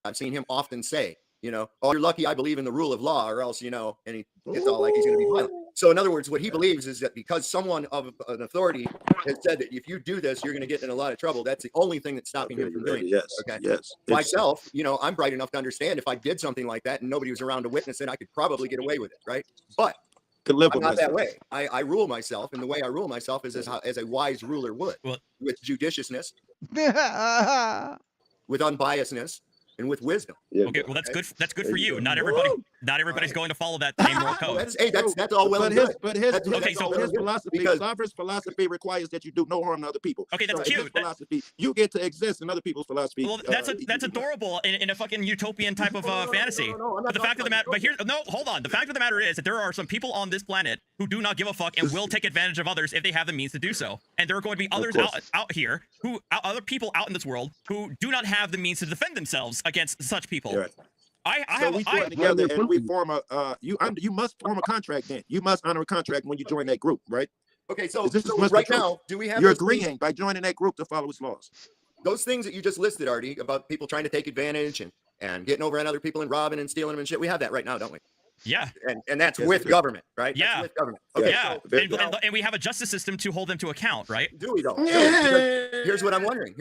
S6: I've seen him often say, oh, you're lucky I believe in the rule of law, or else, and he gets all like he's going to be violent. So in other words, what he believes is that because someone of an authority has said that if you do this, you're going to get in a lot of trouble. That's the only thing that's stopping him from doing it.
S10: Yes.
S6: Okay.
S10: Yes.
S6: Myself, I'm bright enough to understand if I did something like that and nobody was around to witness it, I could probably get away with it. Right. But I'm not that way. I rule myself. And the way I rule myself is as a wise ruler would, with judiciousness, with unbiasedness, and with wisdom.
S9: Okay, well that's good. That's good for you. Not everybody's going to follow that same moral code.
S6: That's all well and good.
S10: But his
S6: Because
S10: philosophy, Sovereign's philosophy requires that you do no harm to other people.
S9: Okay, that's
S10: so
S9: cute.
S10: His philosophy, you get to exist in other people's philosophy.
S9: Well, that's adorable in a fucking utopian type of fantasy. But the fact of the matter, hold on. The fact of the matter is that there are some people on this planet who do not give a fuck and will take advantage of others if they have the means to do so. And there are going to be others out here other people out in this world who do not have the means to defend themselves against such people.
S10: Right. We join together and we form you must form a contract then. You must honor a contract when you join that group, right?
S6: Okay, so right now, do we have
S10: you're agreeing by joining that group to follow its laws?
S6: Those things that you just listed, Arty, about people trying to take advantage and getting over on other people and robbing and stealing them and shit, we have that right now, don't we?
S9: Yeah.
S6: And that's with government, right?
S9: Yeah.
S6: That's with government. Okay,
S9: yeah.
S6: So,
S9: and we have a justice system to hold them to account, right?
S6: Do we though? Here's what I'm wondering.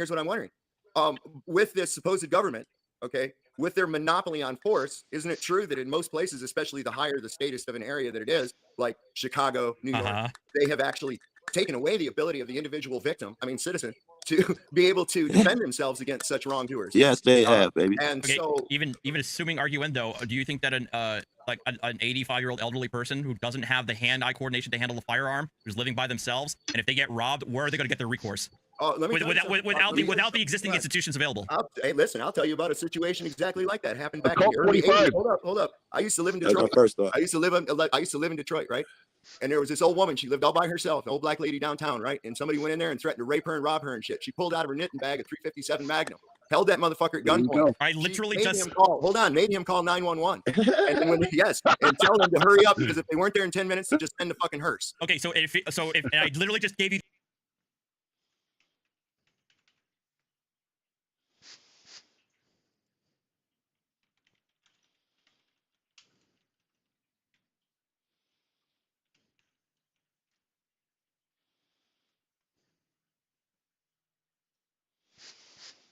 S6: With this supposed government, okay, with their monopoly on force, isn't it true that in most places, especially the higher the status of an area that it is, like Chicago, New York, they have actually taken away the ability of the individual citizen, to be able to defend themselves against such wrongdoers?
S10: Yes, they have, baby.
S6: And
S9: okay,
S6: so,
S9: even assuming arguendo, do you think that an 85-year-old elderly person who doesn't have the hand-eye coordination to handle a firearm, who's living by themselves, and if they get robbed, where are they going to get their recourse? Without the existing institutions available.
S6: Hey, listen, I'll tell you about a situation exactly like that happened back in the early 80s. Hold up. I used to live in Detroit. I used to live in Detroit, right? And there was this old woman. She lived all by herself, an old black lady downtown, right? And somebody went in there and threatened to rape her and rob her and shit. She pulled out of her knitting bag a .357 Magnum, held that motherfucker at gunpoint.
S9: I literally
S6: made him call 911, and tell them to hurry up because if they weren't there in 10 minutes, to just send the fucking hearse.
S9: Okay, so if and I literally just gave you.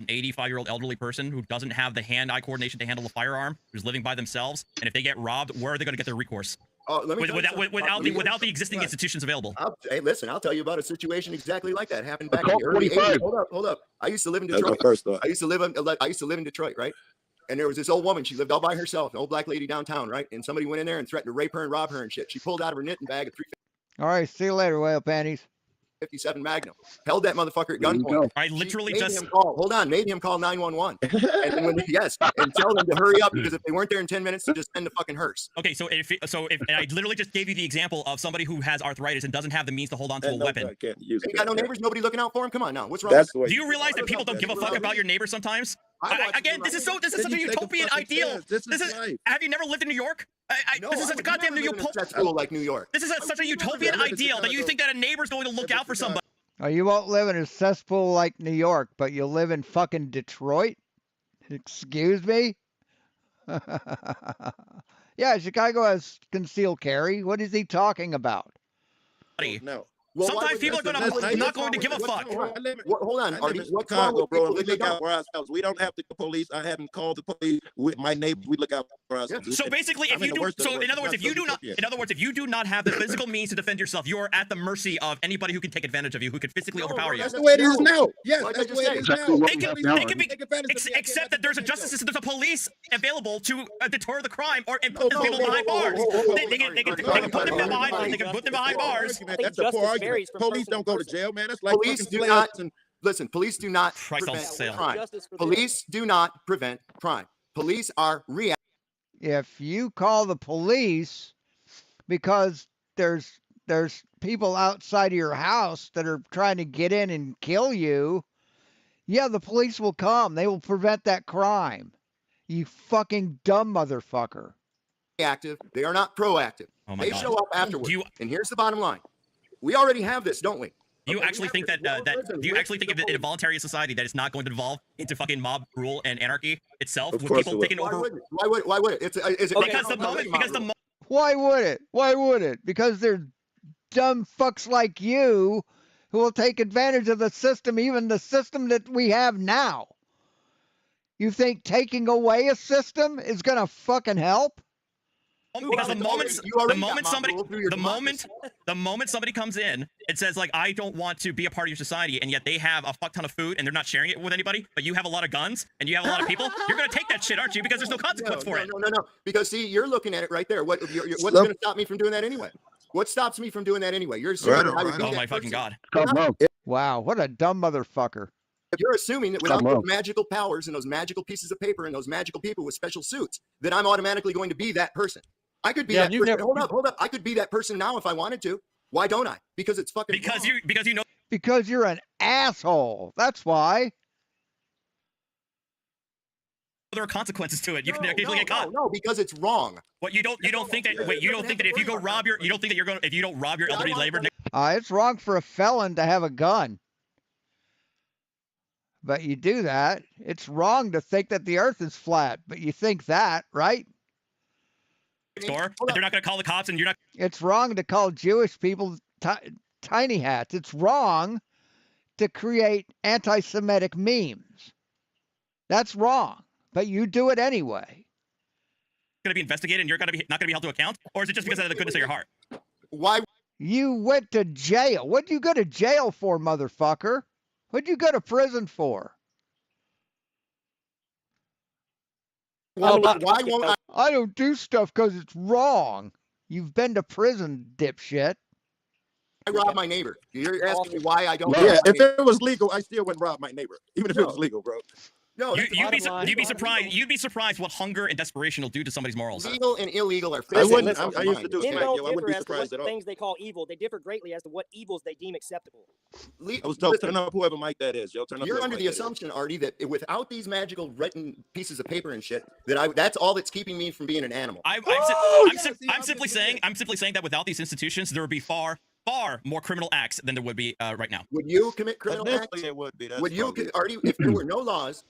S9: An 85-year-old elderly person who doesn't have the hand-eye coordination to handle a firearm, who's living by themselves, and if they get robbed, where are they going to get their recourse? Without the existing institutions available.
S6: Hey, listen, I'll tell you about a situation exactly like that happened back in the early 80s. Hold up. I used to live in Detroit. I used to live in Detroit, right? And there was this old woman. She lived all by herself, an old black lady downtown, right? And somebody went in there and threatened to rape her and rob her and shit. She pulled out of her knitting bag a .357
S3: All right, see you later, whale panties.
S6: Magnum, held that motherfucker at gunpoint.
S9: I literally
S6: made him call 911, and tell them to hurry up because if they weren't there in 10 minutes, to just send the fucking hearse.
S9: Okay, so if and I literally just gave you the example of somebody who has arthritis and doesn't have the means to hold on to a weapon.
S6: Ain't got no neighbors, nobody looking out for him. Come on now, what's wrong?
S9: Do you realize that people don't give a fuck about your neighbors sometimes? This is such a utopian ideal. Have you never lived in New York? This is such a goddamn New York.
S6: Like New York.
S9: This is such a utopian ideal that you think that a neighbor's going to look out for somebody.
S3: Oh, you won't live in a cesspool like New York, but you'll live in fucking Detroit? Excuse me? Yeah, Chicago has concealed carry. What is he talking about?
S10: No.
S6: Well,
S9: sometimes people are not going to give a fuck.
S6: Hold on, Arty.
S10: What's Chicago, bro? We look out for ourselves. We don't have the police. I haven't called the police. With my neighbors, we look out for ourselves.
S9: So basically, if you do not have the physical means to defend yourself, you are at the mercy of anybody who can take advantage of you, who can physically overpower you.
S10: That's the way it is now. Yes, that's the way it is now.
S9: Except that there's a justice system, there's a police available to deter the crime or put these people behind bars. They can put them behind bars.
S10: That's a poor argument. Police don't go to jail, man. That's like
S6: police do not. Listen, police do not prevent crime. Police do not prevent crime. Police are reactive.
S3: If you call the police because there's people outside of your house that are trying to get in and kill you, yeah, the police will come. They will prevent that crime. You fucking dumb motherfucker.
S6: Reactive. They are not proactive.
S9: Oh my
S6: they
S9: God.
S6: show up afterwards. And here's the bottom line. We already have this, don't we?
S9: Do you actually think that do you actually think in a voluntary society that it's not going to devolve into fucking mob rule and anarchy itself with people taking over?
S6: Why would it?
S3: Why would it? Why would it? Because they're dumb fucks like you who will take advantage of the system, even the system that we have now. You think taking away a system is gonna fucking help?
S9: Because the moment somebody comes in and says like, I don't want to be a part of your society, and yet they have a fuck ton of food and they're not sharing it with anybody, but you have a lot of guns and you have a lot of people, you're gonna take that shit, aren't you? Because there's no consequence for it.
S6: No. Because see, you're looking at it right there. What's going to stop me from doing that anyway? What stops me from doing that anyway? You're assuming that I would be
S9: Oh
S6: that
S9: my fucking
S6: person.
S9: god.
S3: Wow, what a dumb motherfucker.
S6: You're assuming that without those magical powers and those magical pieces of paper and those magical people with special suits, that I'm automatically going to be that person. I could be that person. Hold up. I could be that person now if I wanted to. Why don't I? Because it's fucking wrong.
S3: Because you're an asshole. That's why.
S9: There are consequences to it. You can occasionally get caught.
S6: No, because it's wrong.
S9: What you don't think that if you go rob your if you don't rob your elderly labor.
S3: It's wrong for a felon to have a gun. But you do that. It's wrong to think that the earth is flat, but you think that, right?
S9: Store, but they're not going to call the cops, and you're not.
S3: It's wrong to call Jewish people tiny hats. It's wrong to create anti-Semitic memes. That's wrong, but you do it anyway.
S9: Going to be investigated, and you're not going to be held to account, or is it just because of the goodness of your heart?
S6: Why?
S3: You went to jail. What'd you go to jail for, motherfucker? What'd you go to prison for?
S6: Why won't I?
S3: I don't do stuff because it's wrong. You've been to prison, dipshit.
S6: I rob my neighbor. You're asking me why I don't.
S10: Yeah, if it was legal, I still wouldn't rob my neighbor, even if it was legal, bro.
S6: No,
S9: you'd be surprised. You'd be surprised what hunger and desperation will do to somebody's morals.
S6: Legal and illegal are.
S10: I wouldn't. I used to do
S15: They
S10: smack,
S15: don't
S10: yo. I wouldn't be
S15: differ as to
S10: surprised
S15: what
S10: at all.
S15: things they call evil. They differ greatly as to what evils they deem acceptable.
S10: I was told, turn up whoever mic that is, yo. Turn up.
S6: You're
S10: whoever
S6: under
S10: mic
S6: the
S10: that is.
S6: assumption, Arty, that without these magical written pieces of paper and shit, that's all that's keeping me from being an animal.
S9: I'm simply saying that without these institutions, there would be far more criminal acts than there would be right now.
S6: Would you commit criminal acts?
S10: Eventually it would be. That's
S6: Would you,
S10: probably-
S6: Arty, if there were no laws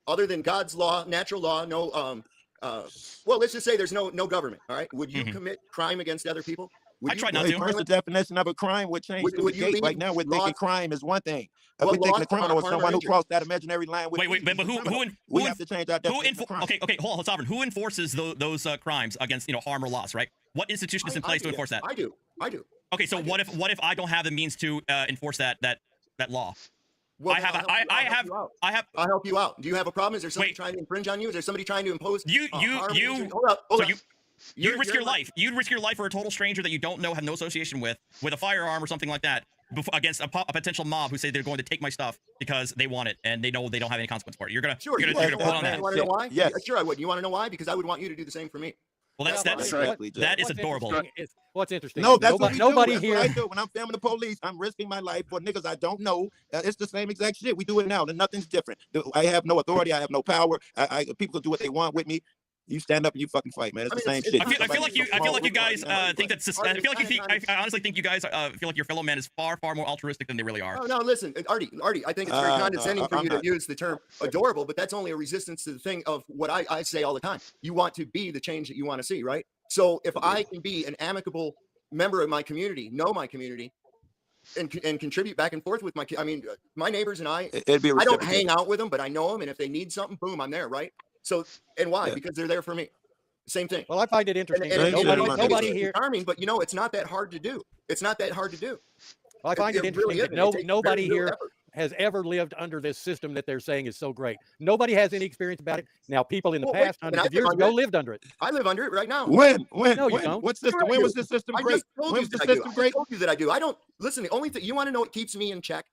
S6: other than God's law, natural law, well, let's just say there's no government, all right? Would you commit crime against other people?
S9: I try not to.
S10: First, the definition of a crime would change to a gate. Right now, we're thinking crime is one thing. We're thinking a criminal is someone who crossed that imaginary line.
S9: Wait, but
S10: we have to change our definition of crime.
S9: Okay, hold on, Sovereign. Who enforces those crimes against harm or loss? Right? What institution is in place to enforce that?
S6: I do.
S9: Okay, so what if I don't have the means to enforce that law?
S6: Well,
S9: I'll
S6: help you out. Do you have a problem? Is there somebody trying to infringe on you? Is there somebody trying to impose? Hold up.
S9: You'd risk your life. You'd risk your life for a total stranger that you don't know, have no association with a firearm or something like that, against a potential mob who say they're going to take my stuff because they want it and they know they don't have any consequence for it. You're gonna pull on that.
S6: You want to know why?
S10: Yes.
S6: Sure, I would. You want to know why? Because I would want you to do the same for me.
S9: Well, that is adorable.
S13: What's interesting?
S10: No, that's what we
S13: nobody
S10: do.
S13: here.
S10: That's what I do. When I'm filming the police, I'm risking my life for niggas I don't know. It's the same exact shit. We do it now. Nothing's different. I have no authority. I have no power. People can do what they want with me. You stand up and you fucking fight, man. It's the same shit.
S9: I feel like you guys think that. I honestly think you guys feel like your fellow man is far more altruistic than they really are.
S6: No, listen, Arty. I think it's very condescending for you to use the term adorable, but that's only a resistance to the thing of what I say all the time. You want to be the change that you want to see, right? So if I can be an amicable member of my community, know my community, and contribute back and forth with my neighbors and I don't hang out with them, but I know them, and if they need something, boom, I'm there, right? So, and why? Yeah. Because they're there for me. Same thing.
S13: Well, I find it interesting.
S6: Nobody here. Charming, but it's not that hard to do. Well,
S13: I find it interesting that nobody here has ever lived under this system that they're saying is so great. Nobody has any experience about it. Now, people in the past hundreds of years ago lived under it.
S6: I live under it right now.
S10: When?
S13: No, you don't.
S10: What system? When was this system great? When was the system great?
S6: I told you that I do. I don't listen. The only thing you want to know what keeps me in check.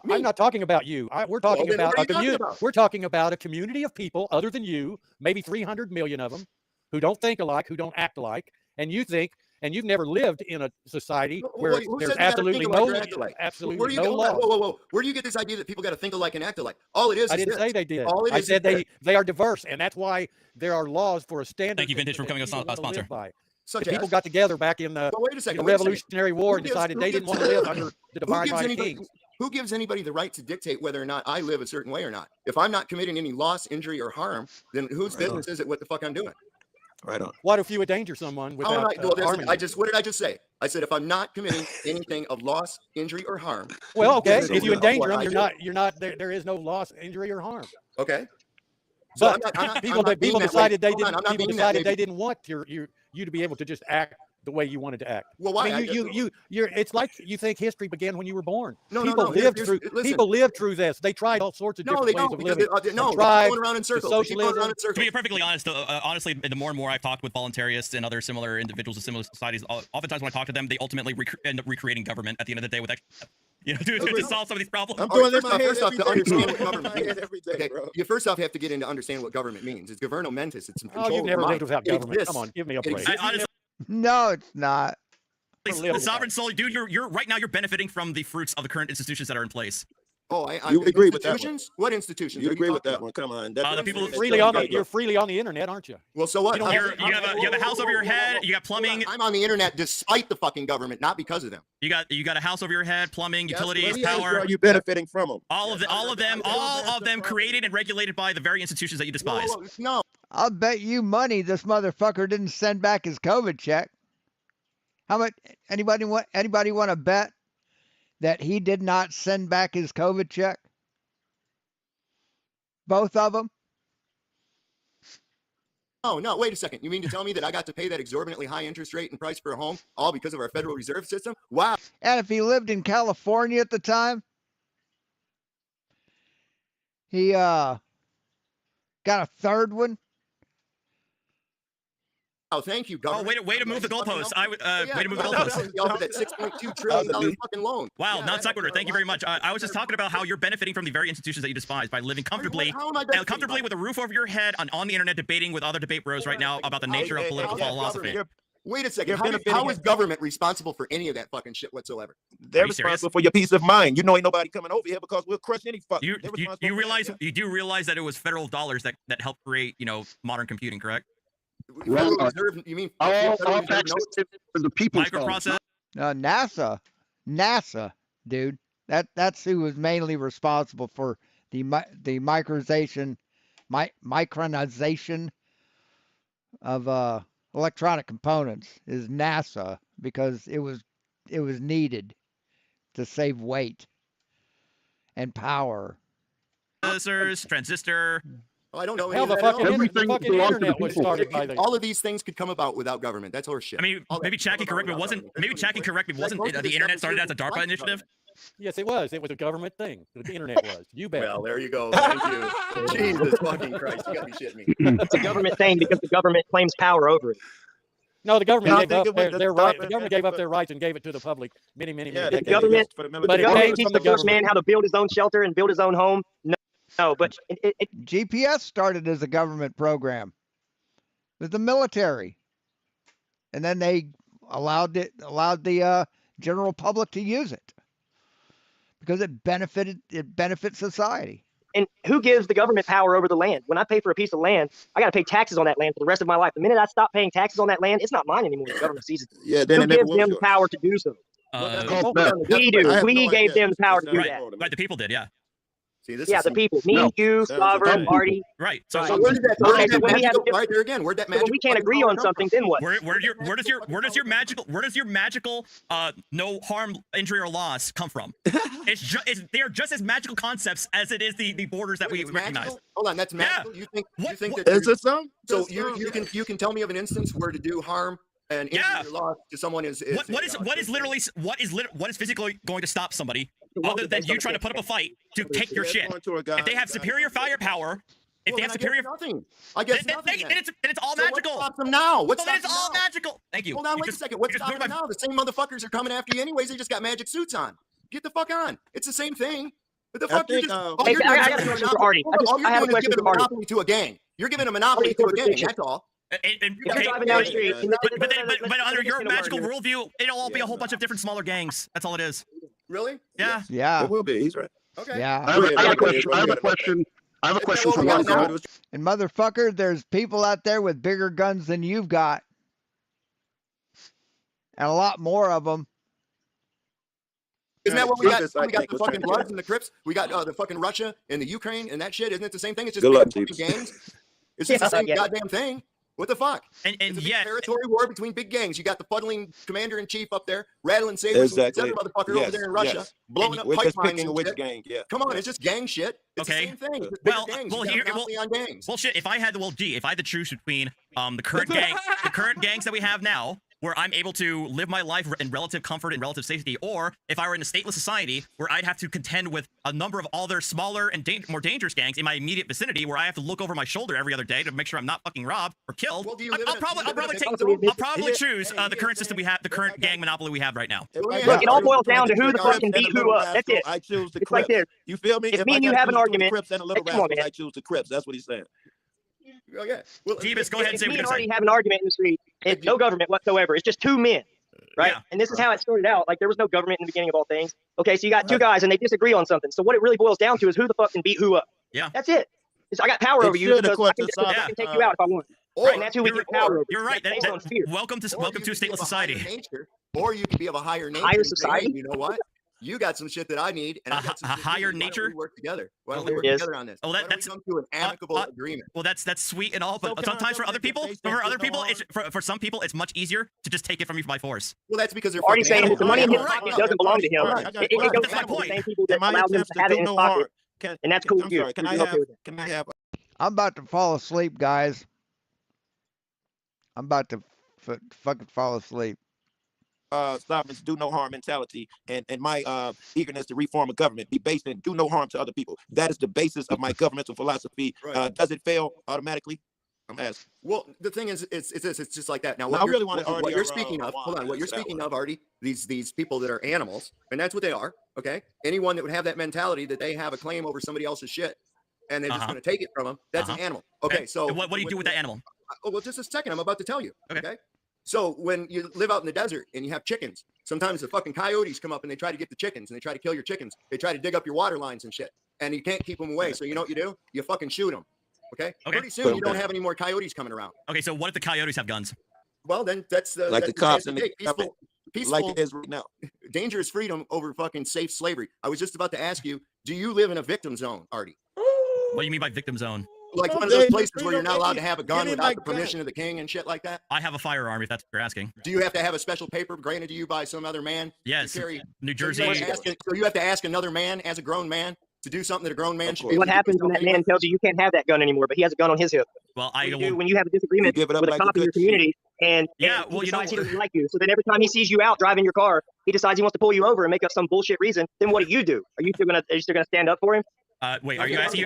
S13: I'm not talking about you. We're talking about a community. We're talking about a community of people other than you, maybe 300 million of them, who don't think alike, who don't act alike, and you think, and you've never lived in a society where there's absolutely no law.
S6: Whoa! Where do you get this idea that people got to think alike and act alike? All it is.
S13: I didn't say they did. I said they are diverse, and that's why there are laws for a standard.
S9: Thank you, Vintage, for becoming a sponsor.
S13: People got together back in the Revolutionary War and decided they didn't want to live under the divine right of kings.
S6: Who gives anybody the right to dictate whether or not I live a certain way or not? If I'm not committing any loss, injury, or harm, then whose business is it what the fuck I'm doing?
S10: Right on.
S13: What if you endanger someone without harming?
S6: What did I just say? I said if I'm not committing anything of loss, injury, or harm.
S13: Well, okay. If you endanger them, you're not. There is no loss, injury, or harm.
S6: Okay.
S13: So people decided they didn't want you to be able to just act the way you wanted to act.
S6: Well, why?
S13: I mean, you're. It's like you think history began when you were born.
S6: No,
S13: people
S6: no.
S13: lived
S6: Here's-
S13: through.
S6: listen.
S13: People lived through this. They tried all sorts of
S6: No,
S13: different
S6: they
S13: ways
S6: don't.
S13: of
S6: Because
S13: living.
S6: they, no,
S13: from
S6: they keep
S13: tribe
S6: going around in
S13: to
S6: circles. They keep going
S13: socialism.
S6: around in
S9: To
S6: circles.
S9: be perfectly honest, honestly, the more and more I talk with voluntarists and other similar individuals in similar societies, oftentimes when I talk to them, they ultimately end up recreating government at the end of the day with, to solve some of these problems.
S10: I'm doing this
S6: First off, to understand what government
S10: my head
S6: means.
S10: every day,
S6: Okay,
S10: bro.
S6: you first off have to get in to understand what government means. It's governmentis. It's some control.
S13: Oh, you've
S6: of
S13: never
S6: the
S13: lived
S6: mind.
S13: without
S6: It
S13: government.
S6: exists.
S13: Come on, give me a
S6: It
S13: break.
S6: exists.
S9: Honestly,
S3: No, it's not.
S9: the sovereign soul, dude, you're right now. You're benefiting from the fruits of the current institutions that are in place.
S6: Oh,
S10: You would agree with that one.
S6: institutions? What institutions?
S10: You
S6: are
S10: agree with
S6: talking
S10: that
S6: about?
S10: one? Come on.
S9: The people
S10: that's
S13: Freely
S10: still
S13: on the,
S10: gotta
S13: you're
S10: go.
S13: freely on the internet, aren't you?
S6: Well, so what?
S13: You don't
S9: You have a house over your head. You got plumbing.
S6: I'm on the internet despite the fucking government, not because of them.
S9: You got a house over your head, plumbing,
S10: Yes,
S9: utilities,
S10: well, yes,
S9: power.
S10: Are you benefiting from them?
S9: All of them created and regulated by the very institutions that you despise.
S6: No.
S3: I'll bet you money this motherfucker didn't send back his COVID check. How much? Anybody want to bet that he did not send back his COVID check? Both of them.
S6: Oh, no, wait a second. You mean to tell me that I got to pay that exorbitantly high interest rate and price for a home all because of our Federal Reserve System? Wow.
S3: And if he lived in California at the time, he got a third one.
S6: Oh, thank you,
S9: Oh,
S6: government.
S9: way to move the goalposts. Way to move the
S6: Yeah,
S9: goalposts.
S6: you offered that $6.2 trillion fucking loan.
S9: Wow, non sequitur. Thank you very much. I was just talking about how you're benefiting from the very institutions that you despise by living comfortably,
S6: How am I benefiting
S9: comfortably
S6: by
S9: with a roof over your head on the internet, debating with other debate bros right now about the nature of political philosophy.
S6: Wait a second.
S10: You're benefiting
S6: How is government responsible for any of that fucking shit whatsoever?
S10: They're
S9: Are you serious?
S10: responsible for your peace of mind. You know, ain't nobody coming over here because we'll crush any fuck.
S9: You
S10: They're responsible
S9: you
S10: for
S9: realize
S10: that.
S9: you do realize that it was federal dollars that helped create modern computing, correct?
S6: Federal Reserve, you mean
S11: all
S6: Federal Reserve
S11: tax
S6: notes?
S11: for the people.
S9: Microprocessor.
S3: NASA, dude. That's who was mainly responsible for the micronization of electronic components is NASA, because it was needed to save weight and power.
S9: Transistor.
S6: Oh, I don't know.
S13: Hell,
S6: any
S13: the
S6: of that at all.
S13: fucking internet was started by the.
S6: All of these things could come about without government. That's horse shit.
S9: I mean,
S6: All that
S9: maybe
S6: could come
S9: Jackie
S6: about
S9: correct me.
S6: without
S9: Wasn't
S6: government.
S9: maybe Jackie correct me? Wasn't
S6: Most of
S9: the
S6: this
S9: internet
S6: stuff
S9: started as a
S6: is
S9: DARPA
S6: like
S9: initiative?
S13: Yes, it was. It was a government thing. The internet was. You bet.
S6: Well, there you go. Thank you. Jesus fucking Christ. You gotta be shitting me.
S15: It's a government thing because the government claims power over it.
S13: No, the government
S10: I
S13: gave
S10: think
S13: up
S10: it was
S13: their
S10: the
S13: right. The
S10: government
S13: government gave up their rights and gave it to the public many
S10: Yeah,
S13: decades
S15: The government,
S10: for the
S13: But
S15: the
S10: military.
S13: it
S15: government
S13: came
S15: teaches
S13: from the
S15: the first
S13: government.
S15: man how to build his own shelter and build his own home. No, but
S3: GPS started as a government program with the military, and then they allowed the general public to use it because it benefits society.
S15: and who gives the government power over the land? When I pay for a piece of land, I got to pay taxes on that land for the rest of my life. The minute I stop paying taxes on that land, it's not mine anymore. The government seizes it.
S10: Yeah, then
S15: Who
S10: it never
S15: gives
S10: was
S15: them the
S10: yours.
S15: power to do so? We do.
S10: I have
S15: We
S10: no
S15: gave
S10: idea.
S15: them the power to
S10: It's
S15: do
S10: not
S15: that.
S10: important.
S9: Right, the people did, yeah.
S6: See, this
S15: Yeah,
S6: is
S15: the
S6: some-
S15: people. Me,
S10: No,
S15: you,
S10: that was
S15: Sovereign,
S10: the
S15: Arty.
S9: Right.
S6: So
S9: So
S6: where did that,
S15: Okay,
S6: where did
S15: so
S6: that
S15: when we have
S6: magical, right there again, where'd that
S15: So when
S6: magical
S15: we can't
S6: fucking
S15: agree
S6: power
S15: on
S6: come
S15: something,
S6: from?
S15: then what?
S9: where does your magical no harm, injury, or loss come from? They are just as magical concepts as it is the borders that we
S6: It's
S9: recognize.
S6: magical? Hold on, that's magical. You think that
S10: Is
S6: there's-
S10: it some?
S6: so you can tell me of an instance where to do harm and injury
S9: Yeah.
S6: or loss to someone is
S9: What is physically going to stop somebody other than you trying to put up a fight to take your shit? If they have superior firepower, if they have superior,
S6: nothing. I guess
S9: then
S6: nothing.
S9: it's all
S6: So
S9: magical.
S6: What stops them now? What
S9: So then
S6: stops
S9: it's
S6: them
S9: all
S6: now?
S9: magical. Thank you.
S6: Hold on,
S9: You
S6: wait
S9: just-
S6: a second. What's
S9: you just
S6: stopping
S9: blew
S6: them
S9: my-
S6: now? The same motherfuckers are coming after you anyways. They just got magic suits on. Get the fuck on. It's the same thing. But the
S10: I
S6: fuck, you're
S10: think,
S6: just,
S10: uh,
S6: all
S15: Hey,
S6: you're
S15: I
S6: doing
S15: got
S6: is
S15: a
S6: giving
S15: question
S6: a
S15: for Arty.
S6: monopoly. All
S15: I
S6: you're
S15: have a
S6: doing is
S15: question
S6: giving a
S15: for Arty.
S6: monopoly to a gang. You're giving a monopoly to a gang.
S15: jurisdiction.
S6: That's all.
S15: You're
S9: Okay,
S15: driving down the street.
S9: but under your magical worldview, it'll all be a whole bunch of different smaller gangs. That's all it is.
S6: Really?
S9: Yeah.
S3: Yeah.
S10: It will be. He's right.
S6: Okay.
S3: Yeah.
S11: I have a question for
S6: what we got
S11: Marco.
S6: now.
S3: And motherfucker, there's people out there with bigger guns than you've got. And a lot more of them.
S6: Isn't that what we got?
S10: Jesus, I
S6: We got
S10: think,
S6: the
S10: was
S6: fucking
S10: trying to
S6: Bloods and the Crips. We got the fucking Russia and the Ukraine and that shit. Isn't it the same thing? It's just
S10: Good luck,
S6: fucking
S10: Jeeps.
S6: gangs. It's just the same
S15: Yeah.
S6: goddamn thing. What the fuck?
S9: And
S6: It's a big
S9: yet,
S6: territory war between big gangs. You got the fuddling commander in chief up there, rattling sabers with
S10: Exactly.
S6: this other motherfucker over there in Russia, blowing up
S10: We're just
S6: pipelines
S10: picking
S6: and
S10: which
S6: shit.
S10: gang. Yeah.
S6: Come on, it's just gang shit. It's
S9: okay.
S6: the same thing. It's just bigger gangs.
S9: Well,
S6: You got a
S9: here,
S6: monopoly on gangs.
S9: well, shit. If I had the choose between the current gangs that we have now, where I'm able to live my life in relative comfort and relative safety, or if I were in a stateless society where I'd have to contend with a number of other smaller and more dangerous gangs in my immediate vicinity, where I have to look over my shoulder every other day to make sure I'm not fucking robbed or killed,
S6: Well,
S9: I'll probably choose the current system we have, the current gang monopoly we have right now.
S15: Look, it all boils down to who the fuck can beat who up. That's it.
S10: I choose the
S15: It's
S10: Crips.
S15: like this.
S10: You feel me?
S15: If
S10: If
S15: me
S10: I
S15: and you
S10: gotta
S15: have an
S10: choose between
S15: argument,
S10: the Crips and the Little
S15: hey, come on,
S10: Rascals,
S15: man.
S10: I choose the Crips. That's what he's saying.
S6: Oh, yeah. Well,
S9: Jeebus, go ahead and
S15: If
S9: say
S15: me
S9: what
S15: and
S9: you're
S15: Arty
S9: saying.
S15: have an argument in the street, it's no government whatsoever. It's just two men, right?
S9: Yeah.
S15: And this is how it started out. Like there was no government in the beginning of all things. Okay, so you got two guys and they disagree on something. So what it really boils down to is who the fuck can beat who up.
S9: Yeah.
S15: That's it. I got power
S10: It
S15: over you
S10: should
S15: because I can take you out if I want. Right? And that's who we get power over.
S9: You're right.
S15: That's based on fear.
S9: Welcome to a stateless society.
S6: Or you could be of a higher nature.
S15: Higher
S6: and say, hey,
S15: society?
S6: you know what? You got some shit that I need, and I got some
S9: A
S6: shit that
S9: higher
S6: you need. Why don't
S9: nature?
S6: we work together. Why don't we
S15: There
S6: work
S15: it is.
S6: together on this?
S9: Oh,
S6: Why don't we
S9: that's
S6: come to an amicable agreement?
S9: Well, that's sweet and all, but
S10: So can I
S9: sometimes for
S10: come
S9: other
S10: in and
S9: people,
S10: say
S9: for other
S10: no
S9: people,
S10: harm?
S9: it's for some people, it's much easier to just take it from you by force.
S6: Well, that's because they're
S15: Arty
S6: fucking
S15: saying that the money in his
S6: animals.
S15: pocket doesn't belong to him.
S10: All right, I got a
S15: It goes
S10: question.
S9: That's my
S15: back to the
S9: point.
S15: same people that
S10: In my
S15: allowed him
S10: attempts
S15: to
S10: to
S15: have it
S10: do
S15: in his
S10: no
S15: pocket.
S10: harm,
S15: And that's cool
S10: I'm
S15: with you.
S10: sorry. Can
S15: You're
S10: I
S15: okay
S10: have?
S15: with it.
S10: Can I have?
S3: I'm about to fall asleep, guys. I'm about to fucking fall asleep.
S10: Sovereign's do no harm mentality and my eagerness to reform a government be based in do no harm to other people. That is the basis of my governmental philosophy.
S6: Right.
S10: Does it fail automatically? I'm asking.
S6: Well, the thing is, it's this. It's just like that. Now,
S10: No, I really wanted
S6: what
S10: Arty
S6: you're
S10: or,
S6: speaking of, hold on.
S10: Juan
S6: What
S10: to
S6: you're
S10: answer that
S6: speaking
S10: one.
S6: of, Arty, these people that are animals, and that's what they are. Okay, anyone that would have that mentality that they have a claim over somebody else's shit, and they're just going to take it from them, that's an animal. Okay, so
S9: what do you do with that animal?
S6: Oh, well, just a second. I'm about to tell you.
S9: Okay.
S6: Okay. So when you live out in the desert and you have chickens, sometimes the fucking coyotes come up and they try to get the chickens and they try to kill your chickens. They try to dig up your water lines and shit, and you can't keep them away. So you know what you do? You fucking shoot them. Okay. Pretty soon you don't have any more coyotes coming around.
S9: Okay, so what if the coyotes have guns?
S6: Well, then that's the
S10: Like
S6: that's
S10: the cops and the
S6: peaceful,
S10: government,
S6: peaceful.
S10: like it is right now.
S6: Dangerous freedom over fucking safe slavery. I was just about to ask you, do you live in a victim zone, Arty?
S9: What do you mean by victim zone?
S6: Like one of those places where you're not allowed to have a gun without the permission of the king and shit like that?
S9: I have a firearm, if that's what you're asking.
S6: Do you have to have a special paper granted to you by some other man?
S9: Yes,
S6: to carry?
S9: New
S6: So
S9: Jersey.
S6: you have to ask another man as a grown man to do something that a grown man should be able
S15: What
S6: to do
S15: happens when
S6: himself
S15: that man
S6: anyway?
S15: tells you you can't have that gun anymore, but he has a gun on his hip?
S9: Well,
S15: What do you do when you have a disagreement
S10: You give it up
S15: with a
S10: like a
S15: cop in your
S10: good
S15: community and he
S9: you know,
S15: decides he doesn't like you? So then every time he sees you out driving your car, he decides he wants to pull you over and make up some bullshit reason. Then what do? Are you still gonna stand up for him?
S9: Wait, are you asking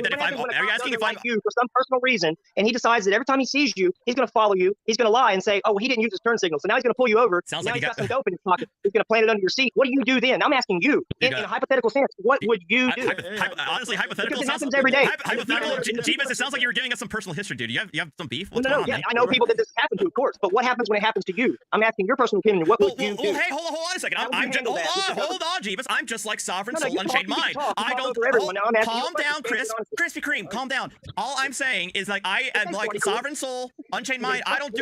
S9: that if I'm? Are you asking if I'm?
S15: Like you for some personal reason, and he decides that every time he sees you, he's going to follow you. He's going to lie and say, "Oh, well, he didn't use his turn signal," so now he's going to pull you over.
S9: Sounds
S15: now
S9: like
S15: he's
S9: you
S15: got
S9: got-
S15: some dope in his pocket. He's going to plant it under your seat. What do you do then? I'm asking you, in a hypothetical sense. What would you do?
S9: Honestly, hypothetical.
S15: Because it
S9: sounds-
S15: happens every day.
S9: Hypothetical. Jeebus, it sounds like you were giving us some personal history, dude. You have some beef. What's
S15: No,
S9: going on,
S15: yeah,
S9: man?
S15: I know people that this has happened to, of course. But what happens when it happens to you? I'm asking your personal opinion. What would you do?
S9: Well, hey, hold on a second.
S15: How would you
S9: I'm just
S15: handle that?
S9: hold on, Jeebus. I'm just like Sovereign
S15: No, no,
S9: Soul,
S15: you
S9: Unchained
S15: talk, you
S9: Mind.
S15: talk, you
S9: I
S15: talk
S9: don't.
S15: over everyone. Now I'm asking you
S9: Calm
S15: questions,
S9: down, Chris.
S15: honestly.
S9: Krispy Kreme, calm down. All I'm saying is like I am like Sovereign Soul, Unchained Mind. I don't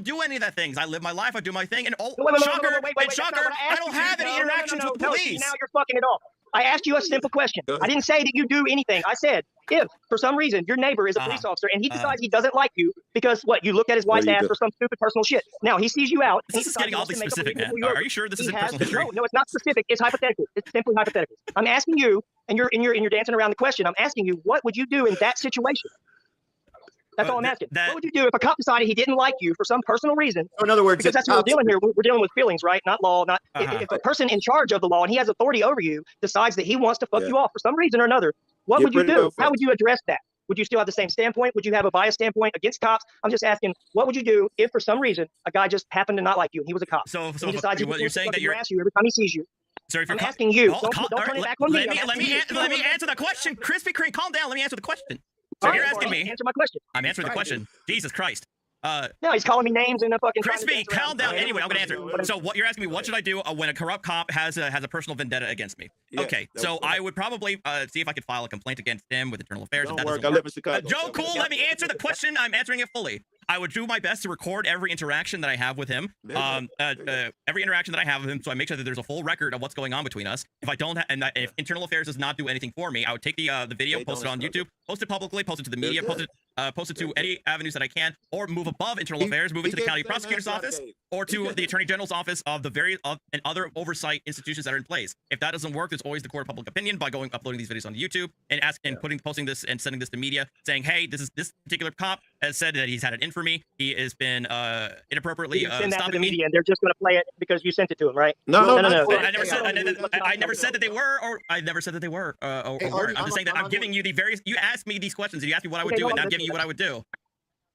S9: do any of that things. I live my life. I do my thing. And shocker, I don't have any interactions with police.
S15: Now you're fucking it off. I asked you a simple question. I didn't say that you do anything. I said, if for some reason your neighbor is a police officer and he decides he doesn't like you because what you looked at his wife's ass for some stupid personal shit. Now he sees you out.
S9: This is getting oddly specific, man. Are you sure this isn't personal history?
S15: No, it's not specific. It's hypothetical. It's simply hypothetical. I'm asking you, and you're dancing around the question. I'm asking you, what would you do in that situation? That's all I'm asking. What would you do if a cop decided he didn't like you for some personal reason?
S6: So in other words,
S15: because that's what we're dealing here. We're dealing with feelings, right? Not law. Not if a person in charge of the law and he has authority over you decides that he wants to fuck you off for some reason or another, what would you do? How would you address that? Would you still have the same standpoint? Would you have a biased standpoint against cops? I'm just asking, what would you do if for some reason a guy just happened to not like you and he was a cop?
S9: So
S15: he decides
S9: what you're saying that you're
S15: you every time he sees you.
S9: So if you're
S15: I'm asking you.
S9: Oh,
S15: Don't turn it back on me.
S9: Let me answer the question. Krispy Kreme, calm down. Let me answer the question. So you're asking me.
S15: Answer my question.
S9: I'm answering the question. Jesus Christ.
S15: No, he's calling me names and a fucking.
S9: Crispy, calm down. Anyway, I'm gonna answer. So what you're asking me? What should I do when a corrupt cop has a personal vendetta against me? Okay, so I would probably see if I could file a complaint against him with Internal Affairs.
S10: Don't
S9: if that
S10: work.
S9: doesn't
S10: I live in Chicago.
S9: Joe, cool. Let me answer the question. I'm answering it fully. I would do my best to record every interaction that I have with him. Every interaction that I have with him, so I make sure that there's a full record of what's going on between us. If I don't, and if Internal Affairs does not do anything for me, I would take the video, post it on YouTube, post it publicly, post it to the media, post it post it to any avenues that I can, or move above internal affairs, move it to the county prosecutor's office, or to the attorney general's office of the various and other oversight institutions that are in place. If that doesn't work, there's always the court of public opinion by uploading these videos onto YouTube and posting this and sending this to media, saying, hey, this particular cop has said that he's had an infamy. He has been inappropriately
S15: You send that to
S9: stopping
S15: the
S9: me.
S15: media, and they're just going to play it because you sent it to them, right?
S10: No.
S9: I never said that they were, or I never said that they were, or weren't. I'm just saying that I'm giving you the various. You asked me these questions, and you asked me what I would do, and I'm giving you what I would do.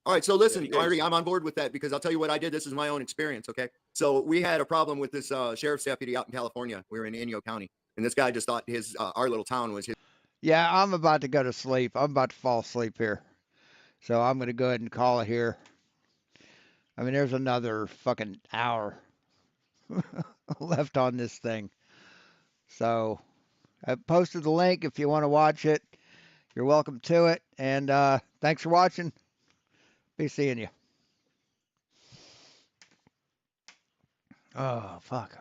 S6: All right, so listen, Arty, I'm on board with that because I'll tell you what I did. This is my own experience, okay? So we had a problem with this sheriff's deputy out in California. We were in Inyo County, and this guy just thought his our little town was his.
S3: Yeah, I'm about to go to sleep. I'm about to fall asleep here. So I'm going to go ahead and call it here. I mean, there's another fucking hour left on this thing. So I posted the link if you want to watch it. You're welcome to it. And thanks for watching. Be seeing you. Oh, fuck.